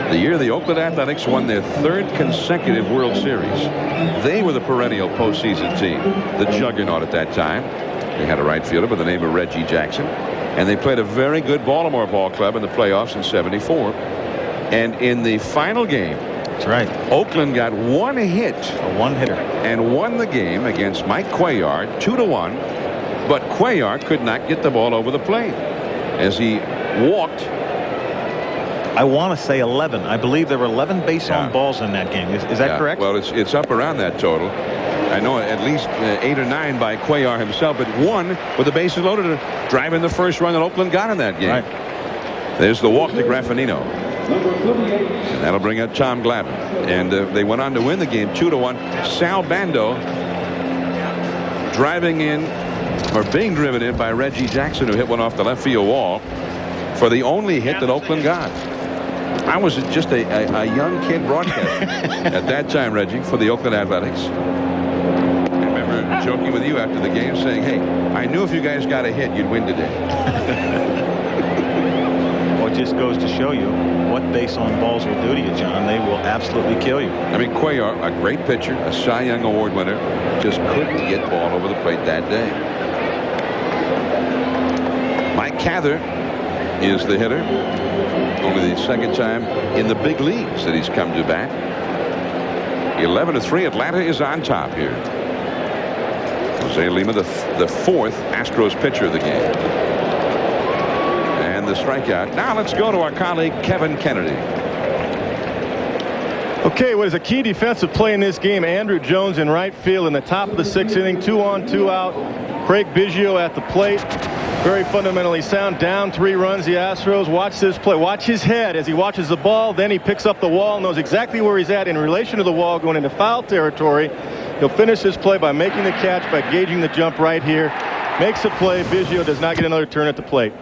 the year the Oakland Athletics won their 3rd consecutive World Series, they were the perennial postseason team, the juggernaut at that time. They had a right fielder by the name of Reggie Jackson, and they played a very good Baltimore ball club in the playoffs in '74. And in the final game, that's right, Oakland got one hit, a one-hitter, and won the game against Mike Cuellar 2-1. But Cuellar could not get the ball over the plate as he walked. I want to say 11. I believe there were 11 base on balls in that game. Is that correct? Well, it's up around that total. I know at least 8 or 9 by Cuellar himself, but 1 with the bases loaded, driving the first run that Oakland got in that game. Right. There's the walk to Graffinino. And that'll bring up Tom Glavine. And they went on to win the game 2-1. Sal Bando driving in, or being driven in by Reggie Jackson, who hit one off the left field wall for the only hit that Oakland got. I was just a young kid broadcaster at that time, Reggie, for the Oakland Athletics. I remember joking with you after the game saying, hey, I knew if you guys got a hit, you'd win today. Well, it just goes to show you what base on balls will do to you, John. They will absolutely kill you. I mean, Cuellar, a great pitcher, a Cy Young Award winner, just couldn't get the ball over the plate that day. Mike Cather is the hitter. Only the 2nd time in the big leagues that he's come to bat. 11-3. Atlanta is on top here. Jose Lima, the 4th Astros pitcher of the game. And the strikeout. Now let's go to our colleague Kevin Kennedy. Okay, what is a key defensive play in this game? Andrew Jones in right field in the top of the 6th inning, 2 on, 2 out. Craig Biggio at the plate. Very fundamentally sound. Down 3 runs. The Astros. Watch this play. Watch his head as he watches the ball. Then he picks up the wall. Knows exactly where he's at in relation to the wall, going into foul territory. He'll finish this play by making the catch, by gauging the jump right here. Makes a play. Biggio does not get another turn at the plate.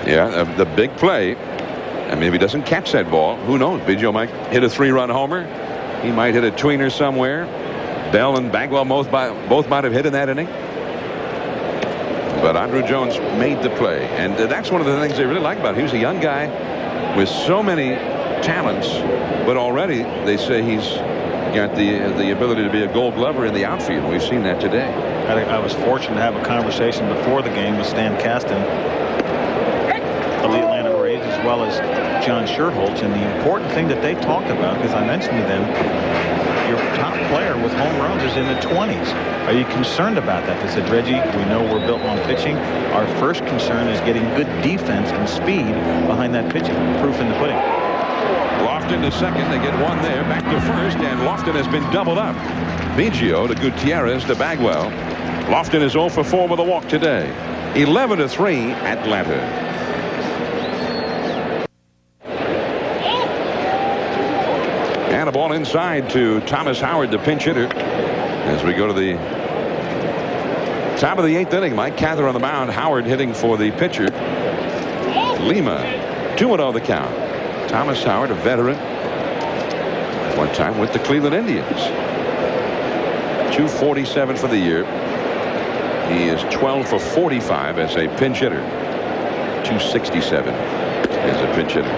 Yeah, the big play. And maybe he doesn't catch that ball. Who knows? Biggio might hit a 3-run homer. He might hit a tweener somewhere. Bell and Bagwell both might have hit in that inning. But Andrew Jones made the play, and that's one of the things they really like about him. He's a young guy with so many talents, but already they say he's got the ability to be a Gold Glover in the outfield. We've seen that today. I was fortunate to have a conversation before the game with Stan Kasten of the Atlanta Braves, as well as John Scherholz, and the important thing that they talked about, because I mentioned to them, your top player with home runs is in the 20s. Are you concerned about that? They said, Reggie, we know we're built on pitching. Our first concern is getting good defense and speed behind that pitching. Proof in the pudding. Lofton to second. They get one there. Back to first, and Lofton has been doubled up. Biggio to Gutierrez to Bagwell. Lofton is 0 for 4 with a walk today. 11-3 Atlanta. And a ball inside to Thomas Howard, the pinch hitter. As we go to the top of the 8th inning, Mike Cather on the mound. Howard hitting for the pitcher. Lima, 2-0 the count. Thomas Howard, a veteran. One time with the Cleveland Indians. 247 for the year. He is 12 for 45 as a pinch hitter. 267 as a pinch hitter.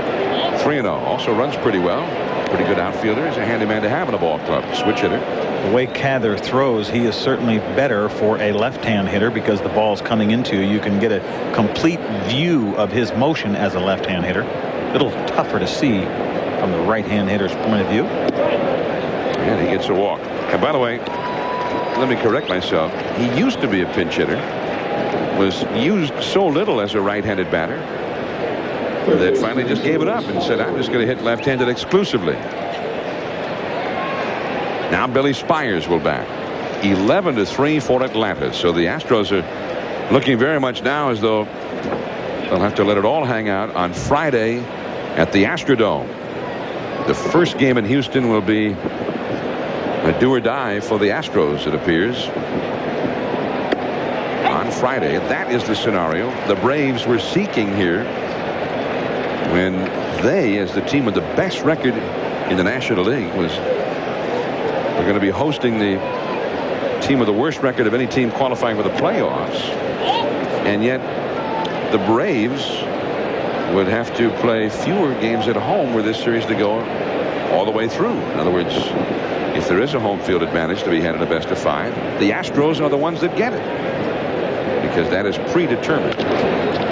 3-0. Also runs pretty well. Pretty good outfielder. He's a handy man to have in a ball club. Switch hitter. The way Cather throws, he is certainly better for a left-hand hitter because the ball's coming into you. You can get a complete view of his motion as a left-hand hitter. A little tougher to see from the right-hand hitter's point of view. And he gets a walk. And by the way, let me correct myself. He used to be a pinch hitter. Was used so little as a right-handed batter that finally just gave it up and said, I'm just going to hit left-handed exclusively. Now Billy Spires will bat. 11-3 for Atlanta. So the Astros are looking very much now as though they'll have to let it all hang out on Friday at the Astrodome. The first game in Houston will be a do or die for the Astros, it appears, on Friday. That is the scenario the Braves were seeking here when they, as the team with the best record in the National League, we're going to be hosting the team with the worst record of any team qualifying for the playoffs. And yet the Braves would have to play fewer games at home were this series to go all the way through. In other words, if there is a home field advantage to be had in a best of 5, the Astros are the ones that get it, because that is predetermined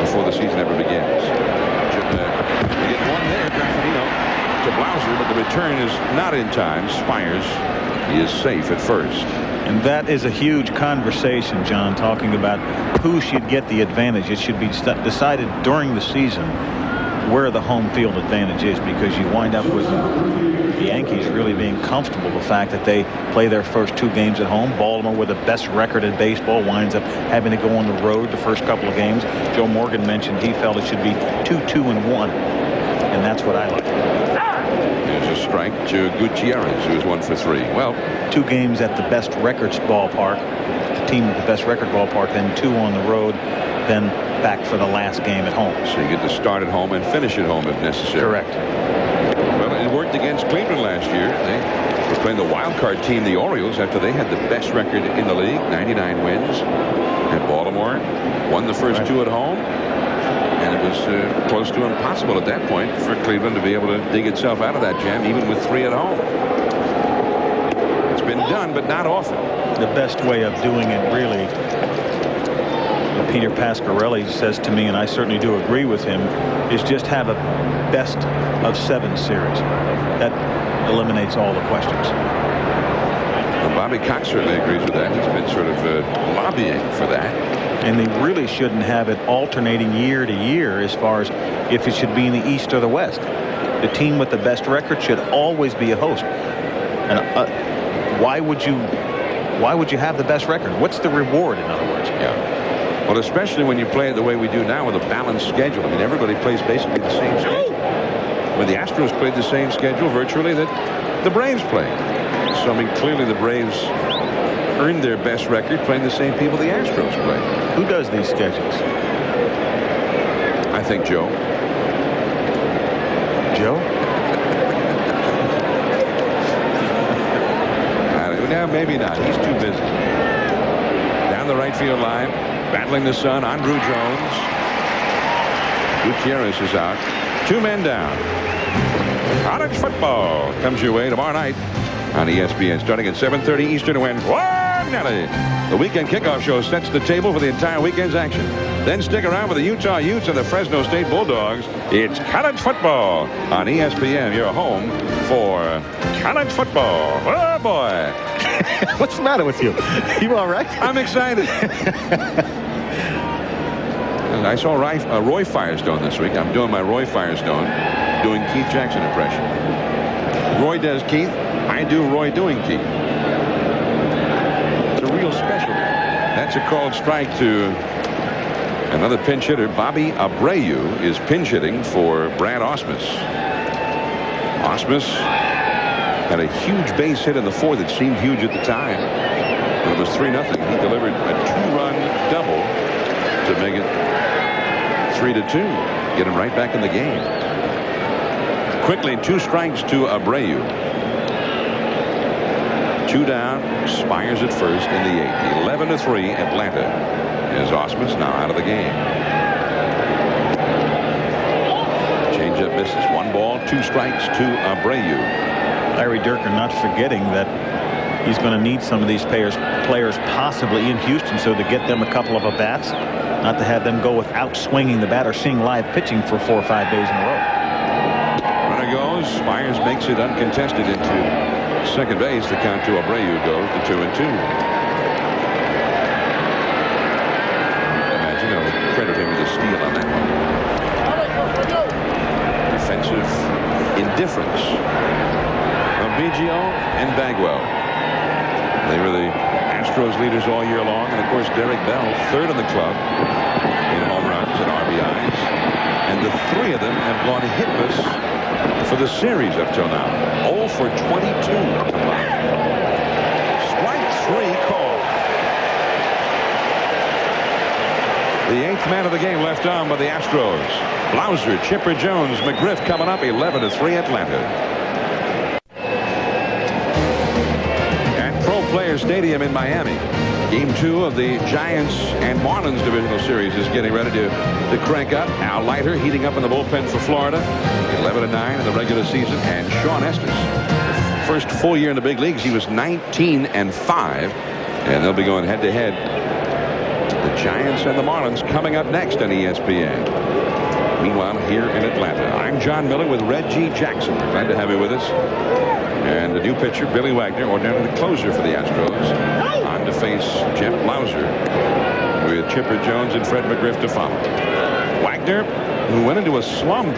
before the season ever begins. You get one there, Glavine to Blauser, but the return is not in time. Spires is safe at first. And that is a huge conversation, John, talking about who should get the advantage. It should be decided during the season where the home field advantage is, because you wind up with the Yankees really being comfortable the fact that they play their first 2 games at home. Baltimore, with the best record in baseball, winds up having to go on the road the first couple of games. Joe Morgan mentioned he felt it should be 2-2-1, and that's what I like. There's a strike to Gutierrez, who's 1 for 3. Well, 2 games at the best records ballpark, the team at the best record ballpark, then 2 on the road, then back for the last game at home. So you get to start at home and finish at home if necessary. Correct. Well, it worked against Cleveland last year. They were playing the wild card team, the Orioles, after they had the best record in the league, 99 wins. And Baltimore won the first 2 at home. And it was close to impossible at that point for Cleveland to be able to dig itself out of that jam, even with 3 at home. It's been done, but not often. The best way of doing it, really, Peter Pasquarelli says to me, and I certainly do agree with him, is just have a best of 7 series. That eliminates all the questions. Well, Bobby Cox certainly agrees with that. He's been sort of lobbying for that. And they really shouldn't have it alternating year to year as far as if it should be in the East or the West. The team with the best record should always be a host. And why would you have the best record? What's the reward, in other words? Yeah. Well, especially when you play it the way we do now with a balanced schedule. I mean, everybody plays basically the same schedule. When the Astros played the same schedule virtually that the Braves played. So, I mean, clearly the Braves earned their best record playing the same people the Astros play. Who does these schedules? I think Joe. Joe? No, maybe not. He's too busy. Down the right field line, battling the sun, Andrew Jones. Gutierrez is out. 2 men down. College football comes your way tomorrow night on ESPN, starting at 7:30 Eastern to win Nelly. The weekend kickoff show sets the table for the entire weekend's action. Then stick around with the Utah Utes and the Fresno State Bulldogs. It's college football on ESPN, your home for college football. Oh, boy. What's the matter with you? You all right? I'm excited. I saw Roy Firestone this week. I'm doing my Roy Firestone, doing Keith Jackson impression. Roy does Keith. I do Roy doing Keith. It's a real specialty. That's a called strike to another pinch hitter. Bobby Abreu is pinch hitting for Brad Ausmus. Ausmus had a huge base hit in the 4th that seemed huge at the time. When it was 3-0. He delivered a 2-run double to make it 3-2. Get him right back in the game. Quickly, 2 strikes to Abreu. 2 down. Spires at first in the 8th. 11-3 Atlanta. As Ausmus now out of the game. Changeup misses. 1 ball, 2 strikes to Abreu. Larry Dierker not forgetting that he's going to need some of these players possibly in Houston, so to get them a couple of at-bats, not to have them go without swinging the bat or seeing live pitching for 4 or 5 days in a row. Runner goes. Spires makes it uncontested into second base. The count to Abreu goes to 2-2. Imagine I'll credit him with a steal on that one. Defensive indifference from Biggio and Bagwell. They were the Astros leaders all year long, and of course Derek Bell, 3rd in the club in home runs and RBIs, and the 3 of them have gone hitless for the series up till now. 0 for 22 combined. Strike 3 called. The 8th man of the game left on by the Astros. Blauser, Chipper Jones, McGriff coming up. 11-3 Atlanta. Players Stadium in Miami. Game 2 of the Giants and Marlins divisional series is getting ready to crank up. Al Leiter heating up in the bullpen for Florida. 11-9 in the regular season. And Sean Estes, first full year in the big leagues, he was 19-5. And they'll be going head-to-head. The Giants and the Marlins coming up next on ESPN. Meanwhile, here in Atlanta, I'm John Miller with Reggie Jackson. We're glad to have you with us. And the new pitcher, Billy Wagner, ordinarily the closer for the Astros, on to face Jeff Blauser with Chipper Jones and Fred McGriff to follow. Wagner, who went into a slump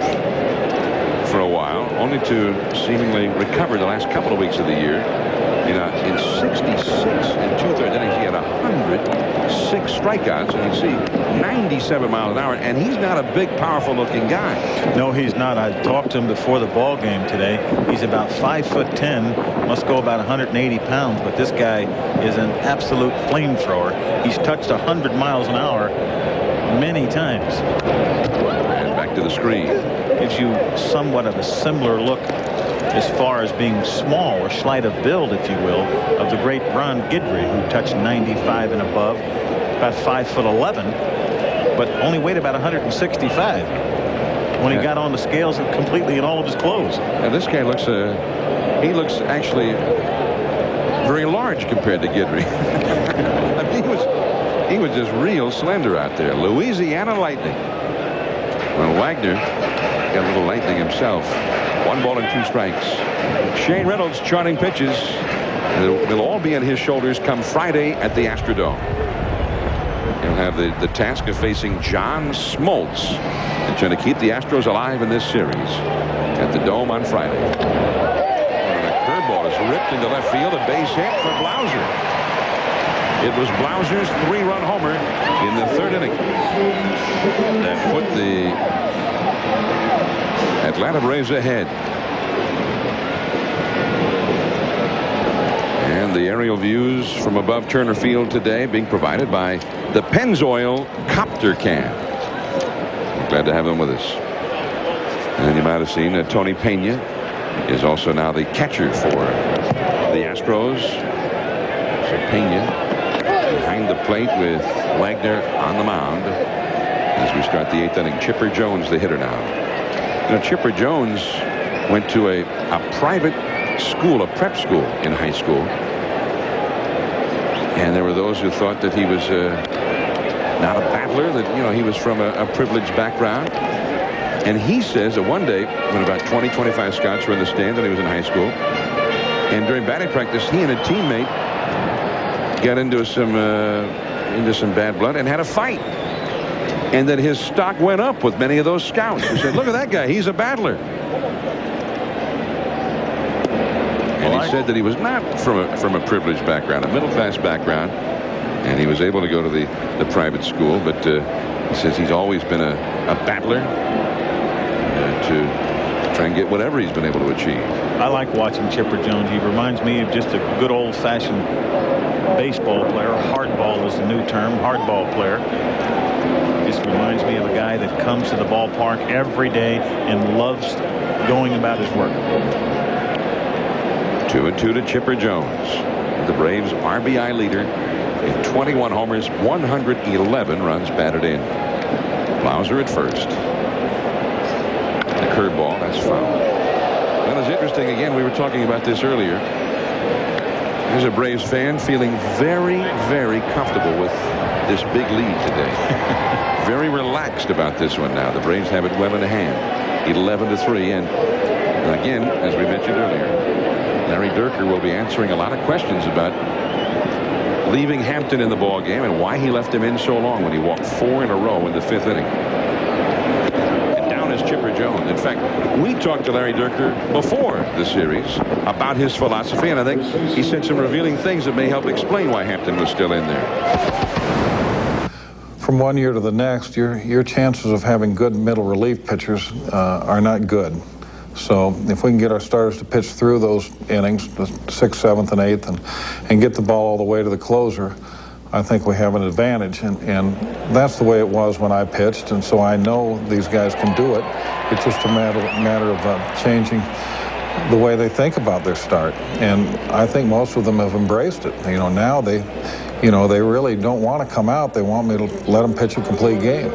for a while, only to seemingly recover the last couple of weeks of the year. In 66 and 2/3 innings, he had 106 strikeouts, and you see 97 miles an hour, and he's not a big, powerful-looking guy. No, he's not. I talked to him before the ball game today. He's about 5'10", must go about 180 pounds, but this guy is an absolute flamethrower. He's touched 100 miles an hour many times. And back to the screen. Gives you somewhat of a similar look as far as being small, or slight of build, if you will, of the great Ron Guidry, who touched 95 and above, about 5'11", but only weighed about 165 when he got on the scales completely in all of his clothes. And this guy looks, he looks actually very large compared to Guidry. I mean, he was just real slender out there. Louisiana Lightning. Well, Wagner got a little lightning himself. 1 ball and 2 strikes. Shane Reynolds charting pitches. They'll all be on his shoulders come Friday at the Astrodome. He'll have the task of facing John Smoltz and trying to keep the Astros alive in this series at the Dome on Friday. And a curveball is ripped into left field. A base hit for Blauser. It was Blauser's 3-run homer in the 3rd inning that put the Atlanta Braves ahead. And the aerial views from above Turner Field today being provided by the Pennzoil Copter Can. Glad to have them with us. And you might have seen that Tony Pena is also now the catcher for the Astros. So Pena behind the plate with Wagner on the mound as we start the 8th inning. Chipper Jones, the hitter now. Chipper Jones went to a private school, a prep school in high school. And there were those who thought that he was not a battler, that, he was from a privileged background. And he says that one day, when about 20-25 scouts were in the stand and he was in high school, and during batting practice, he and a teammate got into some bad blood and had a fight. And then his stock went up with many of those scouts who said, look at that guy, he's a battler. And he said that he was not from a privileged background, a middle-class background, and he was able to go to the private school, but he says he's always been a battler to try and get whatever he's been able to achieve. I like watching Chipper Jones. He reminds me of just a good old-fashioned baseball player. Hardball is the new term, hardball player. Just reminds me of a guy that comes to the ballpark every day and loves going about his work. 2-2 to Chipper Jones, the Braves RBI leader in 21 homers, 111 runs batted in. Blauser at first. The curveball, that's foul. Well, it's interesting. Again, we were talking about this earlier. Here's a Braves fan feeling very, very comfortable with this big lead today. Very relaxed about this one now. The Braves have it well in hand, 11-3. And again, as we mentioned earlier, Larry Dierker will be answering a lot of questions about leaving Hampton in the ball game and why he left him in so long when he walked 4 in a row in the 5th inning. And down is Chipper Jones. In fact, we talked to Larry Dierker before the series about his philosophy, and I think he said some revealing things that may help explain why Hampton was still in there. From one year to the next, your chances of having good middle relief pitchers are not good. So if we can get our starters to pitch through those innings, the 6th, 7th, and 8th, and get the ball all the way to the closer, I think we have an advantage. And that's the way it was when I pitched, and so I know these guys can do it. It's just a matter of changing the way they think about their start. And I think most of them have embraced it. You know, now they really don't want to come out. They want me to let them pitch a complete game.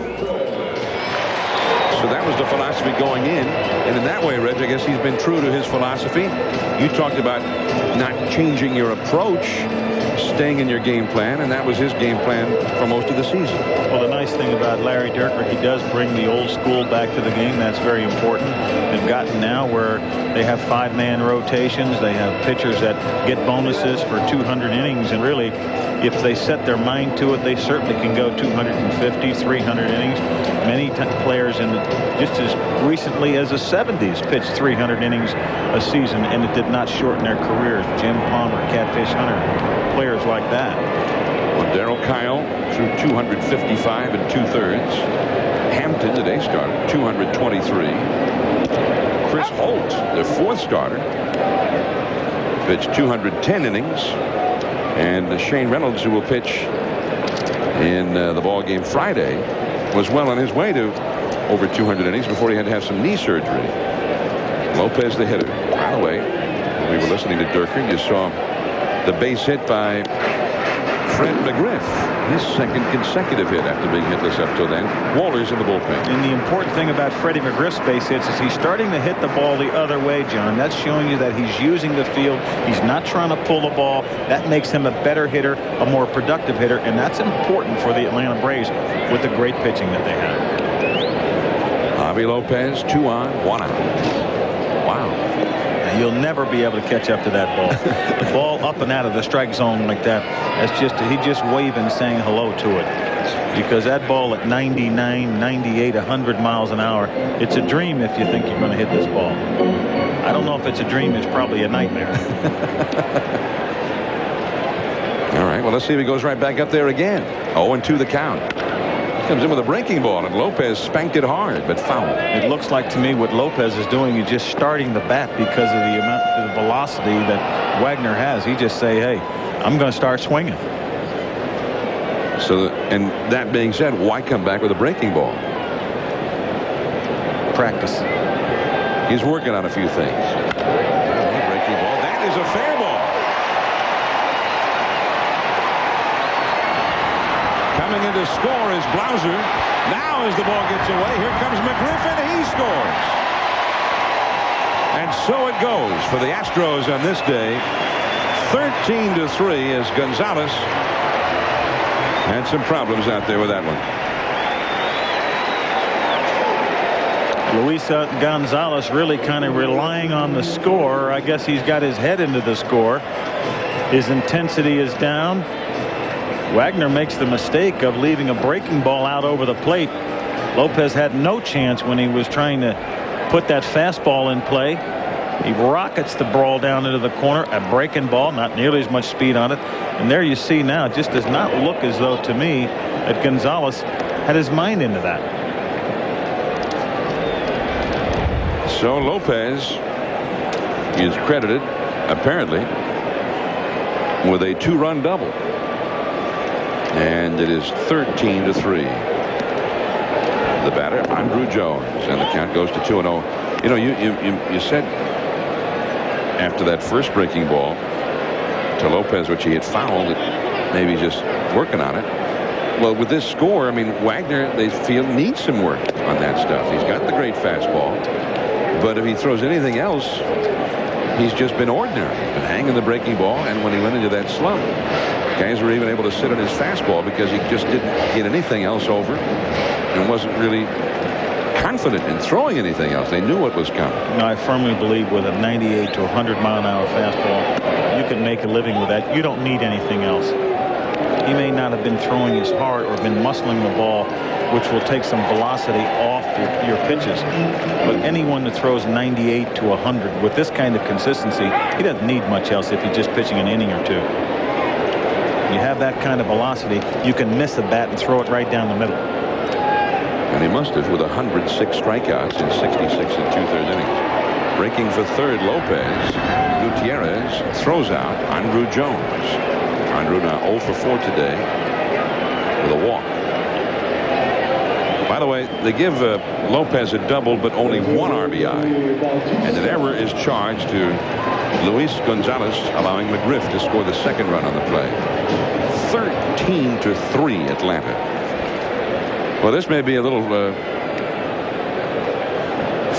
So that was the philosophy going in. And in that way, Reg, I guess he's been true to his philosophy. You talked about not changing your approach, staying in your game plan, and that was his game plan for most of the season. Well, the nice thing about Larry Dierker, he does bring the old school back to the game. That's very important. They've gotten now where they have 5-man rotations. They have pitchers that get bonuses for 200 innings, and really, if they set their mind to it, they certainly can go 250, 300 innings. Many players just as recently as the 70s pitched 300 innings a season, and it did not shorten their careers. Jim Palmer, Catfish Hunter, players like that. Well, Darryl Kyle threw 255 2/3. Hampton, the day starter, 223. Chris Holt, their 4th starter, pitched 210 innings. And Shane Reynolds, who will pitch in the ball game Friday, was well on his way to over 200 innings before he had to have some knee surgery. Lopez, the hitter. By the way, when we were listening to Dierker, you saw the base hit by Fred McGriff, his 2nd consecutive hit after being hitless up till then. Waller's in the bullpen. And the important thing about Freddie McGriff's base hits is he's starting to hit the ball the other way, John. That's showing you that he's using the field. He's not trying to pull the ball. That makes him a better hitter, a more productive hitter, and that's important for the Atlanta Braves with the great pitching that they have. Javi Lopez, 2 on, 1 out. Wow. You'll never be able to catch up to that ball. The ball up and out of the strike zone like that. That's he just waving, saying hello to it. Because that ball at 99, 98, 100 miles an hour, it's a dream if you think you're going to hit this ball. I don't know if it's a dream. It's probably a nightmare. All right, well, let's see if he goes right back up there again. 0-2 the count. Comes in with a breaking ball, and Lopez spanked it hard, but foul. It looks like to me what Lopez is doing is just starting the bat because of the amount of velocity that Wagner has. He just say, hey, I'm going to start swinging. So, and that being said, why come back with a breaking ball? Practice. He's working on a few things. Breaking ball. That is a fair ball. Coming in to score is Blauser. Now as the ball gets away, here comes McGriff, and he scores. And so it goes for the Astros on this day. 13-3 as Gonzalez had some problems out there with that one. Luis Gonzalez really kind of relying on the score. I guess he's got his head into the score. His intensity is down. Wagner makes the mistake of leaving a breaking ball out over the plate. Lopez had no chance when he was trying to put that fastball in play. He rockets the ball down into the corner. A breaking ball, not nearly as much speed on it. And there you see now, it just does not look as though to me that Gonzalez had his mind into that. So Lopez is credited, apparently, with a 2-run double. And it is 13-3. The batter, Andrew Jones, and the count goes to 2-0. You know, you said after that first breaking ball to Lopez, which he had fouled, that maybe just working on it. Well, with this score, I mean, Wagner, they feel, needs some work on that stuff. He's got the great fastball, but if he throws anything else, he's just been ordinary. Been hanging the breaking ball, and when he went into that slump, guys were even able to sit on his fastball because he just didn't get anything else over and wasn't really confident in throwing anything else. They knew what was coming. No, I firmly believe with a 98 to 100 mile an hour fastball, you can make a living with that. You don't need anything else. He may not have been throwing as hard or been muscling the ball, which will take some velocity off your pitches. But anyone that throws 98 to 100 with this kind of consistency, he doesn't need much else if he's just pitching an inning or two. You have that kind of velocity, you can miss a bat and throw it right down the middle. And he must have with 106 strikeouts in 66 2/3 innings. Breaking for third, Lopez. Gutierrez throws out Andrew Jones. Andrew now 0 for 4 today with a walk. By the way, they give Lopez a double, but only 1 RBI. And an error is charged to Luis Gonzalez, allowing McGriff to score the second run on the play. 13-3 Atlanta. Well, this may be a little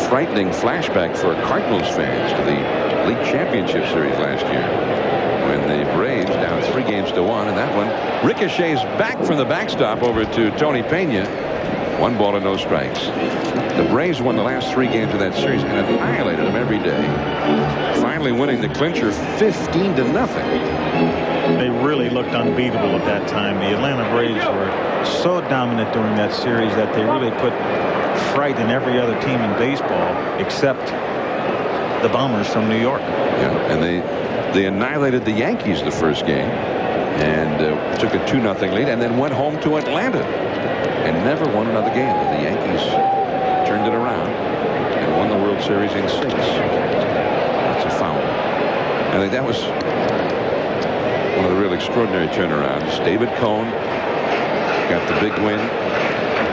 frightening flashback for Cardinals fans to the League Championship Series last year, when the Braves down 3-1, and that one ricochets back from the backstop over to Tony Pena. 1 ball and no strikes. The Braves won the last 3 games of that series and annihilated them every day, finally winning the clincher 15-0. They really looked unbeatable at that time. The Atlanta Braves were so dominant during that series that they really put fright in every other team in baseball except the Bombers from New York. Yeah, and they annihilated the Yankees the first game and took a 2-0 lead, and then went home to Atlanta and never won another game. The Yankees turned it around and won the World Series in 6. That's a foul. I think that was one of the real extraordinary turnarounds. David Cohn got the big win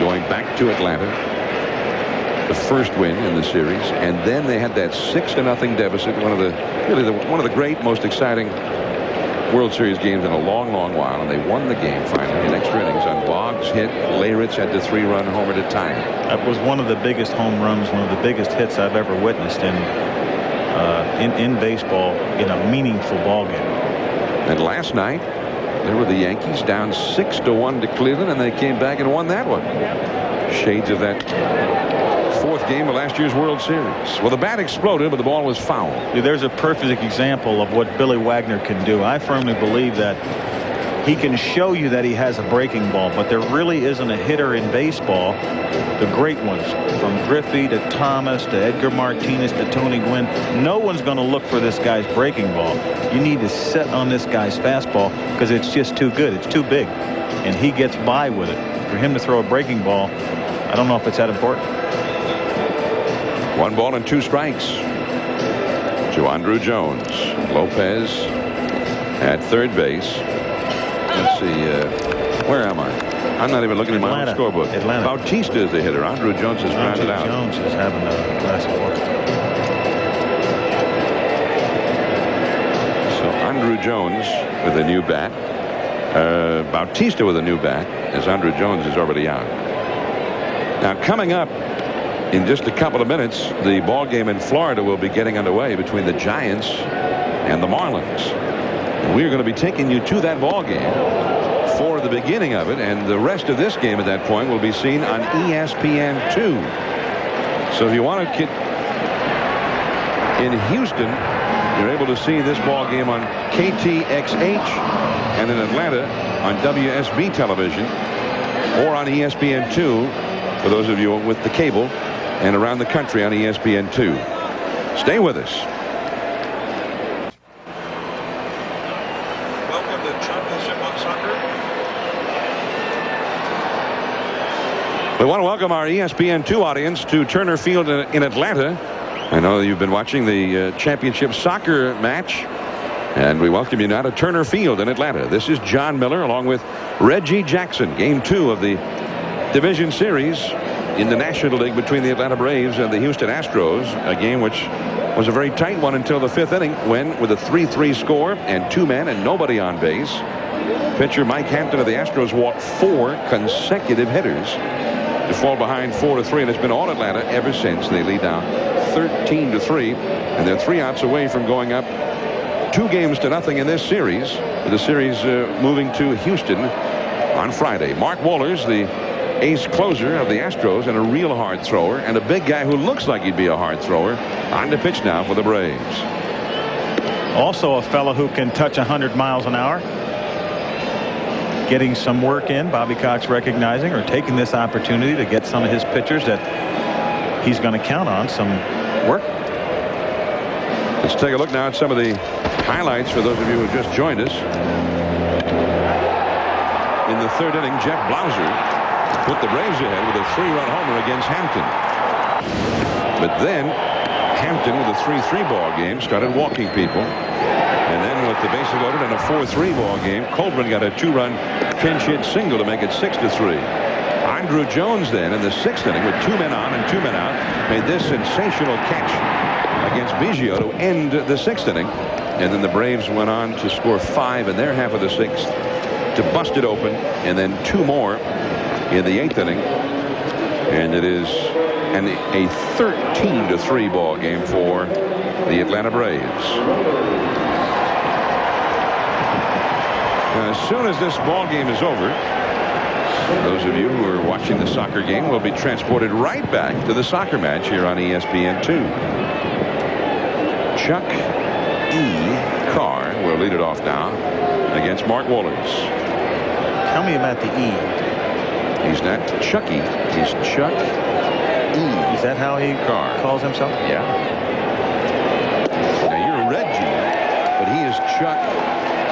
going back to Atlanta, the first win in the series, and then they had that 6-0 deficit. One of the great, most exciting World Series games in a long, long while, and they won the game finally in extra innings on Boggs hit. Leyritz had the 3-run homer to tie it. That was one of the biggest home runs, one of the biggest hits I've ever witnessed in baseball in a meaningful ball game. And last night there were the Yankees down 6-1 to Cleveland, and they came back and won that one. Shades of that 4th game of last year's World Series. Well, the bat exploded, but the ball was foul. There's a perfect example of what Billy Wagner can do. I firmly believe that he can show you that he has a breaking ball, but there really isn't a hitter in baseball, the great ones, from Griffey to Thomas to Edgar Martinez to Tony Gwynn. No one's going to look for this guy's breaking ball. You need to sit on this guy's fastball because it's just too good. It's too big, and he gets by with it. For him to throw a breaking ball, I don't know if it's that important. 1 ball and 2 strikes to Andrew Jones. Lopez at third base. Let's see, where am I? I'm not even looking at my own scorebook. Atlanta. Bautista is the hitter. Andrew Jones has grounded out. Jones is having a glass of water. So Andrew Jones with a new bat. Bautista with a new bat, as Andrew Jones is already out. Now, coming up in just a couple of minutes, the ball game in Florida will be getting underway between the Giants and the Marlins. And we are going to be taking you to that ball game for the beginning of it, and the rest of this game at that point will be seen on ESPN2. So if you want to get in Houston, you're able to see this ball game on KTXH, and in Atlanta on WSB television, or on ESPN2 for those of you with the cable, and around the country on ESPN2. Stay with us. Welcome to Championship on Soccer. We want to welcome our ESPN2 audience to Turner Field in Atlanta. I know you've been watching the championship soccer match, and we welcome you now to Turner Field in Atlanta. This is John Miller along with Reggie Jackson. Game 2 of the division series in the National League between the Atlanta Braves and the Houston Astros, a game which was a very tight one until the 5th inning, when with a 3-3 score and 2 men and nobody on base, pitcher Mike Hampton of the Astros walked 4 consecutive hitters to fall behind 4-3, and it's been all Atlanta ever since. They lead now 13-3, and they're 3 outs away from going up 2-0 in this series, with the series moving to Houston on Friday. Mark Wohlers, the ace closer of the Astros, and a real hard thrower, and a big guy who looks like he'd be a hard thrower, on the pitch now for the Braves. Also a fellow who can touch 100 miles an hour. Getting some work in, Bobby Cox recognizing or taking this opportunity to get some of his pitchers that he's going to count on some work. Let's take a look now at some of the highlights for those of you who just joined us. In the 3rd inning, Jeff Blauser put the Braves ahead with a 3-run homer against Hampton. But then Hampton, with a 3-3 ball game, started walking people. And then with the bases loaded in a 4-3 ball game, Colburn got a 2-run pinch hit single to make it 6-3. Andrew Jones then in the 6th inning with 2 men on and 2 men out made this sensational catch against Biggio to end the 6th inning. And then the Braves went on to score 5 in their half of the 6th to bust it open, and then 2 more in the 8th inning. And it is a 13-3 ball game for the Atlanta Braves. Now, as soon as this ball game is over, those of you who are watching the soccer game will be transported right back to the soccer match here on ESPN2. Chuck E. Carr will lead it off now against Mark Wohlers. Tell me about the E. He's not Chucky. He's Chuck E. Is that how he calls himself? Yeah. Now you're Reggie, but he is Chuck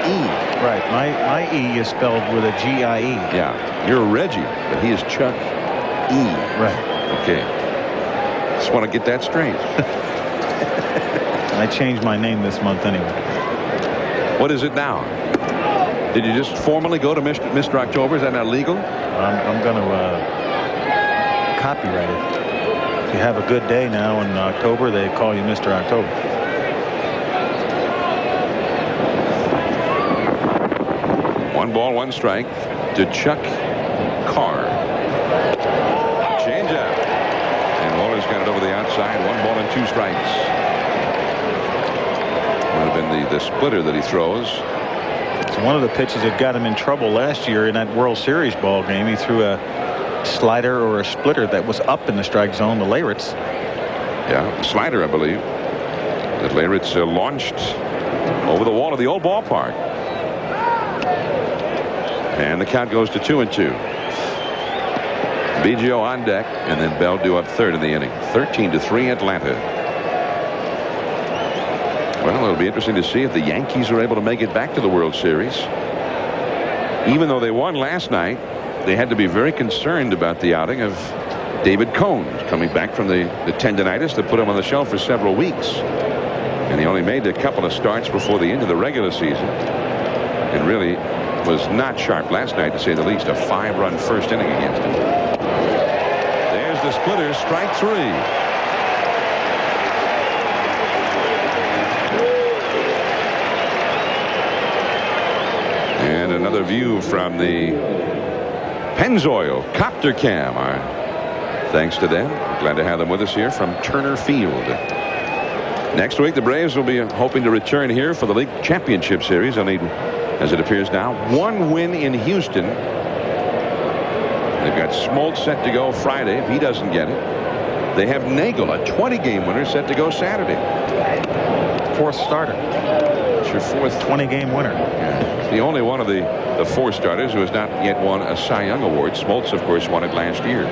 E. Right. My E is spelled with a G-I-E. Yeah. You're Reggie, but he is Chuck E. Right. Okay. Just want to get that straight. I changed my name this month anyway. What is it now? Did you just formally go to Mr. October? Is that not legal? I'm going to copyright it. If you have a good day now in October, they call you Mr. October. One ball, 1 strike to Chuck Carr. Change up. And Wohlers got it over the outside. 1 ball and 2 strikes. Might have been the splitter that he throws. It's one of the pitches that got him in trouble last year in that World Series ball game. He threw a slider or a splitter that was up in the strike zone, the Leyritz. Yeah, slider, I believe. That Leyritz launched over the wall of the old ballpark. And the count goes to 2-2. Biggio on deck, and then Bell due up 3rd in the inning. 13-3 Atlanta. Well, it'll be interesting to see if the Yankees are able to make it back to the World Series. Even though they won last night, they had to be very concerned about the outing of David Cone, coming back from the tendonitis that put him on the shelf for several weeks. And he only made a couple of starts before the end of the regular season. And really was not sharp last night, to say the least. A 5-run first inning against him. There's the splitter, strike 3. And another view from the Pennzoil Copter Cam. Thanks to them. Glad to have them with us here from Turner Field. Next week, the Braves will be hoping to return here for the League Championship Series. Only, as it appears now, 1 win in Houston. They've got Smoltz set to go Friday if he doesn't get it. They have Nagel, a 20-game winner, set to go Saturday. 4th starter. It's your 4th 20-game winner. Yeah. It's the only one of the 4 starters who has not yet won a Cy Young Award. Smoltz, of course, won it last year.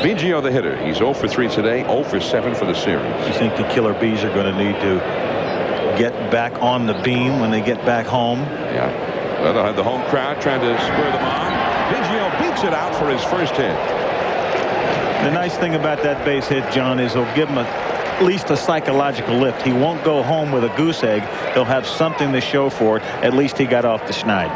Biggio, the hitter. He's 0 for 3 today, 0 for 7 for the series. You think the Killer Bees are going to need to get back on the beam when they get back home? Yeah. Well, they'll have the home crowd trying to spur them on. Biggio beats it out for his first hit. The nice thing about that base hit, John, is it'll give him at least a psychological lift. He won't go home with a goose egg. He'll have something to show for it. At least he got off the schneid.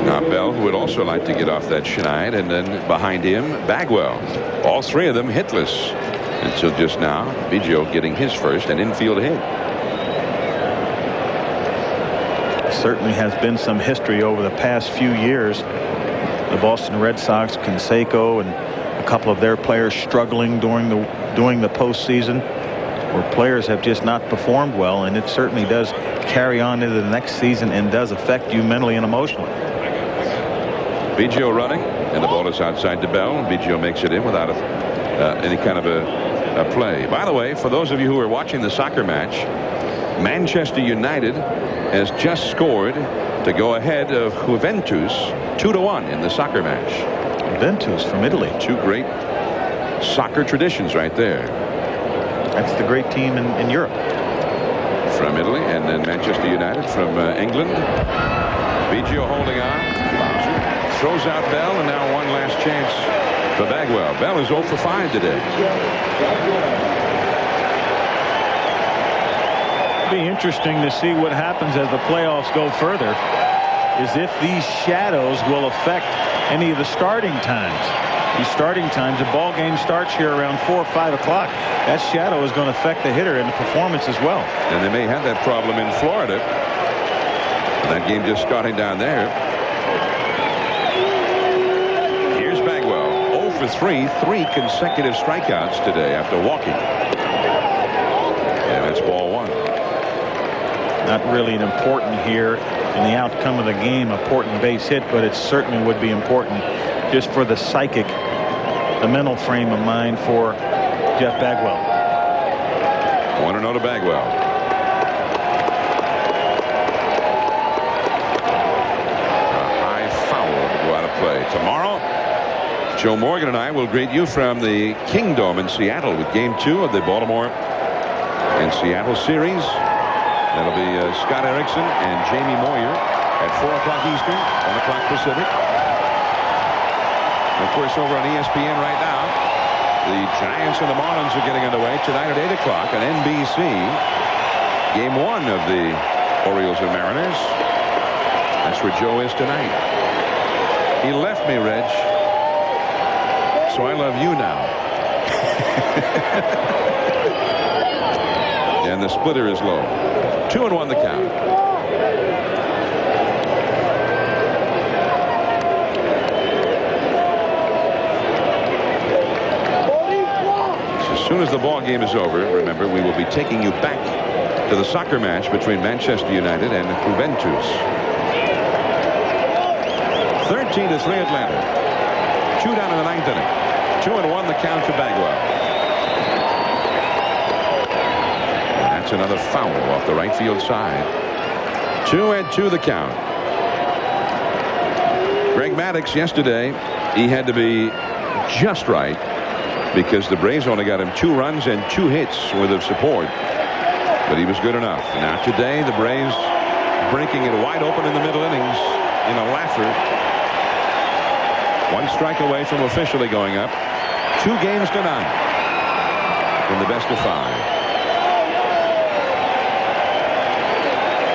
Now Bell would also like to get off that schneid, and then behind him, Bagwell. All 3 of them hitless until just now. Biggio getting his first and infield hit. Certainly has been some history over the past few years. The Boston Red Sox, Canseco, and a couple of their players struggling during the postseason, where players have just not performed well, and it certainly does carry on into the next season and does affect you mentally and emotionally. Biggio running, and the ball is outside to Bell. Biggio makes it in without any kind of a play. By the way, for those of you who are watching the soccer match, Manchester United has just scored to go ahead of Juventus 2-1 in the soccer match. Juventus from Italy. 2 great soccer traditions right there. That's the great team in Europe. From Italy, and then Manchester United from England. Biggio holding on. Bowser throws out Bell, and now one last chance for Bagwell. Bell is 0 for 5 today. It'll be interesting to see what happens as the playoffs go further. is if these shadows will affect any of the starting times. These starting times, the ball game starts here around 4 or 5 o'clock. That shadow is going to affect the hitter and the performance as well. And they may have that problem in Florida. That game just starting down there. Here's Bagwell. 0 for 3. 3 consecutive strikeouts today after walking. And it's ball 1. Not really an important here in the outcome of the game, important base hit, but it certainly would be important just for the psychic, the mental frame of mind for Jeff Bagwell. 1-0 to Bagwell. A high foul to go out of play. Tomorrow, Joe Morgan and I will greet you from the Kingdome in Seattle with Game 2 of the Baltimore and Seattle series. That'll be Scott Erickson and Jamie Moyer at 4 o'clock Eastern, 1 o'clock Pacific. And of course, over on ESPN right now, the Giants and the Marlins are getting underway tonight at 8 o'clock on NBC. Game 1 of the Orioles and Mariners. That's where Joe is tonight. He left me, Reg, so I love you now. And the splitter is low. 2-1 the count. As soon as the ball game is over, remember, we will be taking you back to the soccer match between Manchester United and Juventus. 13-3 Atlanta. 2 down in the 9th inning. 2-1 the count to Bagwell. That's another foul off the right field side. 2-2 the count. Greg Maddux yesterday, he had to be just right because the Braves only got him 2 runs and 2 hits worth of support. But he was good enough. Now today, the Braves breaking it wide open in the middle innings in a laugher. 1 strike away from officially going up. 2 games to 9 in the best of 5.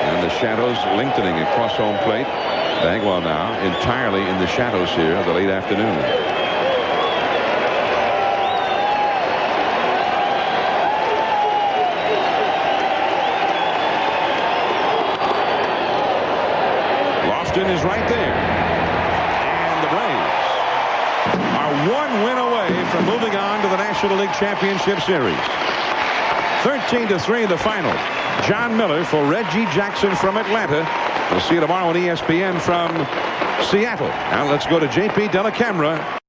And the shadows lengthening across home plate. Bagwell now entirely in the shadows here of the late afternoon. Lofton is right there. And the Braves are 1 win away from moving on to the National League Championship Series. 13-3 the final. John Miller for Reggie Jackson from Atlanta. We'll see you tomorrow on ESPN from Seattle. Now let's go to JP Della Camera.